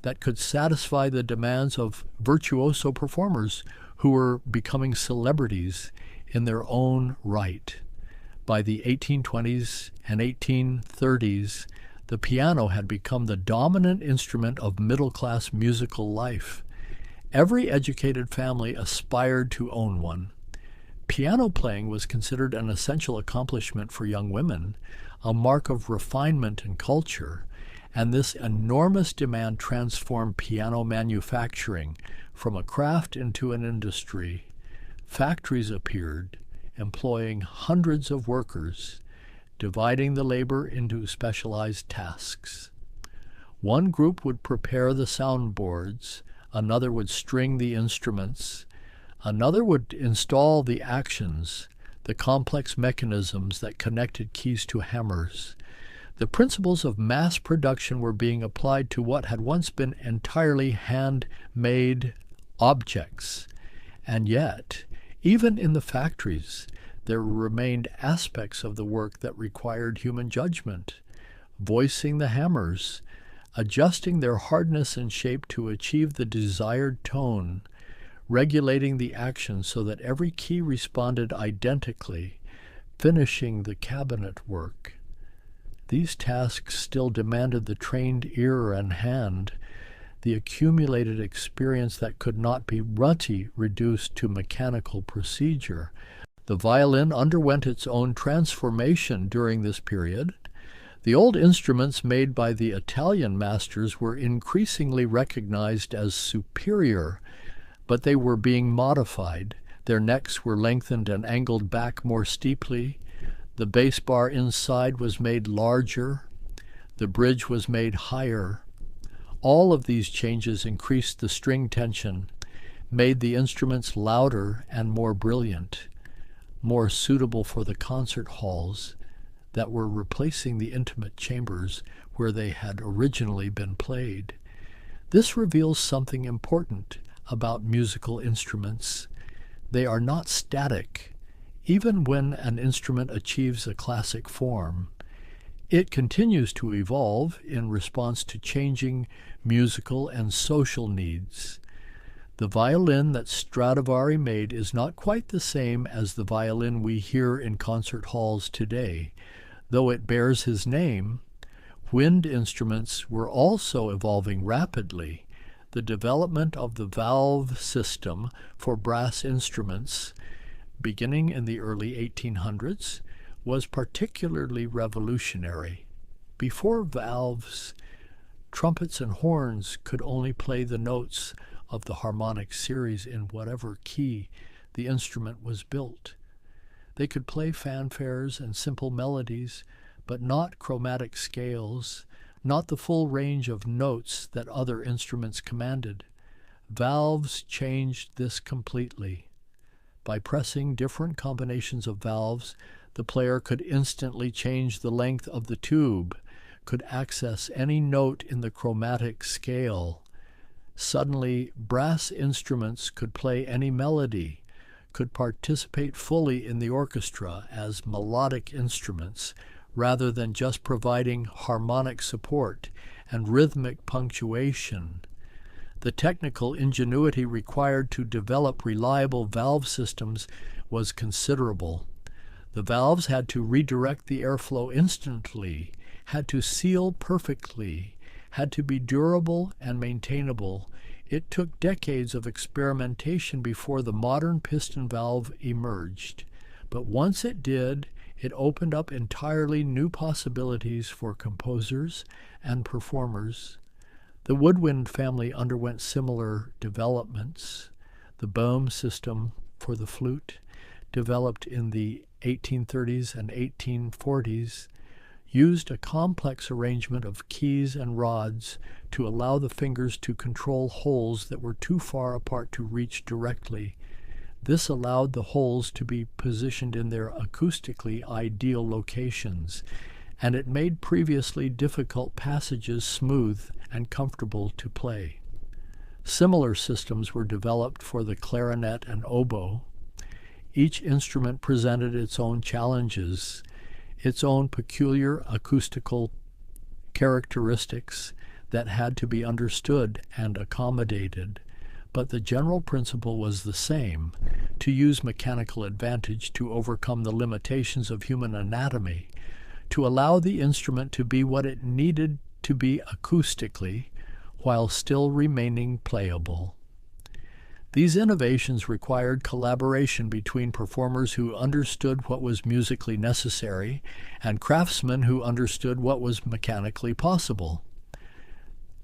Speaker 1: that could satisfy the demands of virtuoso performers who were becoming celebrities in their own right. By the 1820s and 1830s, the piano had become the dominant instrument of middle-class musical life. Every educated family aspired to own one. Piano playing was considered an essential accomplishment for young women, a mark of refinement and culture, and this enormous demand transformed piano manufacturing from a craft into an industry. Factories appeared, employing hundreds of workers, dividing the labor into specialized tasks. One group would prepare the soundboards, another would string the instruments, another would install the actions, the complex mechanisms that connected keys to hammers. The principles of mass production were being applied to what had once been entirely handmade objects. And yet, even in the factories, there remained aspects of the work that required human judgment, voicing the hammers, adjusting their hardness and shape to achieve the desired tone, regulating the action so that every key responded identically, finishing the cabinet work. These tasks still demanded the trained ear and hand, the accumulated experience that could not be reduced to mechanical procedure. The violin underwent its own transformation during this period. The old instruments made by the Italian masters were increasingly recognized as superior, but they were being modified. Their necks were lengthened and angled back more steeply. The bass bar inside was made larger. The bridge was made higher. All of these changes increased the string tension, made the instruments louder and more brilliant, more suitable for the concert halls that were replacing the intimate chambers where they had originally been played. This reveals something important about musical instruments. They are not static, even when an instrument achieves a classic form. It continues to evolve in response to changing musical and social needs. The violin that Stradivari made is not quite the same as the violin we hear in concert halls today. Though it bears his name, wind instruments were also evolving rapidly. The development of the valve system for brass instruments, beginning in the early 1800s, was particularly revolutionary. Before valves, trumpets and horns could only play the notes of the harmonic series in whatever key the instrument was built. They could play fanfares and simple melodies, but not chromatic scales, not the full range of notes that other instruments commanded. Valves changed this completely. By pressing different combinations of valves, the player could instantly change the length of the tube, could access any note in the chromatic scale. Suddenly, brass instruments could play any melody, could participate fully in the orchestra as melodic instruments, rather than just providing harmonic support and rhythmic punctuation. The technical ingenuity required to develop reliable valve systems was considerable. The valves had to redirect the airflow instantly, had to seal perfectly, had to be durable and maintainable. It took decades of experimentation before the modern piston valve emerged. But once it did, it opened up entirely new possibilities for composers and performers. The woodwind family underwent similar developments. The Bohm system for the flute, developed in the 1830s and 1840s, used a complex arrangement of keys and rods to allow the fingers to control holes that were too far apart to reach directly. This allowed the holes to be positioned in their acoustically ideal locations, and it made previously difficult passages smooth and comfortable to play. Similar systems were developed for the clarinet and oboe. Each instrument presented its own challenges, its own peculiar acoustical characteristics that had to be understood and accommodated. But the general principle was the same: to use mechanical advantage to overcome the limitations of human anatomy, to allow the instrument to be what it needed to be acoustically, while still remaining playable. These innovations required collaboration between performers who understood what was musically necessary and craftsmen who understood what was mechanically possible.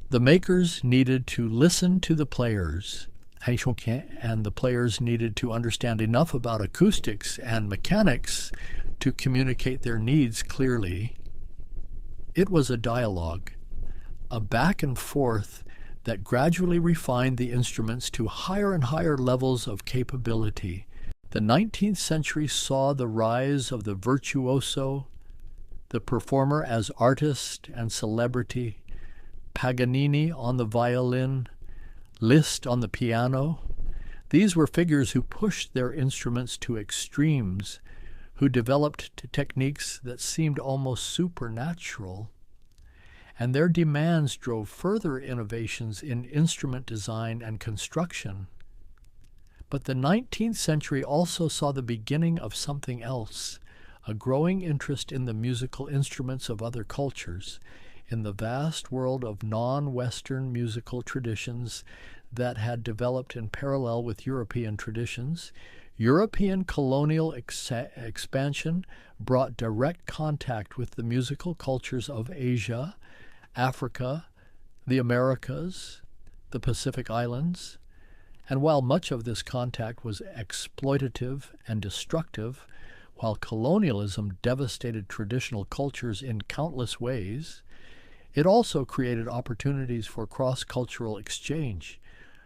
Speaker 1: The makers needed to listen to the players, and the players needed to understand enough about acoustics and mechanics to communicate their needs clearly. It was a dialogue, a back and forth that gradually refined the instruments to higher and higher levels of capability. The 19th century saw the rise of the virtuoso, the performer as artist and celebrity, Paganini on the violin, Liszt on the piano. These were figures who pushed their instruments to extremes, who developed techniques that seemed almost supernatural, and their demands drove further innovations in instrument design and construction. But the 19th century also saw the beginning of something else, a growing interest in the musical instruments of other cultures, in the vast world of non-Western musical traditions that had developed in parallel with European traditions. European colonial expansion brought direct contact with the musical cultures of Asia, Africa, the Americas, the Pacific Islands, and while much of this contact was exploitative and destructive, while colonialism devastated traditional cultures in countless ways, it also created opportunities for cross-cultural exchange,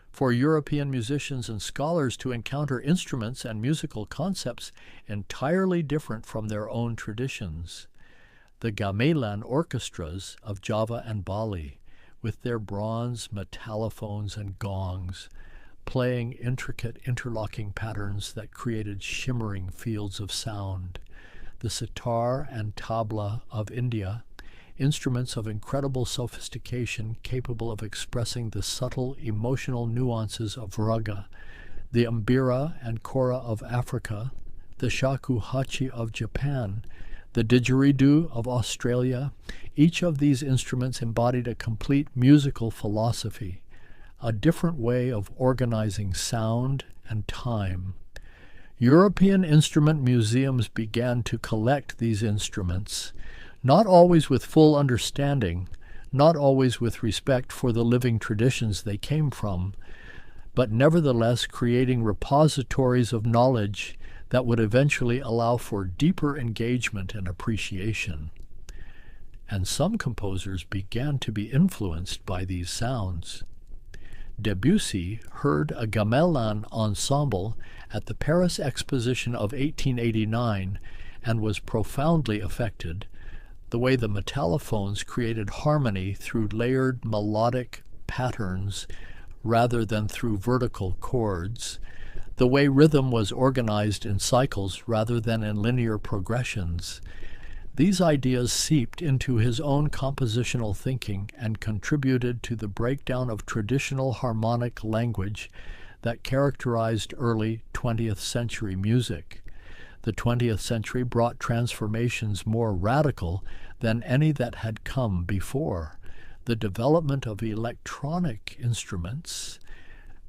Speaker 1: for European musicians and scholars to encounter instruments and musical concepts entirely different from their own traditions. The gamelan orchestras of Java and Bali, with their bronze metallophones and gongs, playing intricate interlocking patterns that created shimmering fields of sound. The sitar and tabla of India, instruments of incredible sophistication capable of expressing the subtle emotional nuances of raga. The mbira and kora of Africa, the shakuhachi of Japan, the didgeridoo of Australia. Each of these instruments embodied a complete musical philosophy, a different way of organizing sound and time. European instrument museums began to collect these instruments, not always with full understanding, not always with respect for the living traditions they came from, but nevertheless creating repositories of knowledge that would eventually allow for deeper engagement and appreciation. And some composers began to be influenced by these sounds. Debussy heard a gamelan ensemble at the Paris Exposition of 1889 and was profoundly affected. The way the metallophones created harmony through layered melodic patterns rather than through vertical chords, the way rhythm was organized in cycles rather than in linear progressions. These ideas seeped into his own compositional thinking and contributed to the breakdown of traditional harmonic language that characterized early 20th century music. The 20th century brought transformations more radical than any that had come before. The development of electronic instruments,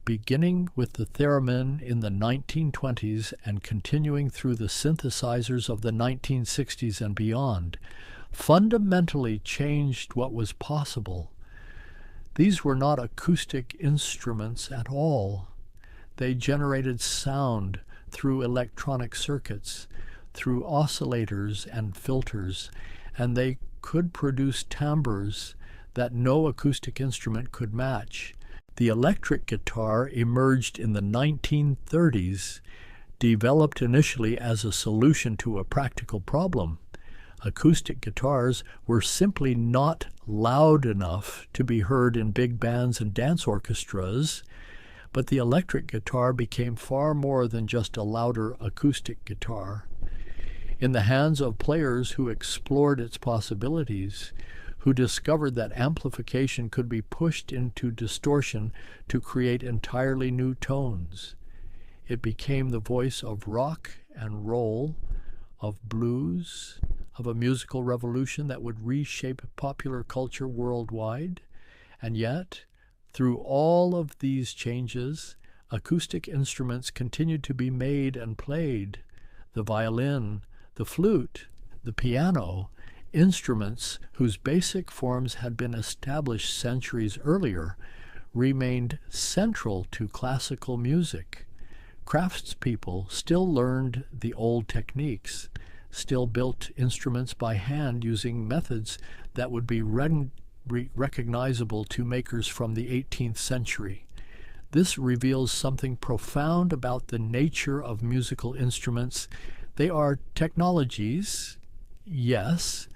Speaker 1: beginning with the theremin in the 1920s and continuing through the synthesizers of the 1960s and beyond, fundamentally changed what was possible. These were not acoustic instruments at all. They generated sound through electronic circuits, through oscillators and filters, and they could produce timbres that no acoustic instrument could match. The electric guitar emerged in the 1930s, developed initially as a solution to a practical problem. Acoustic guitars were simply not loud enough to be heard in big bands and dance orchestras, but the electric guitar became far more than just a louder acoustic guitar. In the hands of players who explored its possibilities, who discovered that amplification could be pushed into distortion to create entirely new tones. It became the voice of rock and roll, of blues, of a musical revolution that would reshape popular culture worldwide. And yet, through all of these changes, acoustic instruments continued to be made and played. The violin, the flute, the piano, instruments whose basic forms had been established centuries earlier, remained central to classical music. Craftspeople still learned the old techniques, still built instruments by hand using methods that would be recognizable to makers from the 18th century. This reveals something profound about the nature of musical instruments. They are technologies, yes,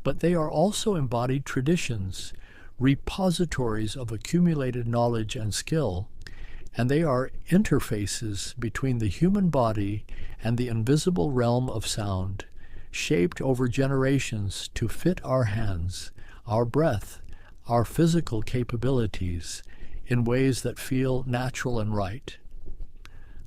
Speaker 1: but they are also embodied traditions, repositories of accumulated knowledge and skill, and they are interfaces between the human body and the invisible realm of sound, shaped over generations to fit our hands, our breath, our physical capabilities, in ways that feel natural and right.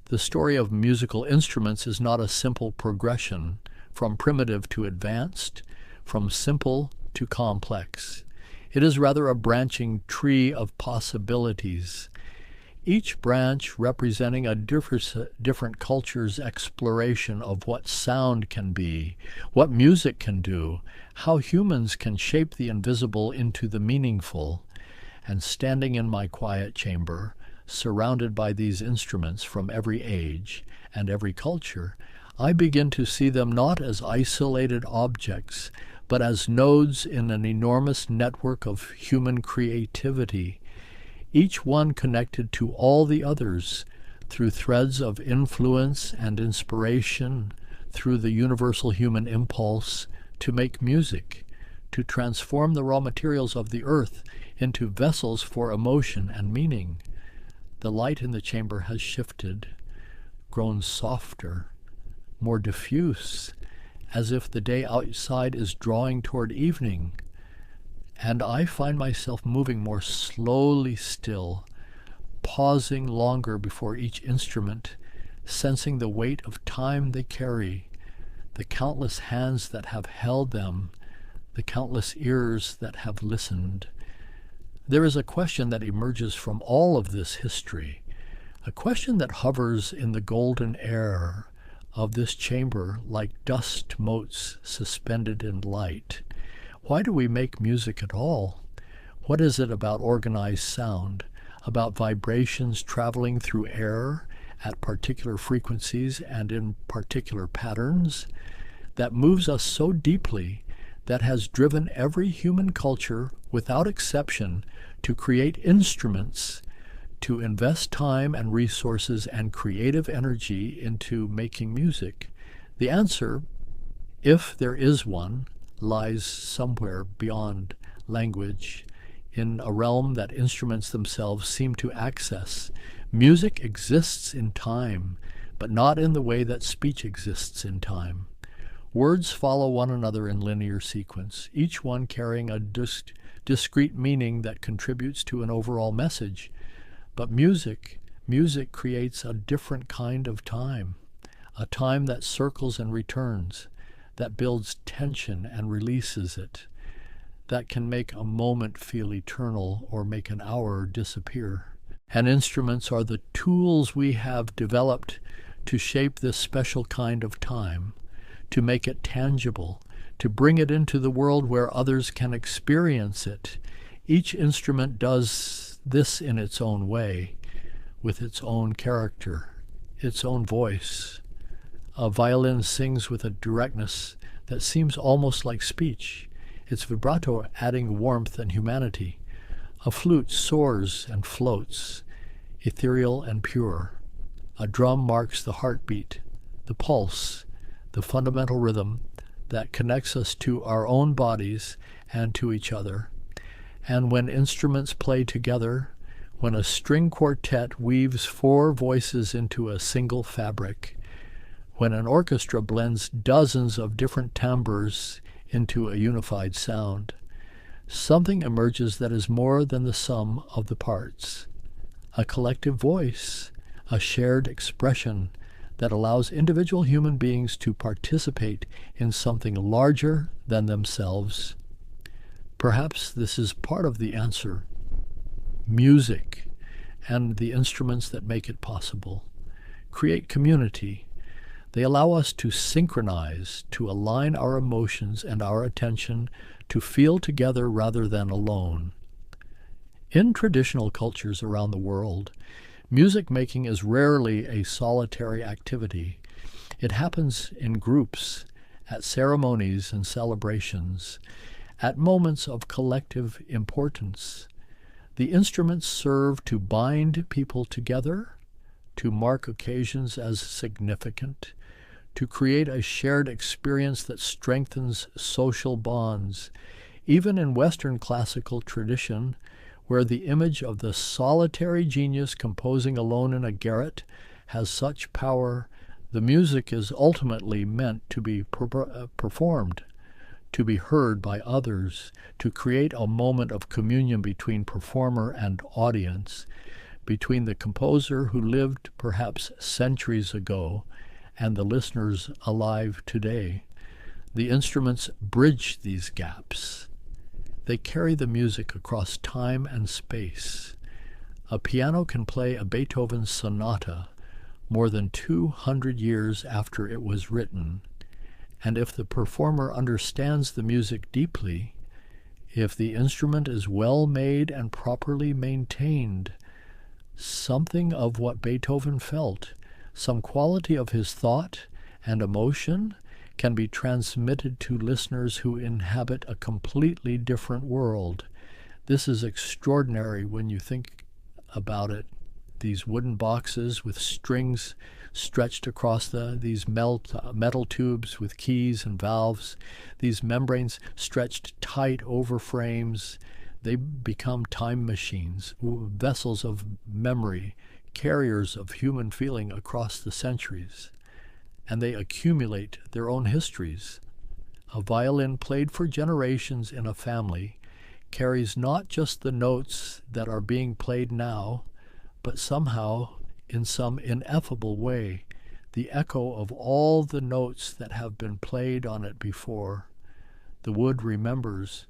Speaker 1: The story of musical instruments is not a simple progression from primitive to advanced, from simple to complex. It is rather a branching tree of possibilities, each branch representing a different culture's exploration of what sound can be, what music can do, how humans can shape the invisible into the meaningful. And standing in my quiet chamber, surrounded by these instruments from every age and every culture, I begin to see them not as isolated objects, but as nodes in an enormous network of human creativity, each one connected to all the others through threads of influence and inspiration, through the universal human impulse to make music, to transform the raw materials of the earth into vessels for emotion and meaning. The light in the chamber has shifted, grown softer, more diffuse, as if the day outside is drawing toward evening, and I find myself moving more slowly still, pausing longer before each instrument, sensing the weight of time they carry, the countless hands that have held them, the countless ears that have listened. There is a question that emerges from all of this history, a question that hovers in the golden air of this chamber like dust motes suspended in light. Why do we make music at all? What is it about organized sound, about vibrations traveling through air at particular frequencies and in particular patterns, that moves us so deeply, that has driven every human culture without exception to create instruments, to invest time and resources and creative energy into making music? The answer, if there is one, lies somewhere beyond language, in a realm that instruments themselves seem to access. Music exists in time, but not in the way that speech exists in time. Words follow one another in linear sequence, each one carrying a discrete meaning that contributes to an overall message. But music creates a different kind of time, a time that circles and returns, that builds tension and releases it, that can make a moment feel eternal or make an hour disappear. And instruments are the tools we have developed to shape this special kind of time, to make it tangible, to bring it into the world where others can experience it. Each instrument does this in its own way, with its own character, its own voice. A violin sings with a directness that seems almost like speech, its vibrato adding warmth and humanity. A flute soars and floats, ethereal and pure. A drum marks the heartbeat, the pulse, the fundamental rhythm that connects us to our own bodies and to each other. And when instruments play together, when a string quartet weaves four voices into a single fabric, when an orchestra blends dozens of different timbres into a unified sound, something emerges that is more than the sum of the parts. A collective voice, a shared expression that allows individual human beings to participate in something larger than themselves. Perhaps this is part of the answer. Music and the instruments that make it possible create community. They allow us to synchronize, to align our emotions and our attention, to feel together rather than alone. In traditional cultures around the world, music making is rarely a solitary activity. It happens in groups, at ceremonies and celebrations, at moments of collective importance. The instruments serve to bind people together, to mark occasions as significant, to create a shared experience that strengthens social bonds. Even in Western classical tradition, where the image of the solitary genius composing alone in a garret has such power, the music is ultimately meant to be performed, to be heard by others, to create a moment of communion between performer and audience, between the composer who lived perhaps centuries ago and the listeners alive today. The instruments bridge these gaps. They carry the music across time and space. A piano can play a Beethoven sonata more than 200 years after it was written, and if the performer understands the music deeply, if the instrument is well made and properly maintained, something of what Beethoven felt, some quality of his thought and emotion, can be transmitted to listeners who inhabit a completely different world. This is extraordinary when you think about it. These wooden boxes with strings stretched across these metal tubes with keys and valves, these membranes stretched tight over frames, they become time machines, vessels of memory, carriers of human feeling across the centuries, and they accumulate their own histories. A violin played for generations in a family carries not just the notes that are being played now, but somehow, in some ineffable way, the echo of all the notes that have been played on it before. The wood remembers,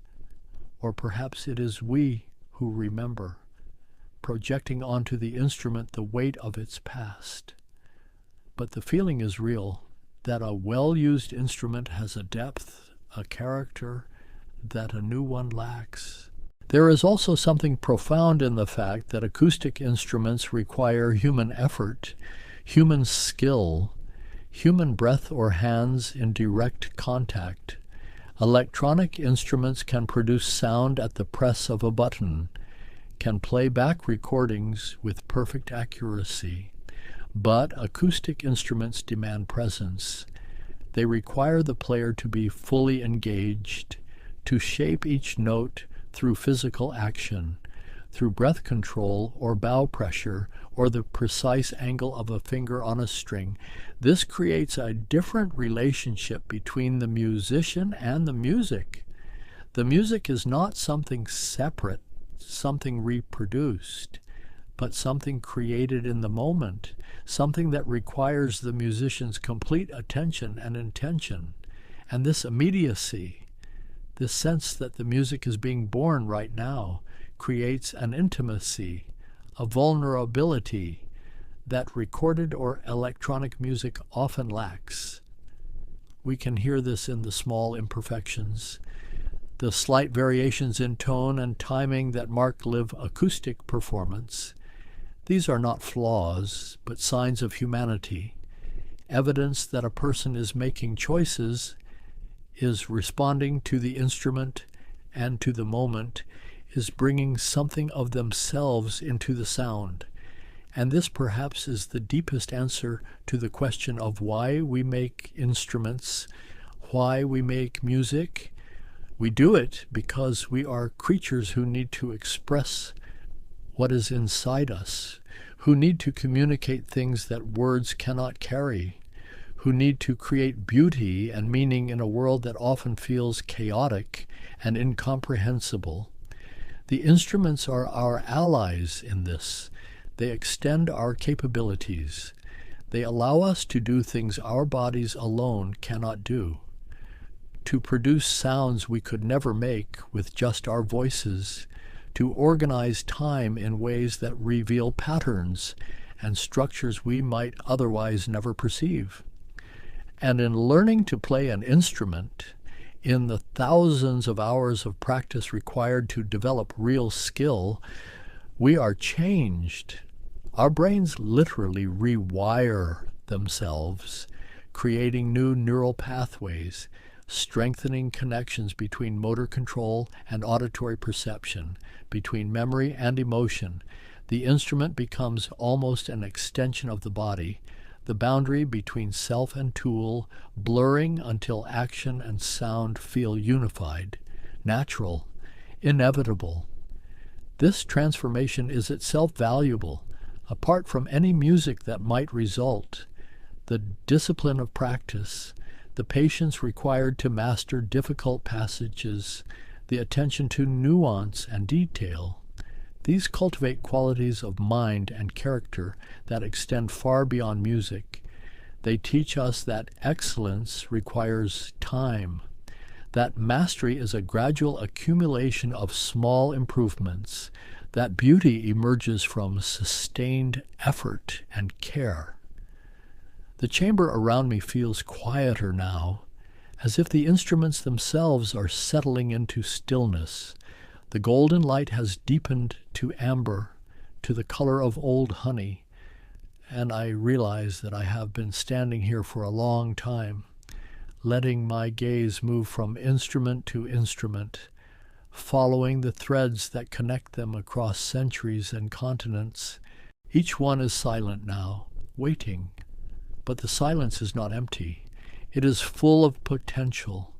Speaker 1: or perhaps it is we who remember, projecting onto the instrument the weight of its past. But the feeling is real, that a well-used instrument has a depth, a character, that a new one lacks. There is also something profound in the fact that acoustic instruments require human effort, human skill, human breath or hands in direct contact. Electronic instruments can produce sound at the press of a button, can play back recordings with perfect accuracy. But acoustic instruments demand presence. They require the player to be fully engaged, to shape each note through physical action, through breath control or bow pressure or the precise angle of a finger on a string. This creates a different relationship between the musician and the music. The music is not something separate, something reproduced, but something created in the moment, something that requires the musician's complete attention and intention. And this immediacy, this sense that the music is being born right now, creates an intimacy, a vulnerability that recorded or electronic music often lacks. We can hear this in the small imperfections, the slight variations in tone and timing that mark live acoustic performance. These are not flaws, but signs of humanity, evidence that a person is making choices, is responding to the instrument and to the moment, is bringing something of themselves into the sound. And this perhaps is the deepest answer to the question of why we make instruments, why we make music. We do it because we are creatures who need to express what is inside us, who need to communicate things that words cannot carry, who need to create beauty and meaning in a world that often feels chaotic and incomprehensible. The instruments are our allies in this. They extend our capabilities. They allow us to do things our bodies alone cannot do, to produce sounds we could never make with just our voices, to organize time in ways that reveal patterns and structures we might otherwise never perceive. And in learning to play an instrument, in the thousands of hours of practice required to develop real skill, we are changed. Our brains literally rewire themselves, creating new neural pathways, strengthening connections between motor control and auditory perception, between memory and emotion. The instrument becomes almost an extension of the body, the boundary between self and tool blurring until action and sound feel unified, natural, inevitable. This transformation is itself valuable, apart from any music that might result. The discipline of practice, the patience required to master difficult passages, the attention to nuance and detail. These cultivate qualities of mind and character that extend far beyond music. They teach us that excellence requires time, that mastery is a gradual accumulation of small improvements, that beauty emerges from sustained effort and care. The chamber around me feels quieter now, as if the instruments themselves are settling into stillness. The golden light has deepened to amber, to the color of old honey, and I realize that I have been standing here for a long time, letting my gaze move from instrument to instrument, following the threads that connect them across centuries and continents. Each one is silent now, waiting, but the silence is not empty. It is full of potential,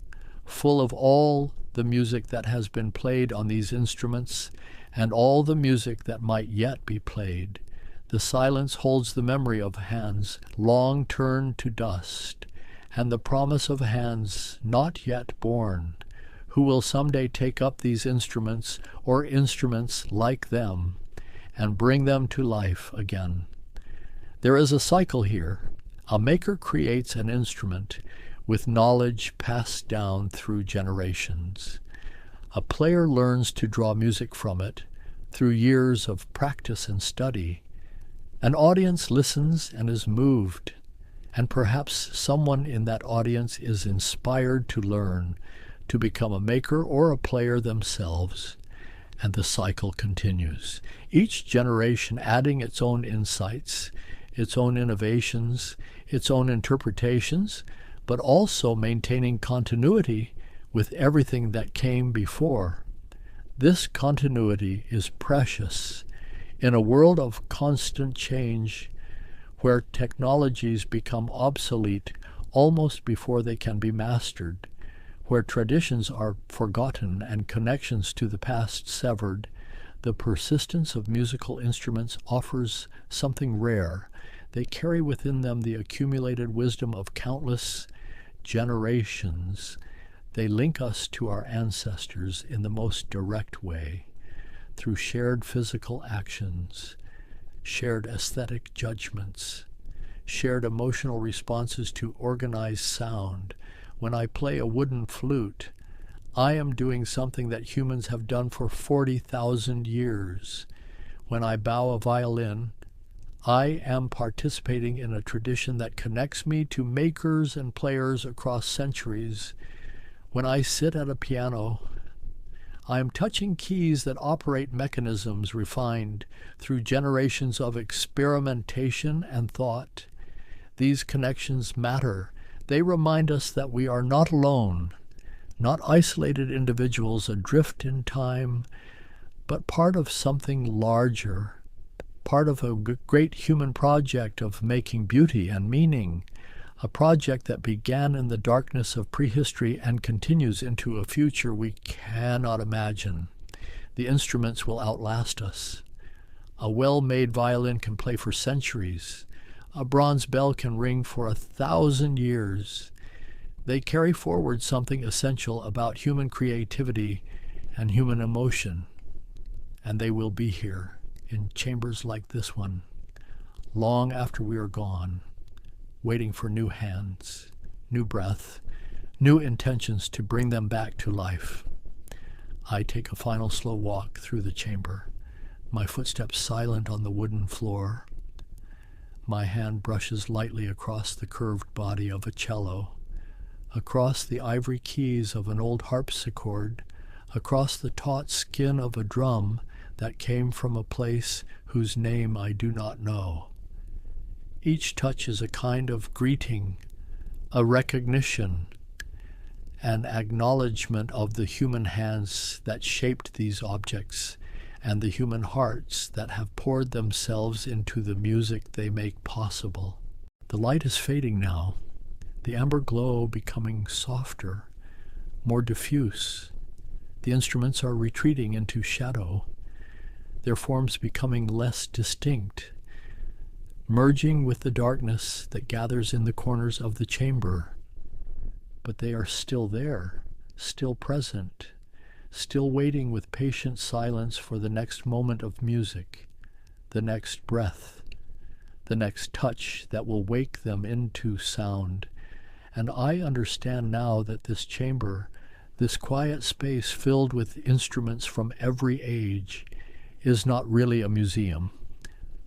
Speaker 1: full of all the music that has been played on these instruments and all the music that might yet be played. The silence holds the memory of hands long turned to dust and the promise of hands not yet born, who will someday take up these instruments or instruments like them and bring them to life again. There is a cycle here. A maker creates an instrument with knowledge passed down through generations. A player learns to draw music from it through years of practice and study. An audience listens and is moved, and perhaps someone in that audience is inspired to learn, to become a maker or a player themselves. And the cycle continues, each generation adding its own insights, its own innovations, its own interpretations, but also maintaining continuity with everything that came before. This continuity is precious in a world of constant change where technologies become obsolete almost before they can be mastered, where traditions are forgotten and connections to the past severed. The persistence of musical instruments offers something rare. They carry within them the accumulated wisdom of countless generations. They link us to our ancestors in the most direct way, through shared physical actions, shared aesthetic judgments, shared emotional responses to organized sound. When I play a wooden flute, I am doing something that humans have done for 40,000 years. When I bow a violin, I am participating in a tradition that connects me to makers and players across centuries. When I sit at a piano, I am touching keys that operate mechanisms refined through generations of experimentation and thought. These connections matter. They remind us that we are not alone, not isolated individuals adrift in time, but part of something larger, part of a great human project of making beauty and meaning, a project that began in the darkness of prehistory and continues into a future we cannot imagine. The instruments will outlast us. A well-made violin can play for centuries. A bronze bell can ring for 1,000 years. They carry forward something essential about human creativity and human emotion, and they will be here in chambers like this one, long after we are gone, waiting for new hands, new breath, new intentions to bring them back to life. I take a final slow walk through the chamber, my footsteps silent on the wooden floor. My hand brushes lightly across the curved body of a cello, across the ivory keys of an old harpsichord, across the taut skin of a drum that came from a place whose name I do not know. Each touch is a kind of greeting, a recognition, an acknowledgement of the human hands that shaped these objects and the human hearts that have poured themselves into the music they make possible. The light is fading now, the amber glow becoming softer, more diffuse. The instruments are retreating into shadow, their forms becoming less distinct, merging with the darkness that gathers in the corners of the chamber. But they are still there, still present, still waiting with patient silence for the next moment of music, the next breath, the next touch that will wake them into sound. And I understand now that this chamber, this quiet space filled with instruments from every age, is not really a museum,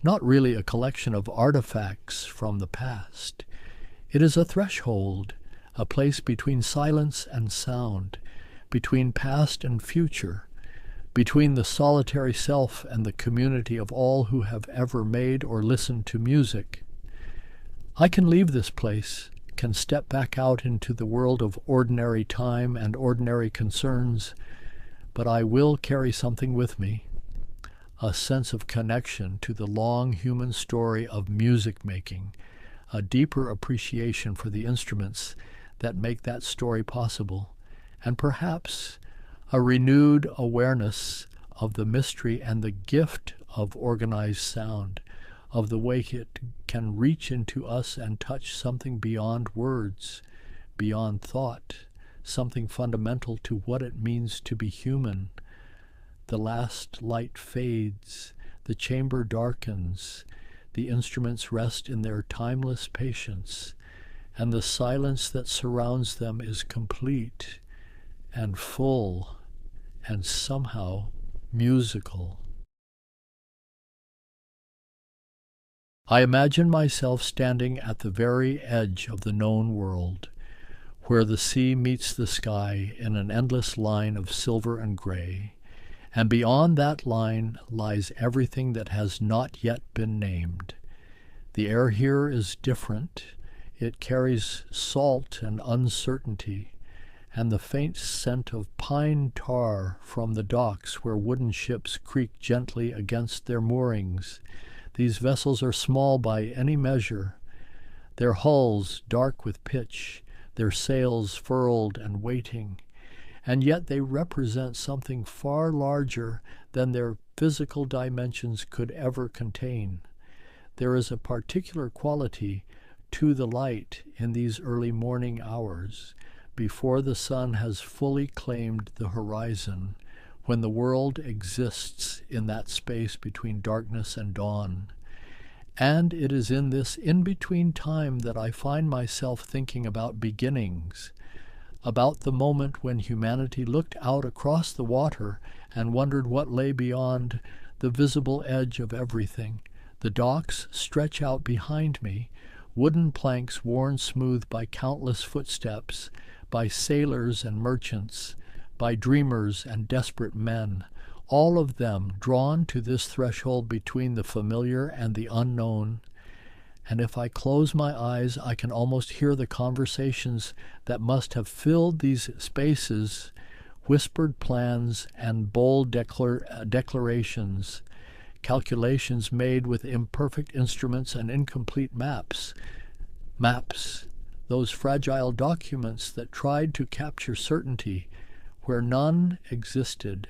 Speaker 1: not really a collection of artifacts from the past. It is a threshold, a place between silence and sound, between past and future, between the solitary self and the community of all who have ever made or listened to music. I can leave this place, can step back out into the world of ordinary time and ordinary concerns, but I will carry something with me, a sense of connection to the long human story of music making, a deeper appreciation for the instruments that make that story possible, and perhaps a renewed awareness of the mystery and the gift of organized sound, of the way it can reach into us and touch something beyond words, beyond thought, something fundamental to what it means to be human. The last light fades, the chamber darkens, the instruments rest in their timeless patience, and the silence that surrounds them is complete and full and somehow musical. I imagine myself standing at the very edge of the known world, where the sea meets the sky in an endless line of silver and gray, and beyond that line lies everything that has not yet been named. The air here is different. It carries salt and uncertainty, and the faint scent of pine tar from the docks where wooden ships creak gently against their moorings. These vessels are small by any measure, their hulls dark with pitch, their sails furled and waiting, and yet they represent something far larger than their physical dimensions could ever contain. There is a particular quality to the light in these early morning hours, before the sun has fully claimed the horizon, when the world exists in that space between darkness and dawn. And it is in this in-between time that I find myself thinking about beginnings, about the moment when humanity looked out across the water and wondered what lay beyond the visible edge of everything. The docks stretch out behind me, wooden planks worn smooth by countless footsteps, by sailors and merchants, by dreamers and desperate men, all of them drawn to this threshold between the familiar and the unknown. And if I close my eyes, I can almost hear the conversations that must have filled these spaces, whispered plans and bold declarations, calculations made with imperfect instruments and incomplete maps. Maps, those fragile documents that tried to capture certainty where none existed.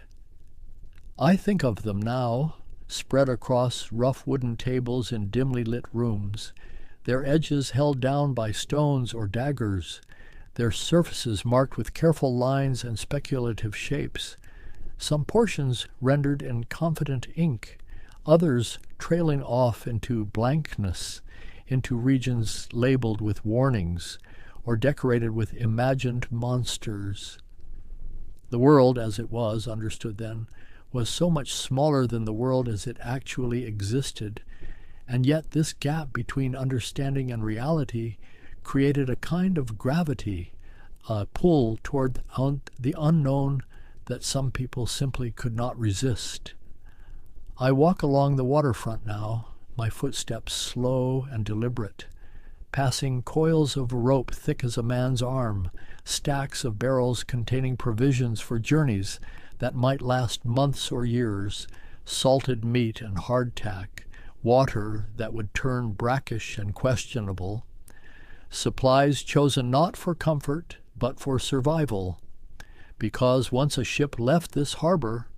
Speaker 1: I think of them now, spread across rough wooden tables in dimly lit rooms, their edges held down by stones or daggers, their surfaces marked with careful lines and speculative shapes, some portions rendered in confident ink, others trailing off into blankness, into regions labeled with warnings or decorated with imagined monsters. The world, as it was understood then, was so much smaller than the world as it actually existed, and yet this gap between understanding and reality created a kind of gravity, a pull toward the unknown that some people simply could not resist. I walk along the waterfront now, my footsteps slow and deliberate, passing coils of rope thick as a man's arm, stacks of barrels containing provisions for journeys that might last months or years, salted meat and hardtack, water that would turn brackish and questionable, supplies chosen not for comfort but for survival, because once a ship left this harbor,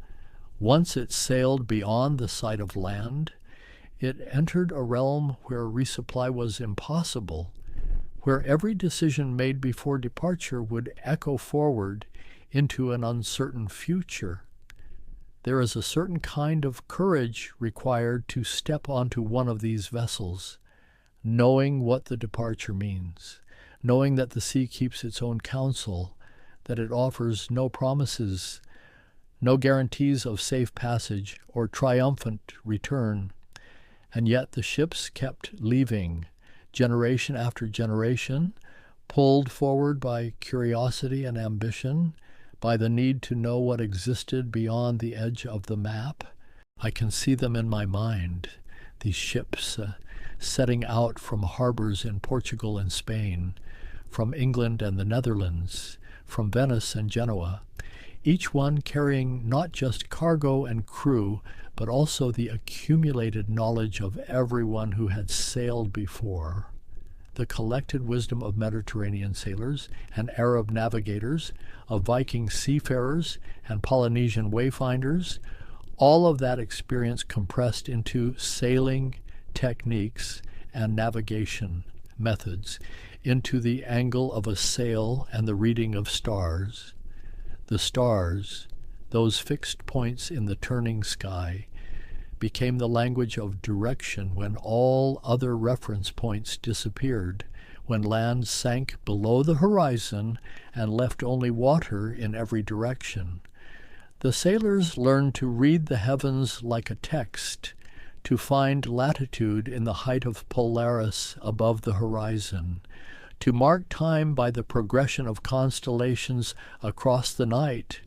Speaker 1: once it sailed beyond the sight of land, it entered a realm where resupply was impossible, where every decision made before departure would echo forward into an uncertain future. There is a certain kind of courage required to step onto one of these vessels, knowing what the departure means, knowing that the sea keeps its own counsel, that it offers no promises, no guarantees of safe passage or triumphant return. And yet the ships kept leaving, generation after generation, pulled forward by curiosity and ambition, by the need to know what existed beyond the edge of the map. I can see them in my mind, these ships setting out from harbors in Portugal and Spain, from England and the Netherlands, from Venice and Genoa, each one carrying not just cargo and crew, but also the accumulated knowledge of everyone who had sailed before, the collected wisdom of Mediterranean sailors and Arab navigators, of Viking seafarers and Polynesian wayfinders, all of that experience compressed into sailing techniques and navigation methods, into the angle of a sail and the reading of stars. The stars, those fixed points in the turning sky, became the language of direction when all other reference points disappeared, when land sank below the horizon and left only water in every direction. The sailors learned to read the heavens like a text, to find latitude in the height of Polaris above the horizon, to mark time by the progression of constellations across the night,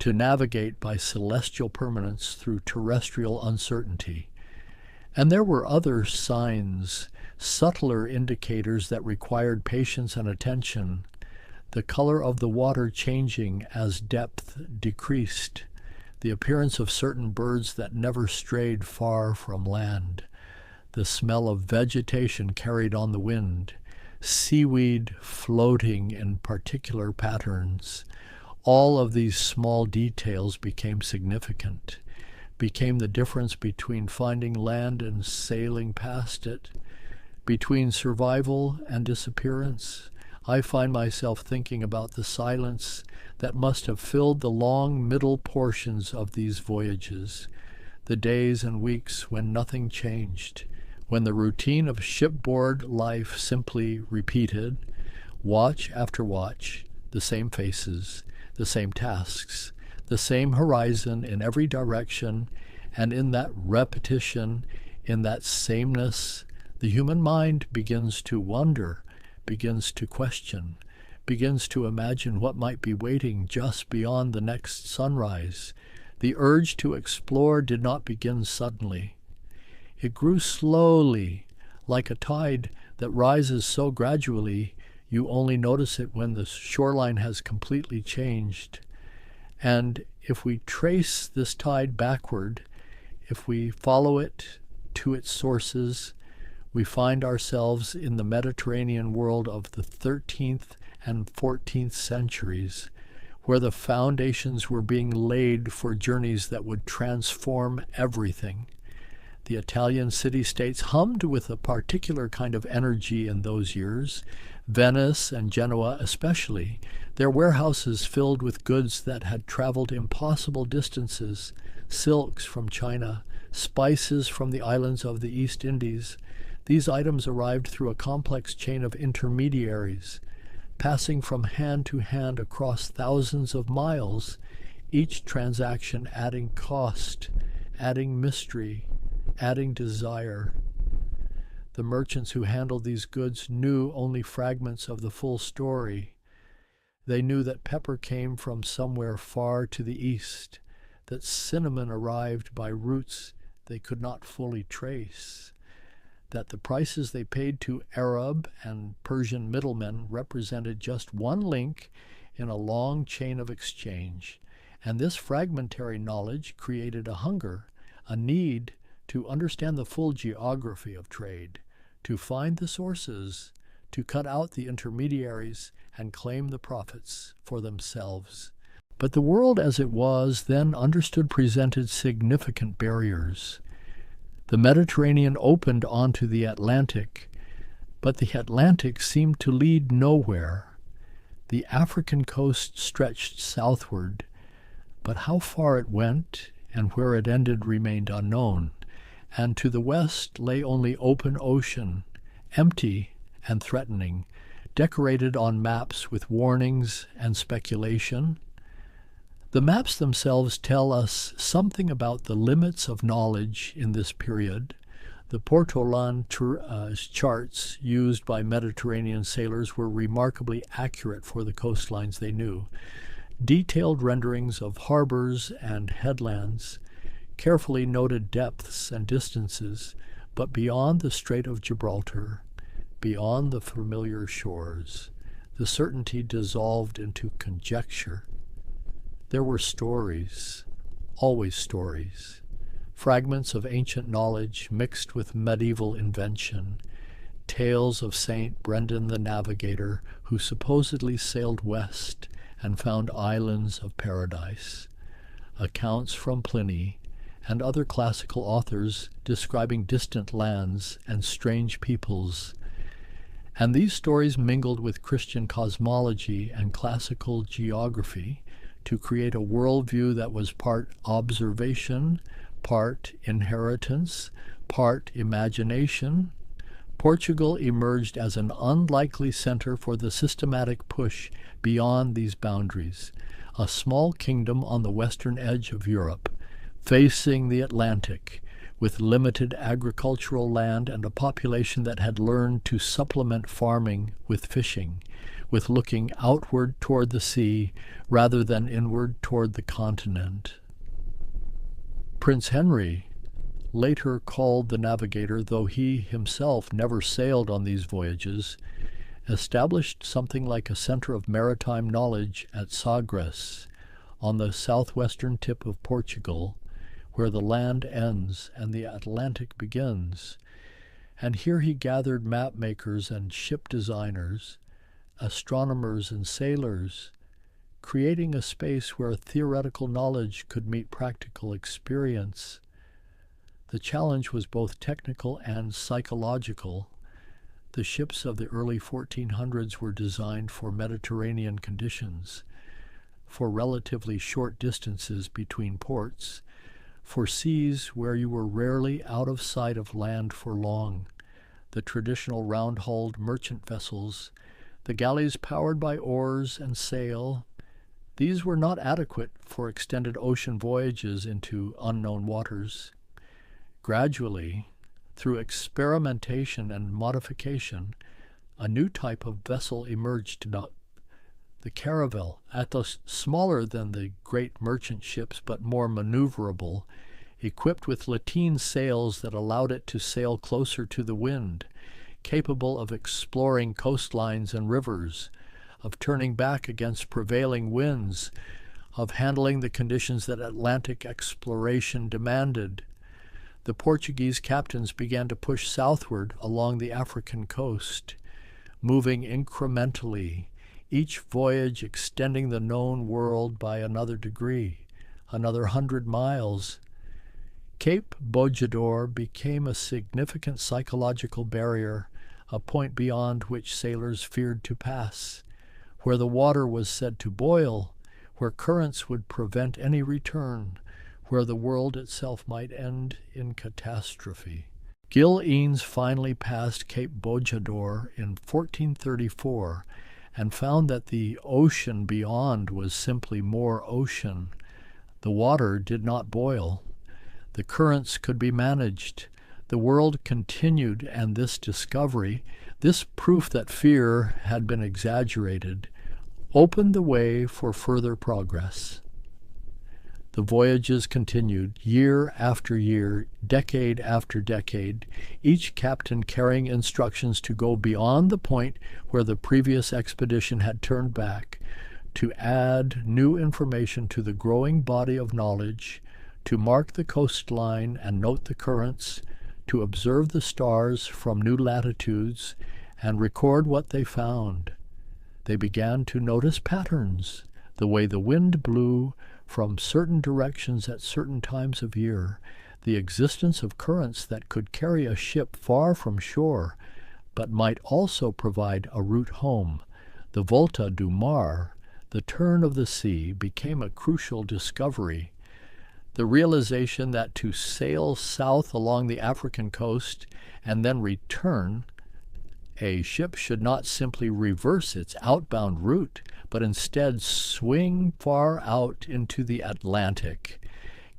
Speaker 1: to navigate by celestial permanence through terrestrial uncertainty. And there were other signs, subtler indicators that required patience and attention, the color of the water changing as depth decreased, the appearance of certain birds that never strayed far from land, the smell of vegetation carried on the wind, seaweed floating in particular patterns. All of these small details became significant, became the difference between finding land and sailing past it, between survival and disappearance. I find myself thinking about the silence that must have filled the long middle portions of these voyages, the days and weeks when nothing changed, when the routine of shipboard life simply repeated, watch after watch, the same faces, the same tasks, the same horizon in every direction, and in that repetition, in that sameness, the human mind begins to wonder, begins to question, begins to imagine what might be waiting just beyond the next sunrise. The urge to explore did not begin suddenly. It grew slowly, like a tide that rises so gradually you only notice it when the shoreline has completely changed. And if we trace this tide backward, if we follow it to its sources, we find ourselves in the Mediterranean world of the 13th and 14th centuries, where the foundations were being laid for journeys that would transform everything. The Italian city-states hummed with a particular kind of energy in those years, Venice and Genoa especially, their warehouses filled with goods that had traveled impossible distances, silks from China, spices from the islands of the East Indies. These items arrived through a complex chain of intermediaries, passing from hand to hand across thousands of miles, each transaction adding cost, adding mystery, adding desire. The merchants who handled these goods knew only fragments of the full story. They knew that pepper came from somewhere far to the east, that cinnamon arrived by routes they could not fully trace, that the prices they paid to Arab and Persian middlemen represented just one link in a long chain of exchange. And this fragmentary knowledge created a hunger, a need to understand the full geography of trade, to find the sources, to cut out the intermediaries and claim the profits for themselves. But the world as it was then understood presented significant barriers. The Mediterranean opened onto the Atlantic, but the Atlantic seemed to lead nowhere. The African coast stretched southward, but how far it went and where it ended remained unknown. And to the west lay only open ocean, empty and threatening, decorated on maps with warnings and speculation. The maps themselves tell us something about the limits of knowledge in this period. The Portolan charts used by Mediterranean sailors were remarkably accurate for the coastlines they knew. Detailed renderings of harbors and headlands, carefully noted depths and distances, but beyond the Strait of Gibraltar, beyond the familiar shores, the certainty dissolved into conjecture. There were stories, always stories, fragments of ancient knowledge mixed with medieval invention, tales of Saint Brendan the Navigator, who supposedly sailed west and found islands of paradise, accounts from Pliny, and other classical authors describing distant lands and strange peoples. And these stories mingled with Christian cosmology and classical geography to create a worldview that was part observation, part inheritance, part imagination. Portugal emerged as an unlikely center for the systematic push beyond these boundaries, a small kingdom on the western edge of Europe, facing the Atlantic, with limited agricultural land and a population that had learned to supplement farming with fishing, with looking outward toward the sea rather than inward toward the continent. Prince Henry, later called the navigator, though he himself never sailed on these voyages, established something like a center of maritime knowledge at Sagres, on the southwestern tip of Portugal, where the land ends and the Atlantic begins. And here he gathered map makers and ship designers, astronomers and sailors, creating a space where theoretical knowledge could meet practical experience. The challenge was both technical and psychological. The ships of the early 1400s were designed for Mediterranean conditions, for relatively short distances between ports, for seas where you were rarely out of sight of land for long. The traditional round-hulled merchant vessels, the galleys powered by oars and sail, these were not adequate for extended ocean voyages into unknown waters. Gradually, through experimentation and modification, a new type of vessel emerged, the caravel, smaller than the great merchant ships but more maneuverable, equipped with lateen sails that allowed it to sail closer to the wind, capable of exploring coastlines and rivers, of turning back against prevailing winds, of handling the conditions that Atlantic exploration demanded. The Portuguese captains began to push southward along the African coast, moving incrementally, each voyage extending the known world by another degree, another 100 miles. Cape Bojador became a significant psychological barrier, a point beyond which sailors feared to pass, where the water was said to boil, where currents would prevent any return, where the world itself might end in catastrophe. Gil Eanes finally passed Cape Bojador in 1434 and found that the ocean beyond was simply more ocean. The water did not boil. The currents could be managed. The world continued, and this discovery, this proof that fear had been exaggerated, opened the way for further progress. The voyages continued, year after year, decade after decade, each captain carrying instructions to go beyond the point where the previous expedition had turned back, to add new information to the growing body of knowledge, to mark the coastline and note the currents, to observe the stars from new latitudes and record what they found. They began to notice patterns, the way the wind blew from certain directions at certain times of year, the existence of currents that could carry a ship far from shore, but might also provide a route home. The volta do mar, the turn of the sea, became a crucial discovery. The realization that to sail south along the African coast and then return, a ship should not simply reverse its outbound route, but instead swing far out into the Atlantic,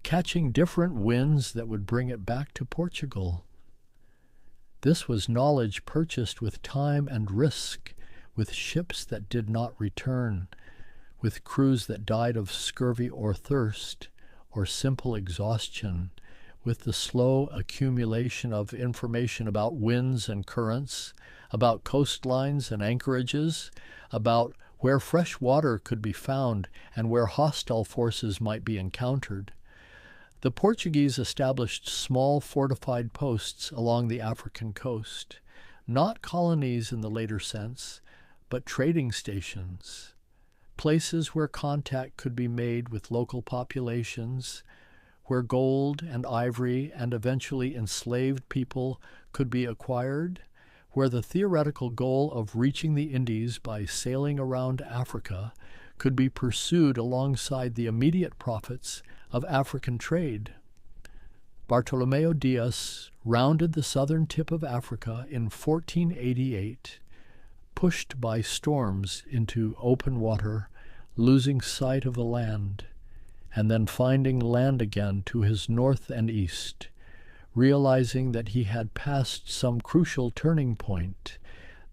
Speaker 1: catching different winds that would bring it back to Portugal. This was knowledge purchased with time and risk, with ships that did not return, with crews that died of scurvy or thirst, or simple exhaustion, with the slow accumulation of information about winds and currents, about coastlines and anchorages, about where fresh water could be found and where hostile forces might be encountered. The Portuguese established small fortified posts along the African coast, not colonies in the later sense, but trading stations, places where contact could be made with local populations, where gold and ivory and eventually enslaved people could be acquired, where the theoretical goal of reaching the Indies by sailing around Africa could be pursued alongside the immediate profits of African trade. Bartolomeo Diaz rounded the southern tip of Africa in 1488, pushed by storms into open water, losing sight of the land, and then finding land again to his north and east, realizing that he had passed some crucial turning point,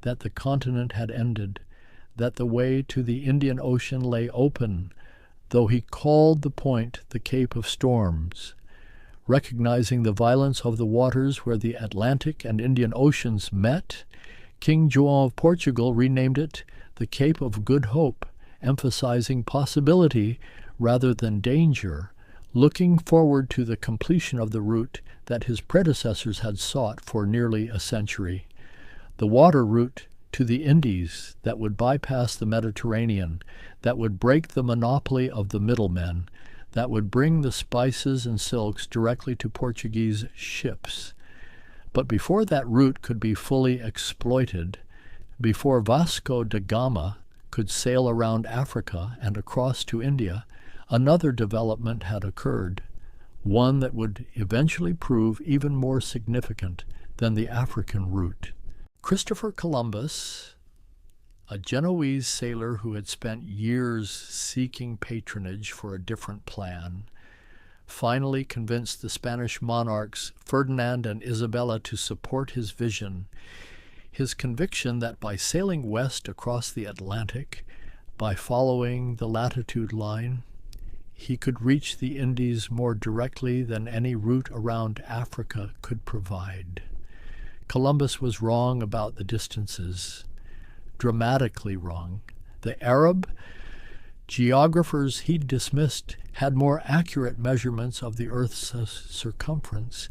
Speaker 1: that the continent had ended, that the way to the Indian Ocean lay open, though he called the point the Cape of Storms. Recognizing the violence of the waters where the Atlantic and Indian Oceans met, King João of Portugal renamed it the Cape of Good Hope, emphasizing possibility rather than danger, looking forward to the completion of the route that his predecessors had sought for nearly a century. The water route to the Indies that would bypass the Mediterranean, that would break the monopoly of the middlemen, that would bring the spices and silks directly to Portuguese ships. But before that route could be fully exploited, before Vasco da Gama could sail around Africa and across to India, another development had occurred, one that would eventually prove even more significant than the African route. Christopher Columbus, a Genoese sailor who had spent years seeking patronage for a different plan, finally convinced the Spanish monarchs Ferdinand and Isabella to support his vision, his conviction that by sailing west across the Atlantic, by following the latitude line, he could reach the Indies more directly than any route around Africa could provide. Columbus was wrong about the distances, dramatically wrong. The Arab geographers he dismissed had more accurate measurements of the Earth's circumference,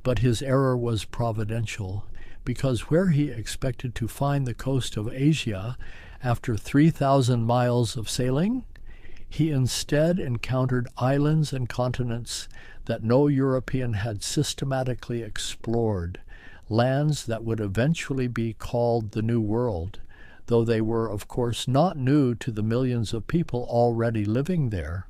Speaker 1: but his error was providential, because where he expected to find the coast of Asia after 3,000 miles of sailing, he instead encountered islands and continents that no European had systematically explored, lands that would eventually be called the New World, though they were, of course, not new to the millions of people already living there.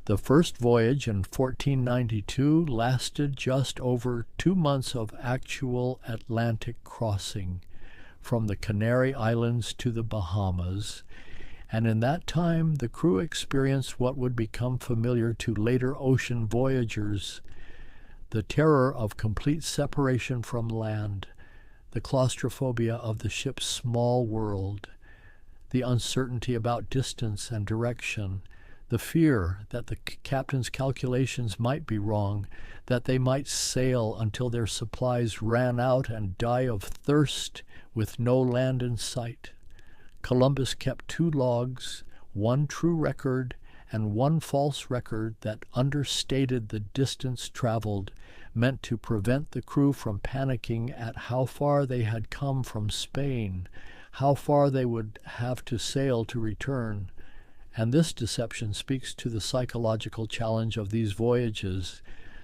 Speaker 1: The first voyage in 1492 lasted just over 2 months of actual Atlantic crossing, from the Canary Islands to the Bahamas, and in that time the crew experienced what would become familiar to later ocean voyagers: the terror of complete separation from land, the claustrophobia of the ship's small world, the uncertainty about distance and direction, the fear that the captain's calculations might be wrong, that they might sail until their supplies ran out and die of thirst with no land in sight. Columbus kept 2 logs, 1 true record and 1 false record that understated the distance traveled, meant to prevent the crew from panicking at how far they had come from Spain, how far they would have to sail to return. And this deception speaks to the psychological challenge of these voyages,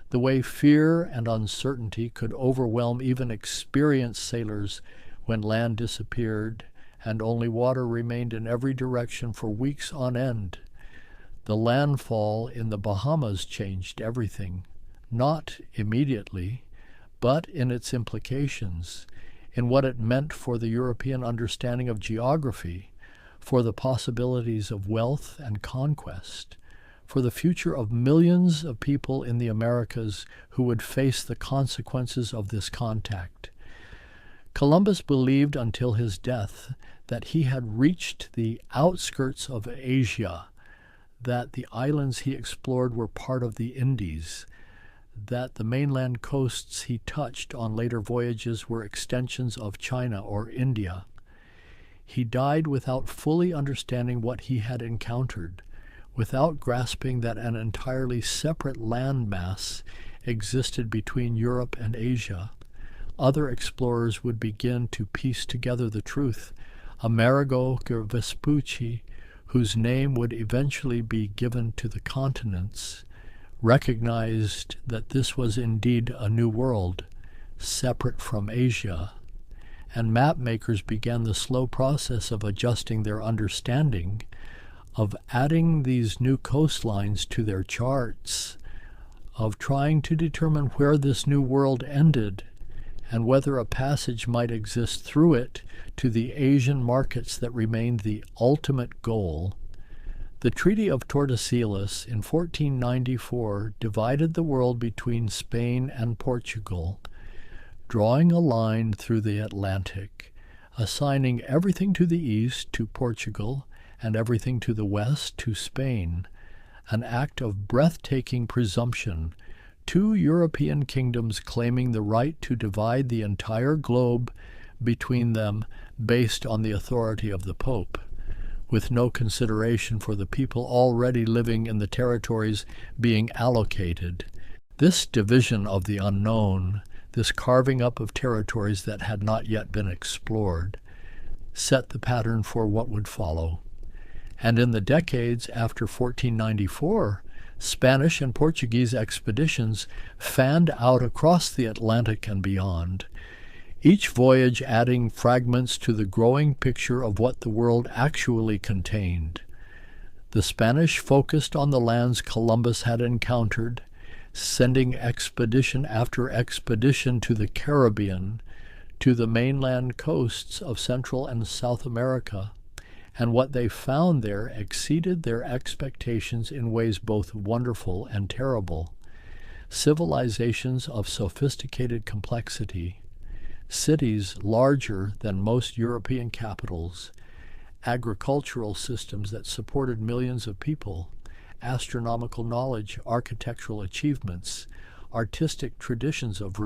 Speaker 1: the way fear and uncertainty could overwhelm even experienced sailors when land disappeared and only water remained in every direction for weeks on end. The landfall in the Bahamas changed everything, not immediately, but in its implications, in what it meant for the European understanding of geography, for the possibilities of wealth and conquest, for the future of millions of people in the Americas who would face the consequences of this contact. Columbus believed until his death that he had reached the outskirts of Asia, that the islands he explored were part of the Indies, that the mainland coasts he touched on later voyages were extensions of China or India. He died without fully understanding what he had encountered, without grasping that an entirely separate landmass existed between Europe and Asia. Other explorers would begin to piece together the truth. Amerigo Vespucci, whose name would eventually be given to the continents, recognized that this was indeed a new world, separate from Asia, and map makers began the slow process of adjusting their understanding, of adding these new coastlines to their charts, of trying to determine where this new world ended and whether a passage might exist through it to the Asian markets that remained the ultimate goal. The Treaty of Tordesillas in 1494 divided the world between Spain and Portugal, drawing a line through the Atlantic, assigning everything to the east to Portugal and everything to the west to Spain, an act of breathtaking presumption, two European kingdoms claiming the right to divide the entire globe between them based on the authority of the Pope, with no consideration for the people already living in the territories being allocated. This division of the unknown, this carving up of territories that had not yet been explored, set the pattern for what would follow. And in the decades after 1494, Spanish and Portuguese expeditions fanned out across the Atlantic and beyond, each voyage adding fragments to the growing picture of what the world actually contained. The Spanish focused on the lands Columbus had encountered, sending expedition after expedition to the Caribbean, to the mainland coasts of Central and South America, and what they found there exceeded their expectations in ways both wonderful and terrible. Civilizations of sophisticated complexity, cities larger than most European capitals, agricultural systems that supported millions of people, astronomical knowledge, architectural achievements, artistic traditions of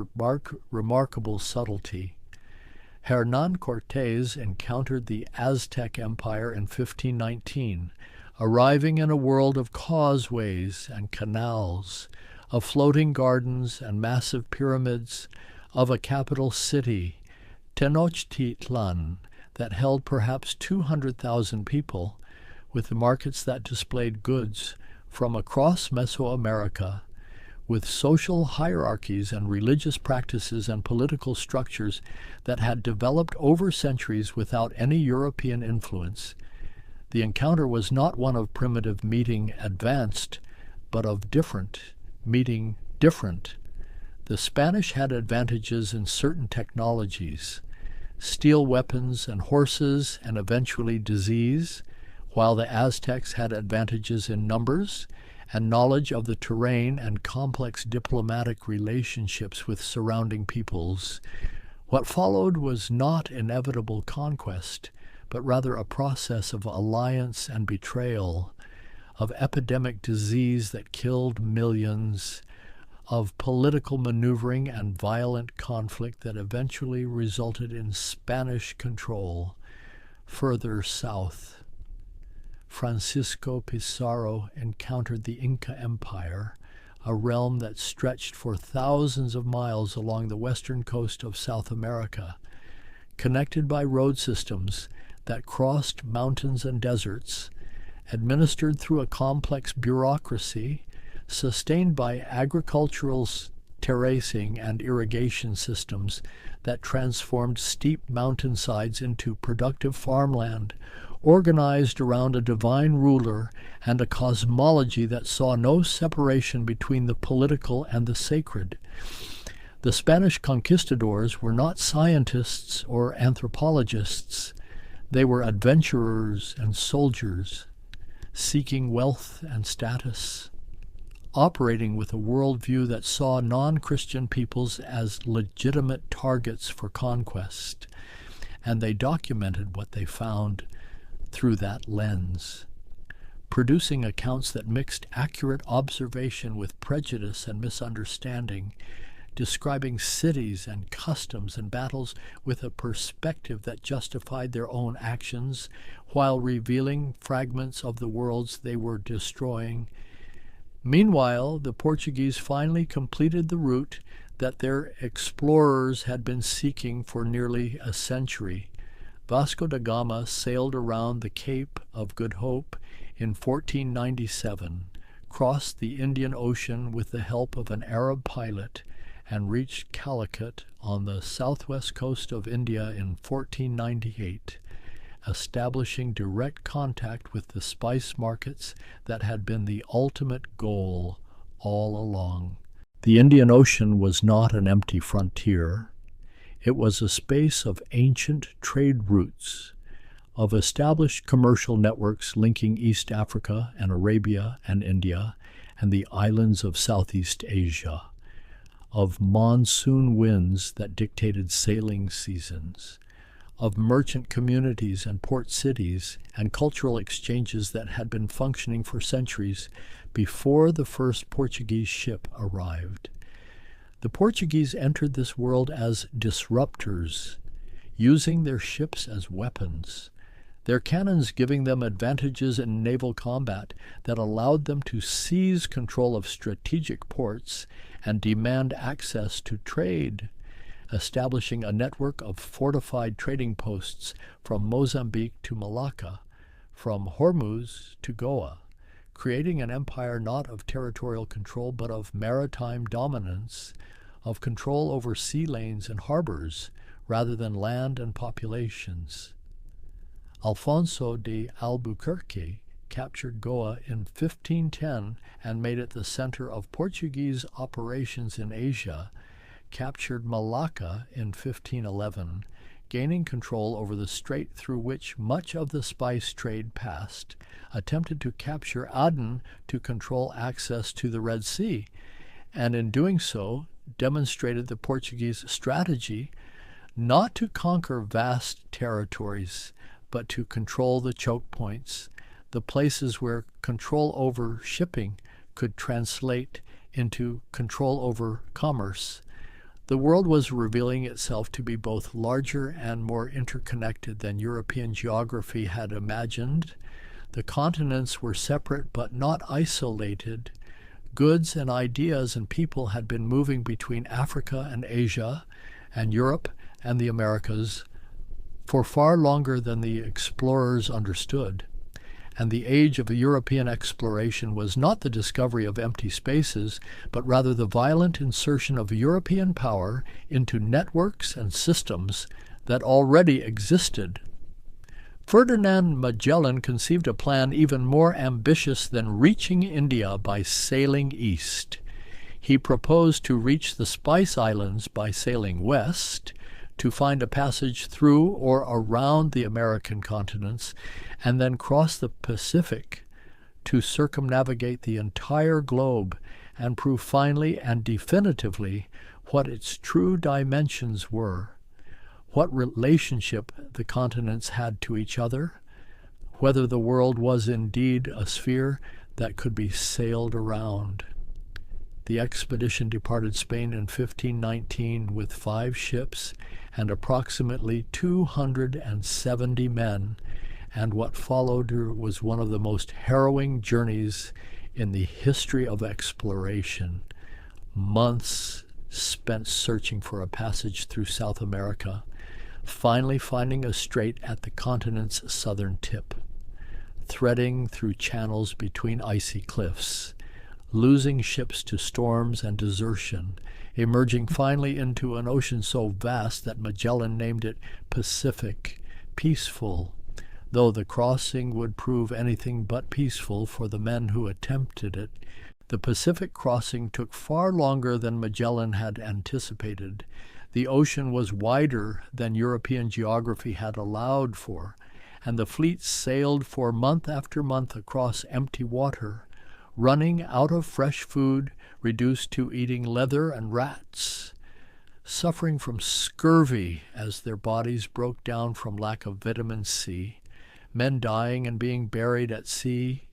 Speaker 1: remarkable subtlety. Hernán Cortés encountered the Aztec Empire in 1519, arriving in a world of causeways and canals, of floating gardens and massive pyramids, of a capital city, Tenochtitlan, that held perhaps 200,000 people, with markets that displayed goods from across Mesoamerica, with social hierarchies and religious practices and political structures that had developed over centuries without any European influence. The encounter was not one of primitive meeting advanced, but of different meeting different. The Spanish had advantages in certain technologies, steel weapons and horses and eventually disease, while the Aztecs had advantages in numbers and knowledge of the terrain and complex diplomatic relationships with surrounding peoples. What followed was not inevitable conquest, but rather a process of alliance and betrayal, of epidemic disease that killed millions, of political maneuvering and violent conflict that eventually resulted in Spanish control. Further south, Francisco Pizarro encountered the Inca Empire, a realm that stretched for thousands of miles along the western coast of South America, connected by road systems that crossed mountains and deserts, administered through a complex bureaucracy, sustained by agricultural terracing and irrigation systems that transformed steep mountainsides into productive farmland, organized around a divine ruler and a cosmology that saw no separation between the political and the sacred. The Spanish conquistadors were not scientists or anthropologists. They were adventurers and soldiers, seeking wealth and status, operating with a worldview that saw non-Christian peoples as legitimate targets for conquest, and they documented what they found through that lens, producing accounts that mixed accurate observation with prejudice and misunderstanding, describing cities and customs and battles with a perspective that justified their own actions while revealing fragments of the worlds they were destroying. Meanwhile, the Portuguese finally completed the route that their explorers had been seeking for nearly a century. Vasco da Gama sailed around the Cape of Good Hope in 1497, crossed the Indian Ocean with the help of an Arab pilot, and reached Calicut on the southwest coast of India in 1498, establishing direct contact with the spice markets that had been the ultimate goal all along. The Indian Ocean was not an empty frontier. It was a space of ancient trade routes, of established commercial networks linking East Africa and Arabia and India and the islands of Southeast Asia, of monsoon winds that dictated sailing seasons, of merchant communities and port cities and cultural exchanges that had been functioning for centuries before the first Portuguese ship arrived. The Portuguese entered this world as disruptors, using their ships as weapons, their cannons giving them advantages in naval combat that allowed them to seize control of strategic ports and demand access to trade, establishing a network of fortified trading posts from Mozambique to Malacca, from Hormuz to Goa, creating an empire not of territorial control but of maritime dominance, of control over sea lanes and harbors rather than land and populations. Alfonso de Albuquerque captured Goa in 1510 and made it the center of Portuguese operations in Asia, captured Malacca in 1511, gaining control over the strait through which much of the spice trade passed, attempted to capture Aden to control access to the Red Sea, and in doing so demonstrated the Portuguese strategy not to conquer vast territories, but to control the choke points, the places where control over shipping could translate into control over commerce. The world was revealing itself to be both larger and more interconnected than European geography had imagined. The continents were separate but not isolated. Goods and ideas and people had been moving between Africa and Asia, and Europe and the Americas, for far longer than the explorers understood. And the age of European exploration was not the discovery of empty spaces, but rather the violent insertion of European power into networks and systems that already existed. Ferdinand Magellan conceived a plan even more ambitious than reaching India by sailing east. He proposed to reach the Spice Islands by sailing west, to find a passage through or around the American continents, and then cross the Pacific to circumnavigate the entire globe and prove finally and definitively what its true dimensions were, what relationship the continents had to each other, whether the world was indeed a sphere that could be sailed around. The expedition departed Spain in 1519 with 5 ships and approximately 270 men, and what followed was one of the most harrowing journeys in the history of exploration. Months spent searching for a passage through South America, finally finding a strait at the continent's southern tip, threading through channels between icy cliffs, losing ships to storms and desertion, emerging finally into an ocean so vast that Magellan named it Pacific, peaceful, though the crossing would prove anything but peaceful for the men who attempted it. The Pacific crossing took far longer than Magellan had anticipated. The ocean was wider than European geography had allowed for, and the fleet sailed for month after month across empty water, running out of fresh food, reduced to eating leather and rats, suffering from scurvy as their bodies broke down from lack of vitamin C, men dying and being buried at sea,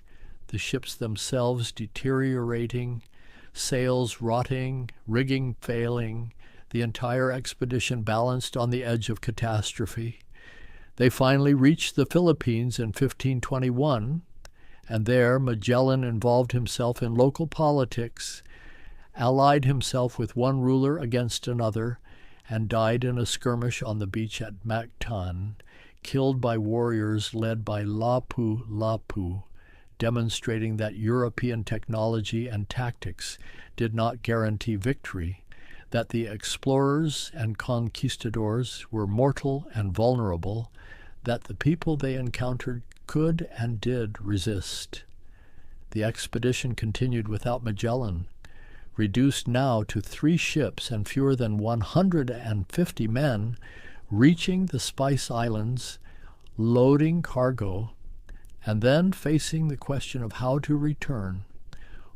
Speaker 1: the ships themselves deteriorating, sails rotting, rigging failing, the entire expedition balanced on the edge of catastrophe. They finally reached the Philippines in 1521, and there Magellan involved himself in local politics, allied himself with one ruler against another, and died in a skirmish on the beach at Mactan, killed by warriors led by Lapu-Lapu, demonstrating that European technology and tactics did not guarantee victory, that the explorers and conquistadors were mortal and vulnerable, that the people they encountered could and did resist. The expedition continued without Magellan, reduced now to 3 ships and fewer than 150 men, reaching the Spice Islands, loading cargo, and then facing the question of how to return.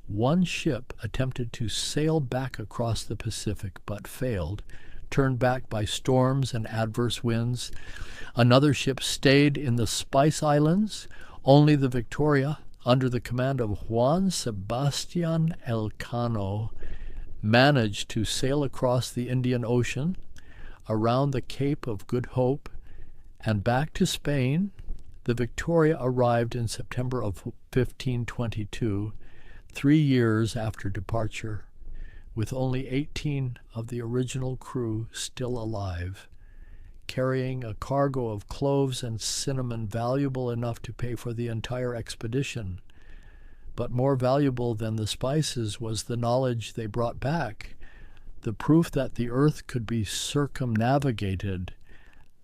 Speaker 1: One ship attempted to sail back across the Pacific but failed turned back by storms and adverse winds. Another ship stayed in the Spice Islands. Only the Victoria, under the command of Juan Sebastian Elcano, managed to sail across the Indian Ocean, around the Cape of Good Hope, and back to Spain. The Victoria arrived in September of 1522, 3 years after departure, with only 18 of the original crew still alive, carrying a cargo of cloves and cinnamon valuable enough to pay for the entire expedition. But more valuable than the spices was the knowledge they brought back, the proof that the earth could be circumnavigated,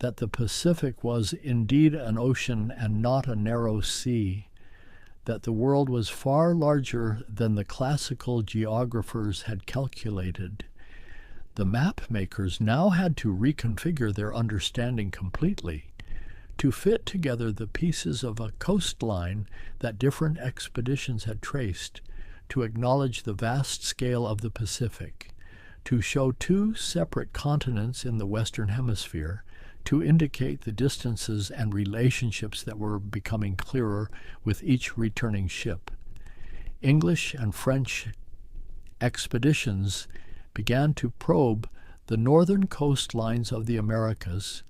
Speaker 1: that the Pacific was indeed an ocean and not a narrow sea, that the world was far larger than the classical geographers had calculated. The map makers now had to reconfigure their understanding completely, to fit together the pieces of a coastline that different expeditions had traced, to acknowledge the vast scale of the Pacific, to show 2 separate continents in the Western Hemisphere, to indicate the distances and relationships that were becoming clearer with each returning ship. English and French expeditions began to probe the northern coastlines of the Americas,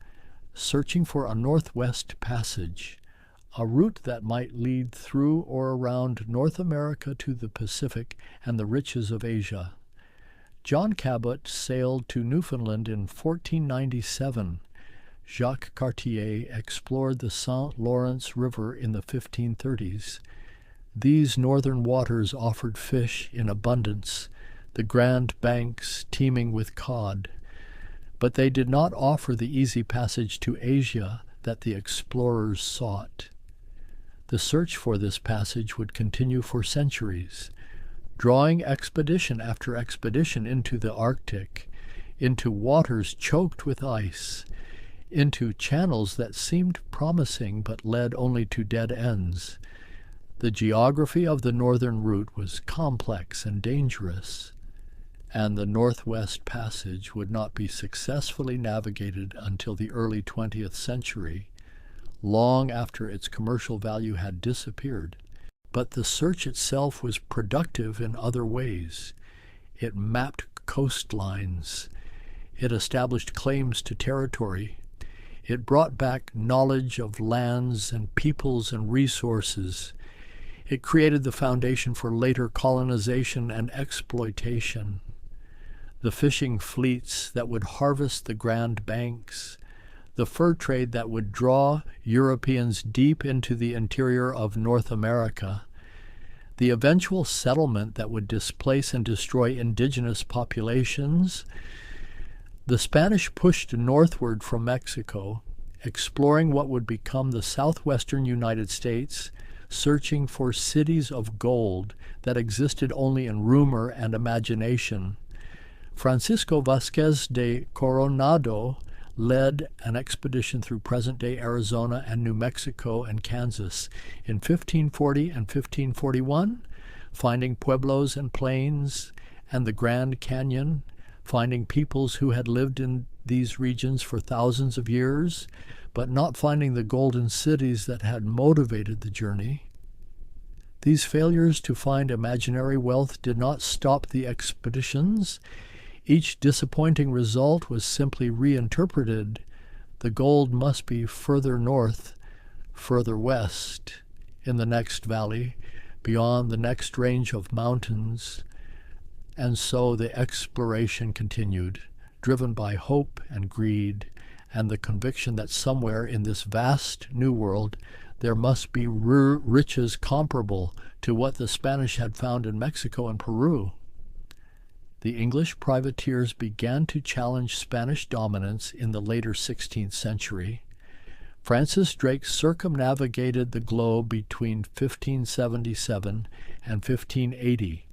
Speaker 1: searching for a northwest passage, a route that might lead through or around North America to the Pacific and the riches of Asia. John Cabot sailed to Newfoundland in 1497. Jacques Cartier explored the St. Lawrence River in the 1530s. These northern waters offered fish in abundance, the Grand Banks teeming with cod. But they did not offer the easy passage to Asia that the explorers sought. The search for this passage would continue for centuries, drawing expedition after expedition into the Arctic, into waters choked with ice, into channels that seemed promising but led only to dead ends. The geography of the northern route was complex and dangerous, and the Northwest Passage would not be successfully navigated until the early 20th century, long after its commercial value had disappeared. But the search itself was productive in other ways. It mapped coastlines. It established claims to territory. It brought back knowledge of lands and peoples and resources. It created the foundation for later colonization and exploitation. The fishing fleets that would harvest the Grand Banks, the fur trade that would draw Europeans deep into the interior of North America, the eventual settlement that would displace and destroy indigenous populations. The Spanish pushed northward from Mexico, exploring what would become the southwestern United States, searching for cities of gold that existed only in rumor and imagination. Francisco Vasquez de Coronado led an expedition through present-day Arizona and New Mexico and Kansas in 1540 and 1541, finding pueblos and plains and the Grand Canyon, finding peoples who had lived in these regions for thousands of years, but not finding the golden cities that had motivated the journey. These failures to find imaginary wealth did not stop the expeditions. Each disappointing result was simply reinterpreted. The gold must be further north, further west, in the next valley, beyond the next range of mountains. And so the exploration continued, driven by hope and greed, and the conviction that somewhere in this vast new world there must be riches comparable to what the Spanish had found in Mexico and Peru. The English privateers began to challenge Spanish dominance in the later 16th century. Francis Drake circumnavigated the globe between 1577 and 1580,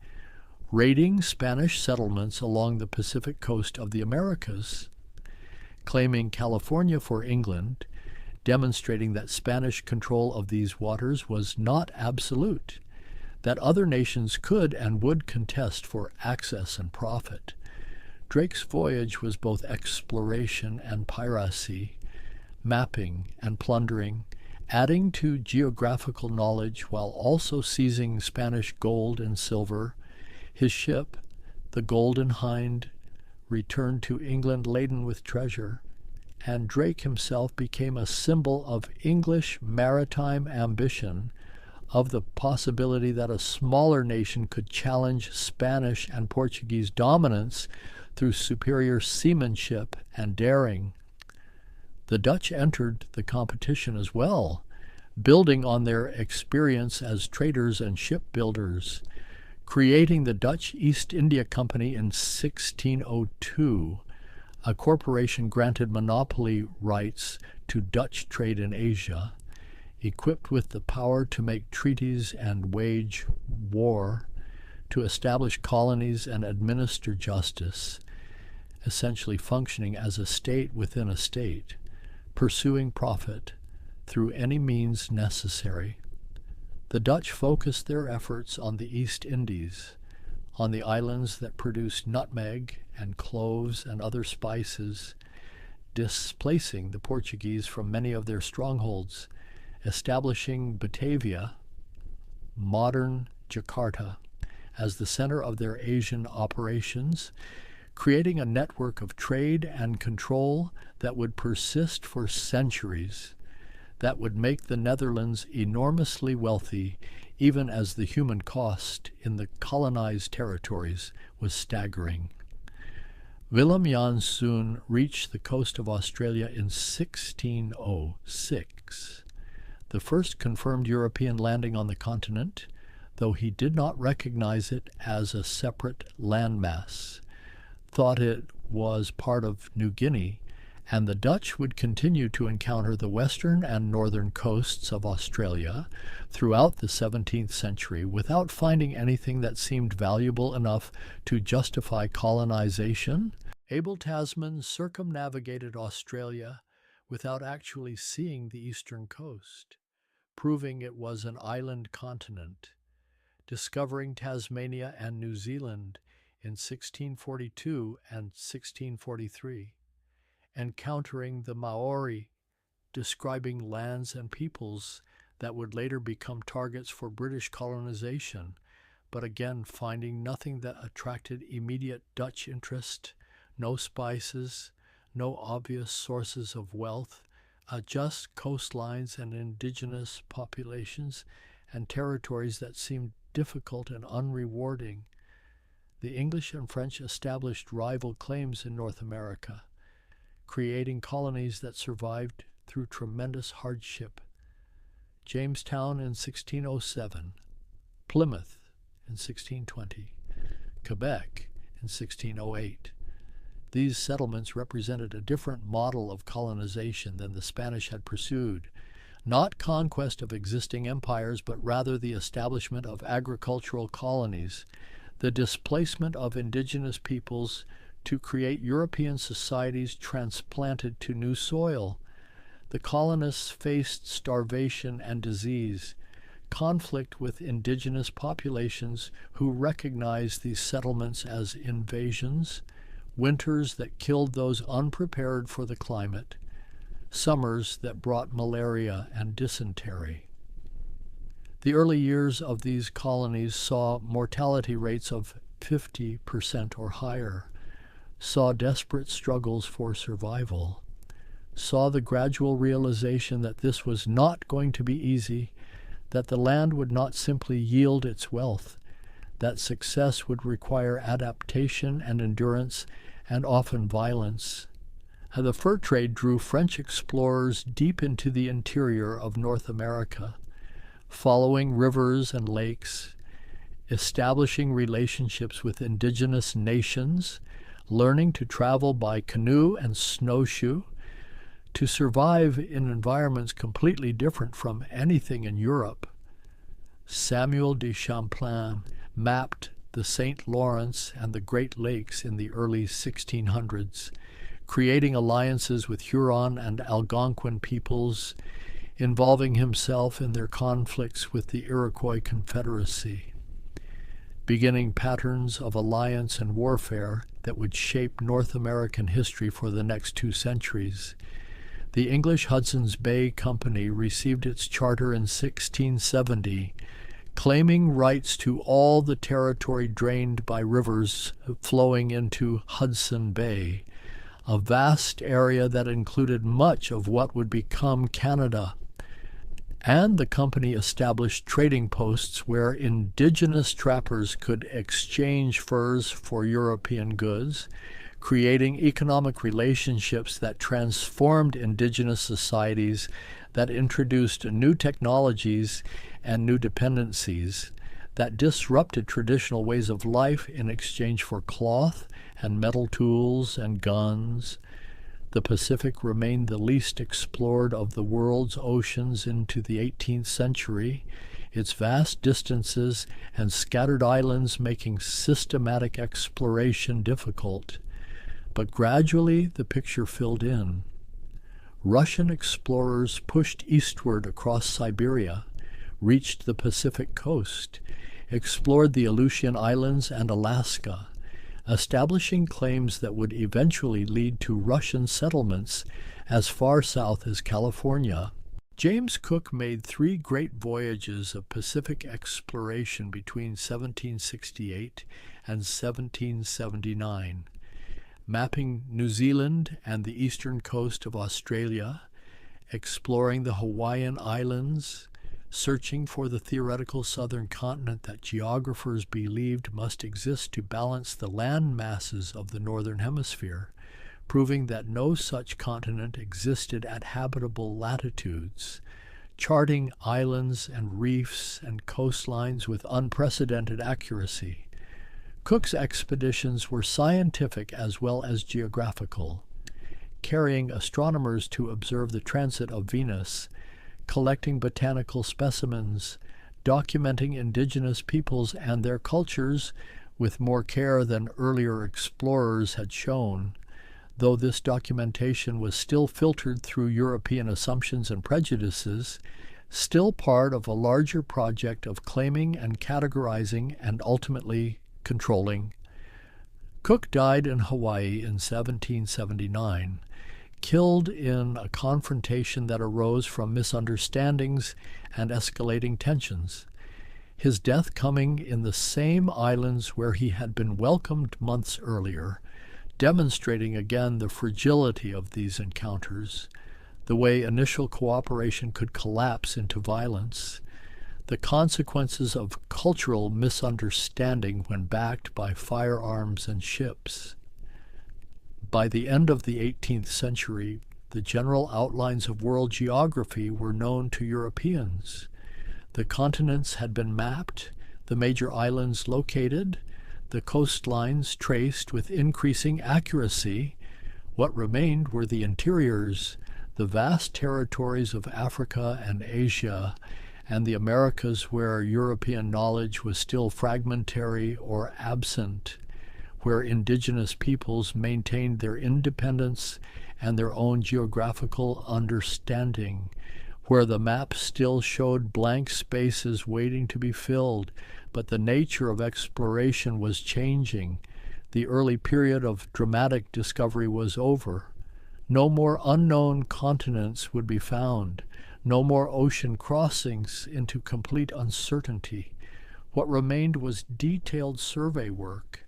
Speaker 1: raiding Spanish settlements along the Pacific coast of the Americas, claiming California for England, demonstrating that Spanish control of these waters was not absolute, that other nations could and would contest for access and profit. Drake's voyage was both exploration and piracy, mapping and plundering, adding to geographical knowledge while also seizing Spanish gold and silver. His ship, the Golden Hind, returned to England laden with treasure, and Drake himself became a symbol of English maritime ambition, of the possibility that a smaller nation could challenge Spanish and Portuguese dominance through superior seamanship and daring. The Dutch entered the competition as well, building on their experience as traders and shipbuilders, creating the Dutch East India Company in 1602, a corporation granted monopoly rights to Dutch trade in Asia, equipped with the power to make treaties and wage war, to establish colonies and administer justice, essentially functioning as a state within a state, pursuing profit through any means necessary. The Dutch focused their efforts on the East Indies, on the islands that produced nutmeg and cloves and other spices, displacing the Portuguese from many of their strongholds, establishing Batavia, modern Jakarta, as the center of their Asian operations, creating a network of trade and control that would persist for centuries, that would make the Netherlands enormously wealthy, even as the human cost in the colonized territories was staggering. Willem Janszoon reached the coast of Australia in 1606, the first confirmed European landing on the continent, though he did not recognize it as a separate landmass, thought it was part of New Guinea, and the Dutch would continue to encounter the western and northern coasts of Australia throughout the 17th century without finding anything that seemed valuable enough to justify colonization. Abel Tasman circumnavigated Australia without actually seeing the eastern coast, proving it was an island continent, discovering Tasmania and New Zealand in 1642 and 1643, encountering the Maori, describing lands and peoples that would later become targets for British colonization, but again finding nothing that attracted immediate Dutch interest, no spices, no obvious sources of wealth, just coastlines and indigenous populations and territories that seemed difficult and unrewarding. The English and French established rival claims in North America, creating colonies that survived through tremendous hardship. Jamestown in 1607, Plymouth in 1620, Quebec in 1608. These settlements represented a different model of colonization than the Spanish had pursued, not conquest of existing empires, but rather the establishment of agricultural colonies, the displacement of indigenous peoples to create European societies transplanted to new soil. The colonists faced starvation and disease, conflict with indigenous populations who recognized these settlements as invasions, winters that killed those unprepared for the climate, summers that brought malaria and dysentery. The early years of these colonies saw mortality rates of 50% or higher, saw desperate struggles for survival, saw the gradual realization that this was not going to be easy, that the land would not simply yield its wealth, that success would require adaptation and endurance and often violence. The fur trade drew French explorers deep into the interior of North America, following rivers and lakes, establishing relationships with indigenous nations, learning to travel by canoe and snowshoe, to survive in environments completely different from anything in Europe. Samuel de Champlain mapped the St. Lawrence and the Great Lakes in the early 1600s, creating alliances with Huron and Algonquin peoples, involving himself in their conflicts with the Iroquois Confederacy. Beginning patterns of alliance and warfare that would shape North American history for the next 2 centuries. The English Hudson's Bay Company received its charter in 1670, claiming rights to all the territory drained by rivers flowing into Hudson Bay, a vast area that included much of what would become Canada. And the company established trading posts where indigenous trappers could exchange furs for European goods, creating economic relationships that transformed indigenous societies, that introduced new technologies and new dependencies, that disrupted traditional ways of life in exchange for cloth and metal tools and guns. The Pacific remained the least explored of the world's oceans into the 18th century, its vast distances and scattered islands making systematic exploration difficult. But gradually the picture filled in. Russian explorers pushed eastward across Siberia, reached the Pacific coast, explored the Aleutian Islands and Alaska, establishing claims that would eventually lead to Russian settlements as far south as California. James Cook made 3 great voyages of Pacific exploration between 1768 and 1779, mapping New Zealand and the eastern coast of Australia, exploring the Hawaiian Islands, searching for the theoretical southern continent that geographers believed must exist to balance the land masses of the northern hemisphere, proving that no such continent existed at habitable latitudes, charting islands and reefs and coastlines with unprecedented accuracy. Cook's expeditions were scientific as well as geographical, carrying astronomers to observe the transit of Venus, collecting botanical specimens, documenting indigenous peoples and their cultures with more care than earlier explorers had shown, though this documentation was still filtered through European assumptions and prejudices, still part of a larger project of claiming and categorizing and ultimately controlling. Cook died in Hawaii in 1779, killed in a confrontation that arose from misunderstandings and escalating tensions, his death coming in the same islands where he had been welcomed months earlier, demonstrating again the fragility of these encounters, the way initial cooperation could collapse into violence, the consequences of cultural misunderstanding when backed by firearms and ships. By the end of the 18th century, the general outlines of world geography were known to Europeans. The continents had been mapped, the major islands located, the coastlines traced with increasing accuracy. What remained were the interiors, the vast territories of Africa and Asia, and the Americas where European knowledge was still fragmentary or absent, where indigenous peoples maintained their independence and their own geographical understanding, where the map still showed blank spaces waiting to be filled, but the nature of exploration was changing. The early period of dramatic discovery was over. No more unknown continents would be found, no more ocean crossings into complete uncertainty. What remained was detailed survey work,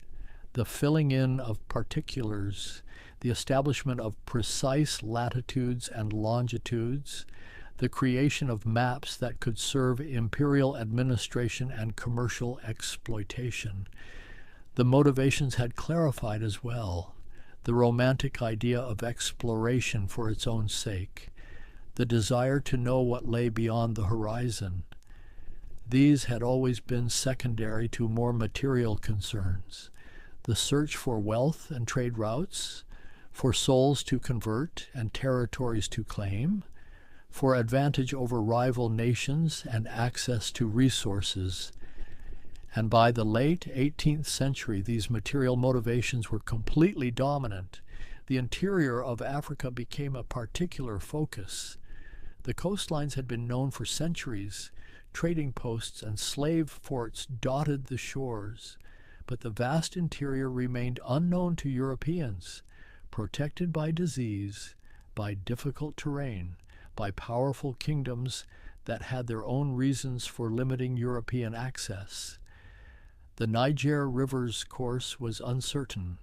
Speaker 1: the filling in of particulars, the establishment of precise latitudes and longitudes, the creation of maps that could serve imperial administration and commercial exploitation. The motivations had clarified as well, the romantic idea of exploration for its own sake, the desire to know what lay beyond the horizon. These had always been secondary to more material concerns. The search for wealth and trade routes, for souls to convert and territories to claim, for advantage over rival nations and access to resources. And by the late 18th century, these material motivations were completely dominant. The interior of Africa became a particular focus. The coastlines had been known for centuries. Trading posts and slave forts dotted the shores. but the vast interior remained unknown to Europeans, protected by disease, by difficult terrain, by powerful kingdoms that had their own reasons for limiting European access. The Niger River's course was uncertain.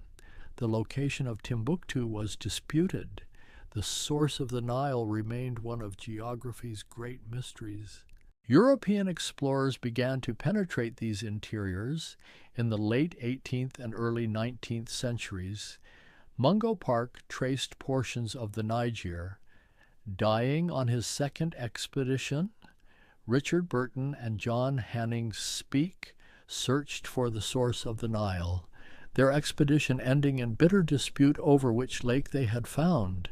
Speaker 1: The location of Timbuktu was disputed. The source of the Nile remained one of geography's great mysteries. European explorers began to penetrate these interiors in the late 18th and early 19th centuries. Mungo Park traced portions of the Niger. Dying on his second expedition, Richard Burton and John Hanning Speke searched for the source of the Nile, their expedition ending in bitter dispute over which lake they had found.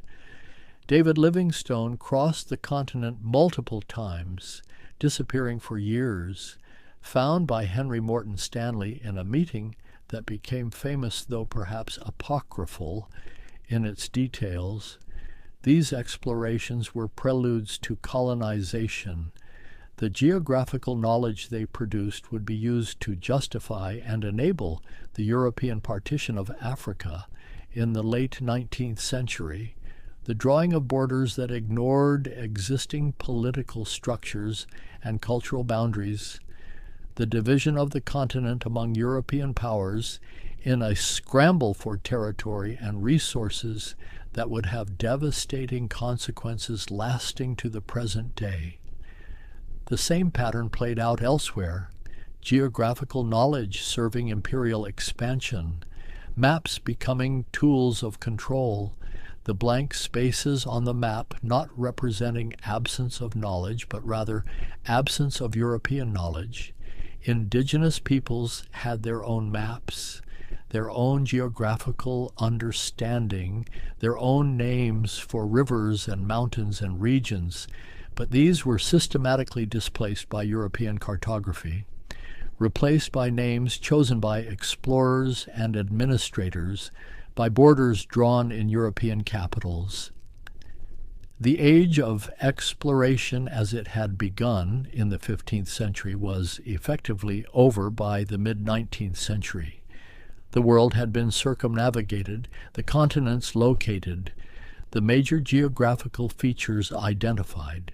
Speaker 1: David Livingstone crossed the continent multiple times, disappearing for years, found by Henry Morton Stanley in a meeting that became famous, though perhaps apocryphal, in its details. These explorations were preludes to colonization. The geographical knowledge they produced would be used to justify and enable the European partition of Africa in the late 19th century, the drawing of borders that ignored existing political structures and cultural boundaries, the division of the continent among European powers in a scramble for territory and resources that would have devastating consequences lasting to the present day. The same pattern played out elsewhere: geographical knowledge serving imperial expansion, maps becoming tools of control, the blank spaces on the map not representing absence of knowledge, but rather absence of European knowledge. Indigenous peoples had their own maps, their own geographical understanding, their own names for rivers and mountains and regions, but these were systematically displaced by European cartography, replaced by names chosen by explorers and administrators, by borders drawn in European capitals. The age of exploration as it had begun in the 15th century was effectively over by the mid-19th century. The world had been circumnavigated, the continents located, the major geographical features identified.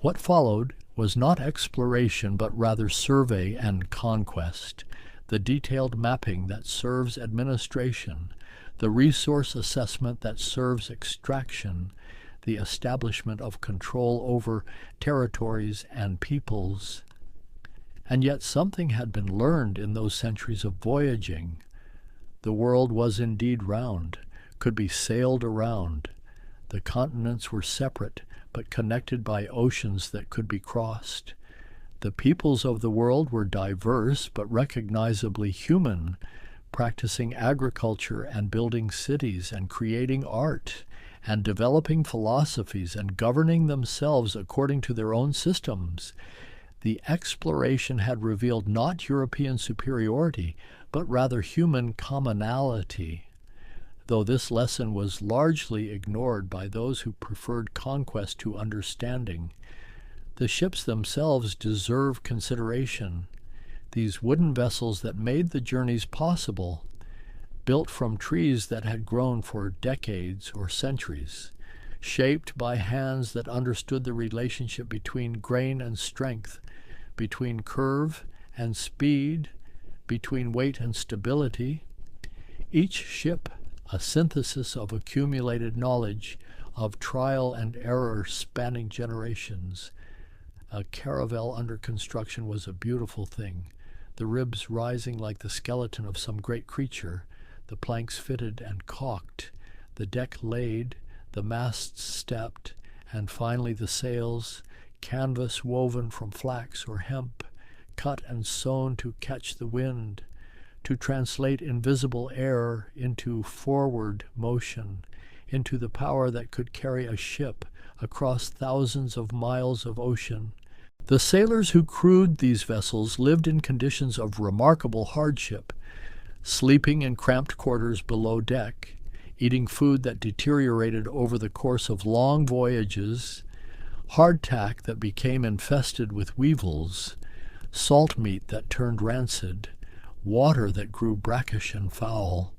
Speaker 1: What followed was not exploration, but rather survey and conquest, the detailed mapping that serves administration, the resource assessment that serves extraction, the establishment of control over territories and peoples. And yet something had been learned in those centuries of voyaging. The world was indeed round, could be sailed around. The continents were separate, but connected by oceans that could be crossed. The peoples of the world were diverse, but recognizably human, practicing agriculture and building cities and creating art and developing philosophies and governing themselves according to their own systems. The exploration had revealed not European superiority, but rather human commonality, though this lesson was largely ignored by those who preferred conquest to understanding. The ships themselves deserve consideration. These wooden vessels that made the journeys possible, built from trees that had grown for decades or centuries, shaped by hands that understood the relationship between grain and strength, between curve and speed, between weight and stability. Each ship a synthesis of accumulated knowledge, of trial and error spanning generations. A caravel under construction was a beautiful thing, the ribs rising like the skeleton of some great creature, the planks fitted and caulked, the deck laid, the masts stepped, and finally the sails, canvas woven from flax or hemp, cut and sewn to catch the wind, to translate invisible air into forward motion, into the power that could carry a ship across thousands of miles of ocean. The sailors who crewed these vessels lived in conditions of remarkable hardship, sleeping in cramped quarters below deck, eating food that deteriorated over the course of long voyages, hardtack that became infested with weevils, salt meat that turned rancid, water that grew brackish and foul,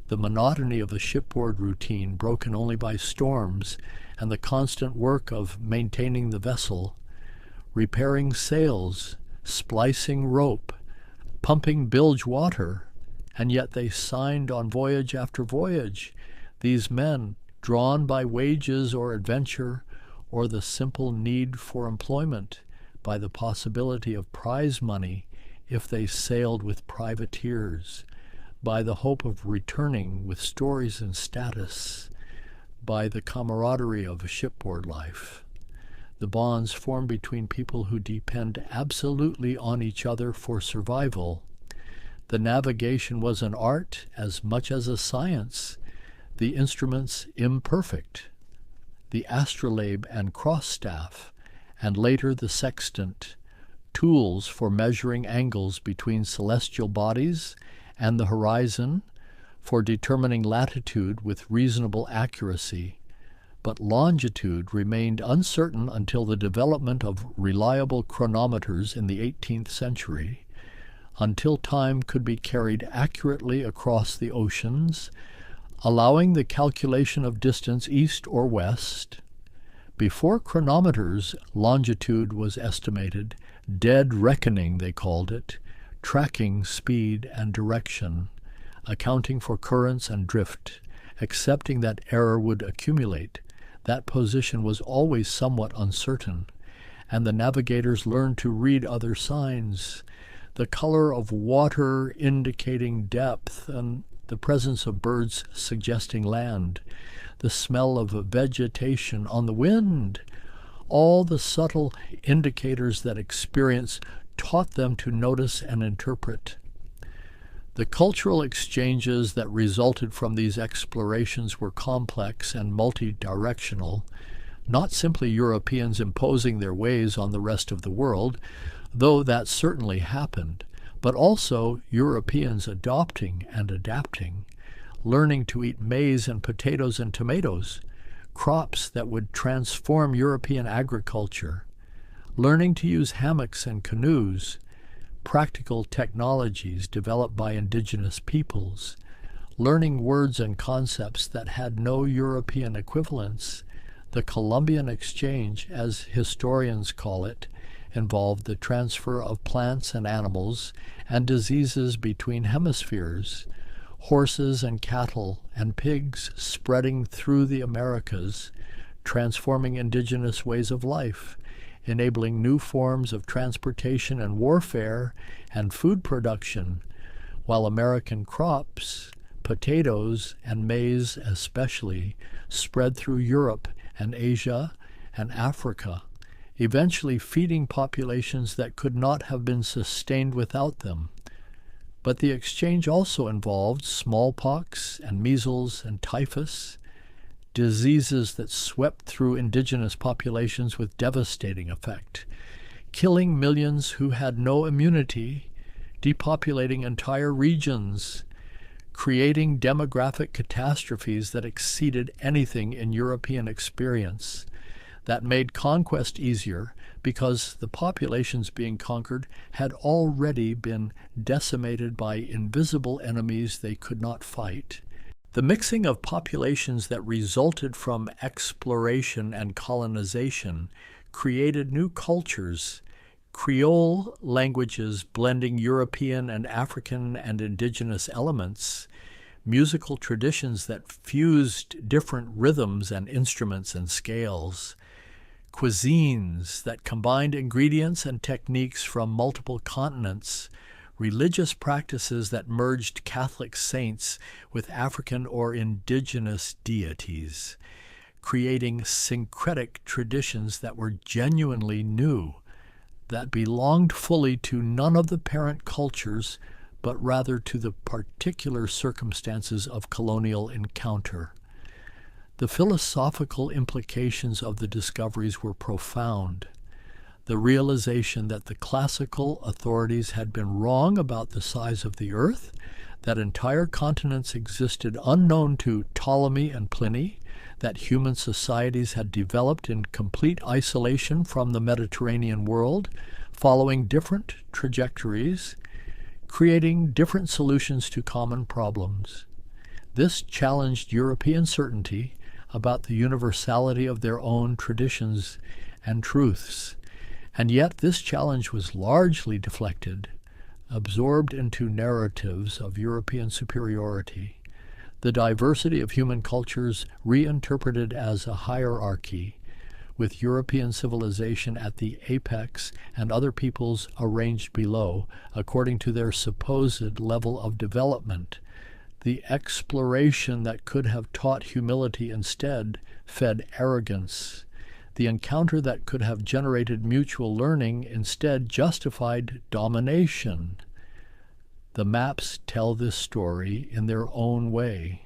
Speaker 1: the monotony of the shipboard routine broken only by storms, and the constant work of maintaining the vessel, repairing sails, splicing rope, pumping bilge water, and yet they signed on voyage after voyage, these men, drawn by wages or adventure, or the simple need for employment, by the possibility of prize money if they sailed with privateers, by the hope of returning with stories and status, by the camaraderie of shipboard life. The bonds formed between people who depend absolutely on each other for survival. The navigation was an art as much as a science, the instruments imperfect. The astrolabe and cross-staff, and later the sextant, tools for measuring angles between celestial bodies and the horizon, for determining latitude with reasonable accuracy, but longitude remained uncertain until the development of reliable chronometers in the 18th century, until time could be carried accurately across the oceans, allowing the calculation of distance east or west. Before chronometers, longitude was estimated, dead reckoning they called it, tracking speed and direction, accounting for currents and drift, accepting that error would accumulate. That position was always somewhat uncertain, and the navigators learned to read other signs, the color of water indicating depth and the presence of birds suggesting land, the smell of vegetation on the wind, all the subtle indicators that experience taught them to notice and interpret. The cultural exchanges that resulted from these explorations were complex and multi-directional, not simply Europeans imposing their ways on the rest of the world, though that certainly happened, but also Europeans adopting and adapting, learning to eat maize and potatoes and tomatoes, crops that would transform European agriculture, learning to use hammocks and canoes, practical technologies developed by indigenous peoples, learning words and concepts that had no European equivalents. The Columbian Exchange, as historians call it, involved the transfer of plants and animals and diseases between hemispheres, horses and cattle and pigs spreading through the Americas, transforming indigenous ways of life, enabling new forms of transportation and warfare and food production, while American crops, potatoes and maize especially, spread through Europe and Asia and Africa, eventually feeding populations that could not have been sustained without them. But the exchange also involved smallpox and measles and typhus, diseases that swept through indigenous populations with devastating effect, killing millions who had no immunity, depopulating entire regions, creating demographic catastrophes that exceeded anything in European experience, that made conquest easier because the populations being conquered had already been decimated by invisible enemies they could not fight. The mixing of populations that resulted from exploration and colonization created new cultures, Creole languages blending European and African and indigenous elements, musical traditions that fused different rhythms and instruments and scales, cuisines that combined ingredients and techniques from multiple continents, religious practices that merged Catholic saints with African or indigenous deities, creating syncretic traditions that were genuinely new, that belonged fully to none of the parent cultures, but rather to the particular circumstances of colonial encounter. The philosophical implications of the discoveries were profound. The realization that the classical authorities had been wrong about the size of the earth, that entire continents existed unknown to Ptolemy and Pliny, that human societies had developed in complete isolation from the Mediterranean world, following different trajectories, creating different solutions to common problems. This challenged European certainty about the universality of their own traditions and truths, and yet this challenge was largely deflected, absorbed into narratives of European superiority, the diversity of human cultures reinterpreted as a hierarchy, with European civilization at the apex and other peoples arranged below, according to their supposed level of development. The exploration that could have taught humility instead fed arrogance. The encounter that could have generated mutual learning instead justified domination. The maps tell this story in their own way.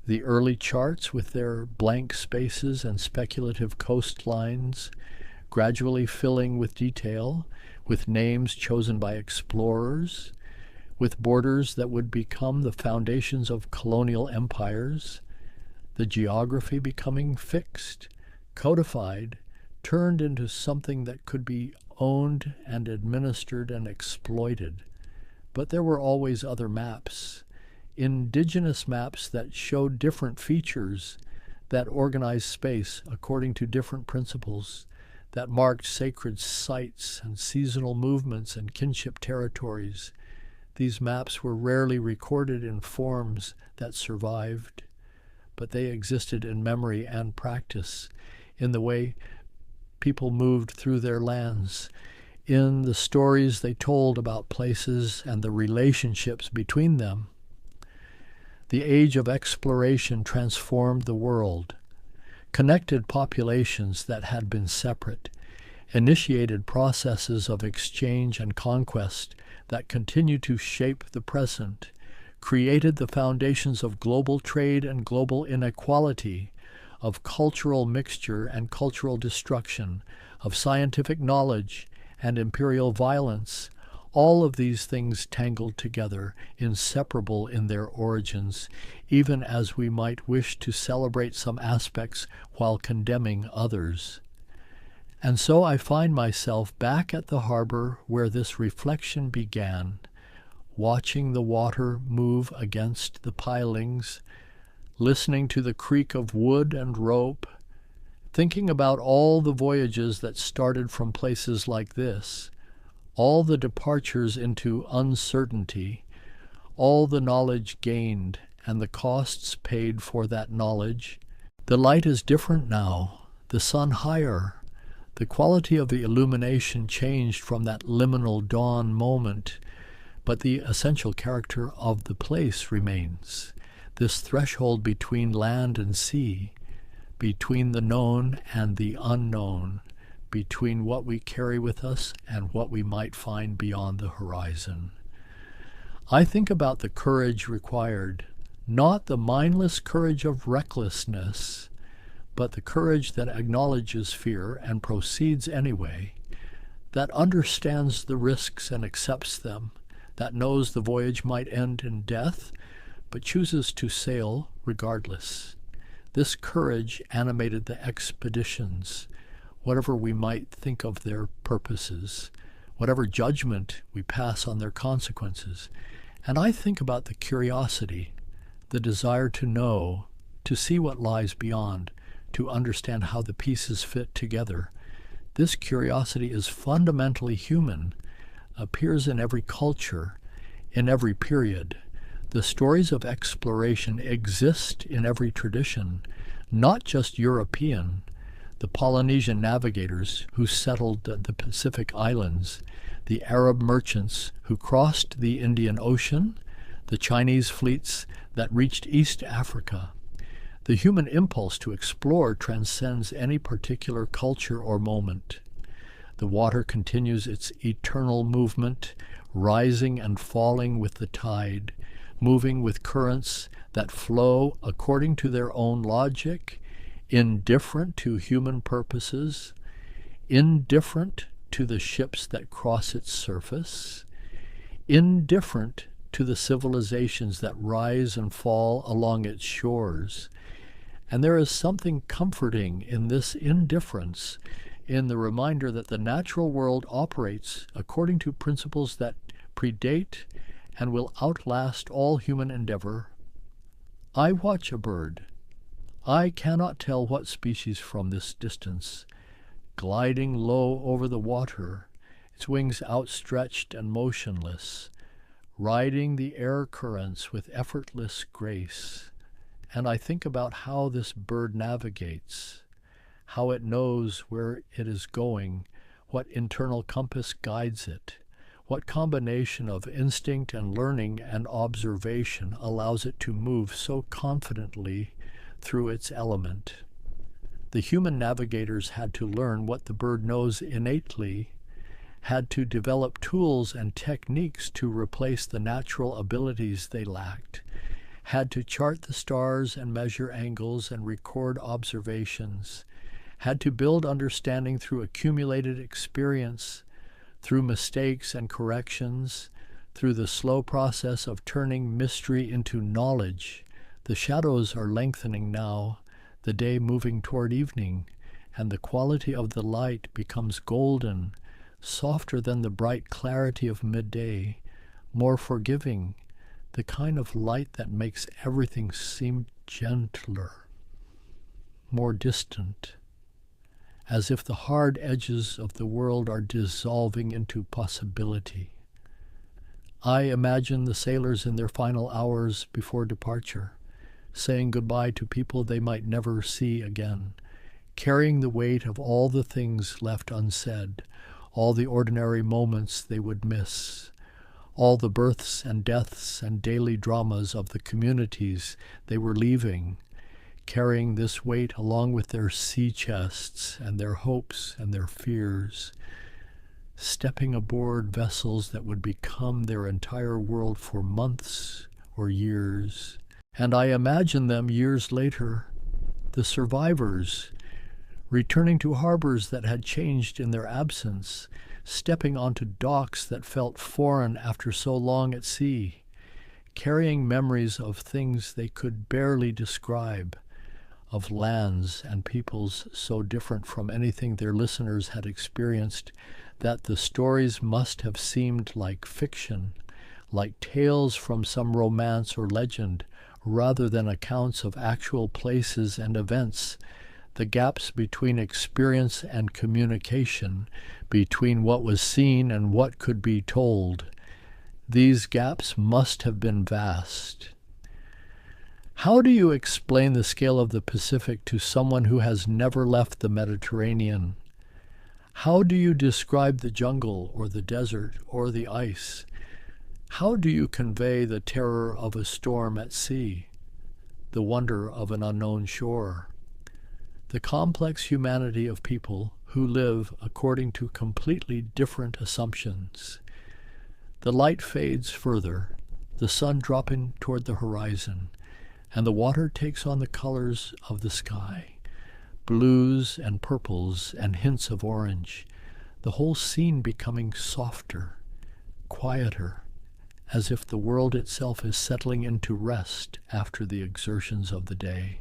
Speaker 1: The early charts, with their blank spaces and speculative coastlines, gradually filling with detail, with names chosen by explorers, with borders that would become the foundations of colonial empires, the geography becoming fixed, codified, turned into something that could be owned and administered and exploited. But there were always other maps, indigenous maps that showed different features, that organized space according to different principles, that marked sacred sites and seasonal movements and kinship territories. These maps were rarely recorded in forms that survived, but they existed in memory and practice, in the way people moved through their lands, in the stories they told about places and the relationships between them. The age of exploration transformed the world, connected populations that had been separate, initiated processes of exchange and conquest that continue to shape the present, created the foundations of global trade and global inequality, of cultural mixture and cultural destruction, of scientific knowledge and imperial violence, all of these things tangled together, inseparable in their origins, even as we might wish to celebrate some aspects while condemning others. And so I find myself back at the harbor where this reflection began, watching the water move against the pilings, listening to the creak of wood and rope, thinking about all the voyages that started from places like this, all the departures into uncertainty, all the knowledge gained and the costs paid for that knowledge. The light is different now, the sun higher. The quality of the illumination changed from that liminal dawn moment, but the essential character of the place remains. This threshold between land and sea, between the known and the unknown, between what we carry with us and what we might find beyond the horizon. I think about the courage required, not the mindless courage of recklessness, but the courage that acknowledges fear and proceeds anyway, that understands the risks and accepts them, that knows the voyage might end in death, but chooses to sail regardless. This courage animated the expeditions, whatever we might think of their purposes, whatever judgment we pass on their consequences. And I think about the curiosity, the desire to know, to see what lies beyond, to understand how the pieces fit together. This curiosity is fundamentally human, appears in every culture, in every period. The stories of exploration exist in every tradition, not just European. The Polynesian navigators who settled the Pacific Islands, the Arab merchants who crossed the Indian Ocean, the Chinese fleets that reached East Africa. The human impulse to explore transcends any particular culture or moment. The water continues its eternal movement, rising and falling with the tide, moving with currents that flow according to their own logic, indifferent to human purposes, indifferent to the ships that cross its surface, indifferent to the civilizations that rise and fall along its shores. And there is something comforting in this indifference, in the reminder that the natural world operates according to principles that predate and will outlast all human endeavor. I watch a bird. I cannot tell what species from this distance, gliding low over the water, its wings outstretched and motionless, riding the air currents with effortless grace. And I think about how this bird navigates, how it knows where it is going, what internal compass guides it, what combination of instinct and learning and observation allows it to move so confidently through its element. The human navigators had to learn what the bird knows innately, had to develop tools and techniques to replace the natural abilities they lacked, had to chart the stars and measure angles and record observations, had to build understanding through accumulated experience, through mistakes and corrections, through the slow process of turning mystery into knowledge. The shadows are lengthening now, the day moving toward evening, and the quality of the light becomes golden, softer than the bright clarity of midday, more forgiving, the kind of light that makes everything seem gentler, more distant, as if the hard edges of the world are dissolving into possibility. I imagine the sailors in their final hours before departure, saying goodbye to people they might never see again, carrying the weight of all the things left unsaid, all the ordinary moments they would miss, all the births and deaths and daily dramas of the communities they were leaving, carrying this weight along with their sea chests and their hopes and their fears, stepping aboard vessels that would become their entire world for months or years. And I imagine them years later, the survivors, returning to harbors that had changed in their absence, stepping onto docks that felt foreign after so long at sea, carrying memories of things they could barely describe, of lands and peoples so different from anything their listeners had experienced that the stories must have seemed like fiction, like tales from some romance or legend, rather than accounts of actual places and events. The gaps between experience and communication, between what was seen and what could be told, these gaps must have been vast. How do you explain the scale of the Pacific to someone who has never left the Mediterranean? How do you describe the jungle or the desert or the ice? How do you convey the terror of a storm at sea, the wonder of an unknown shore, the complex humanity of people who live according to completely different assumptions? The light fades further, the sun dropping toward the horizon, and the water takes on the colors of the sky, blues and purples and hints of orange, the whole scene becoming softer, quieter, as if the world itself is settling into rest after the exertions of the day.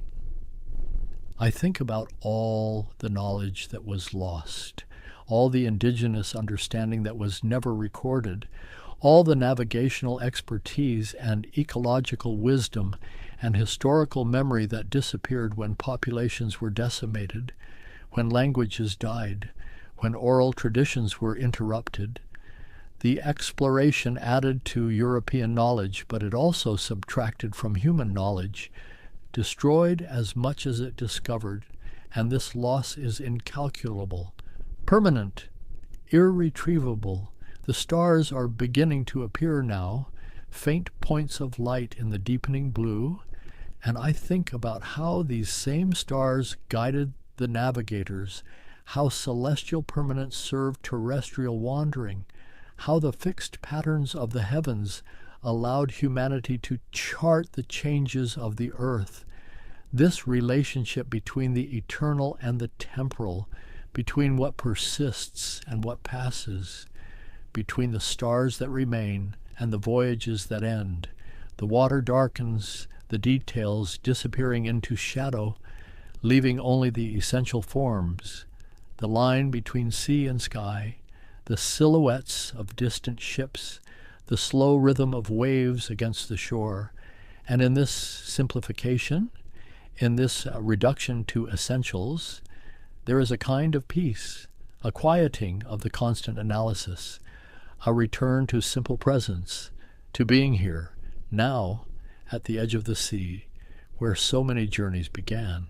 Speaker 1: I think about all the knowledge that was lost, all the indigenous understanding that was never recorded, all the navigational expertise and ecological wisdom and historical memory that disappeared when populations were decimated, when languages died, when oral traditions were interrupted. The exploration added to European knowledge, but it also subtracted from human knowledge, destroyed as much as it discovered, and this loss is incalculable, permanent, irretrievable. The stars are beginning to appear now, faint points of light in the deepening blue, and I think about how these same stars guided the navigators, how celestial permanence served terrestrial wandering, how the fixed patterns of the heavens allowed humanity to chart the changes of the earth. This relationship between the eternal and the temporal, between what persists and what passes, between the stars that remain and the voyages that end. The water darkens, the details disappearing into shadow, leaving only the essential forms, the line between sea and sky, the silhouettes of distant ships, the slow rhythm of waves against the shore. And in this simplification, in this reduction to essentials, there is a kind of peace, a quieting of the constant analysis, a return to simple presence, to being here, now, at the edge of the sea, where so many journeys began.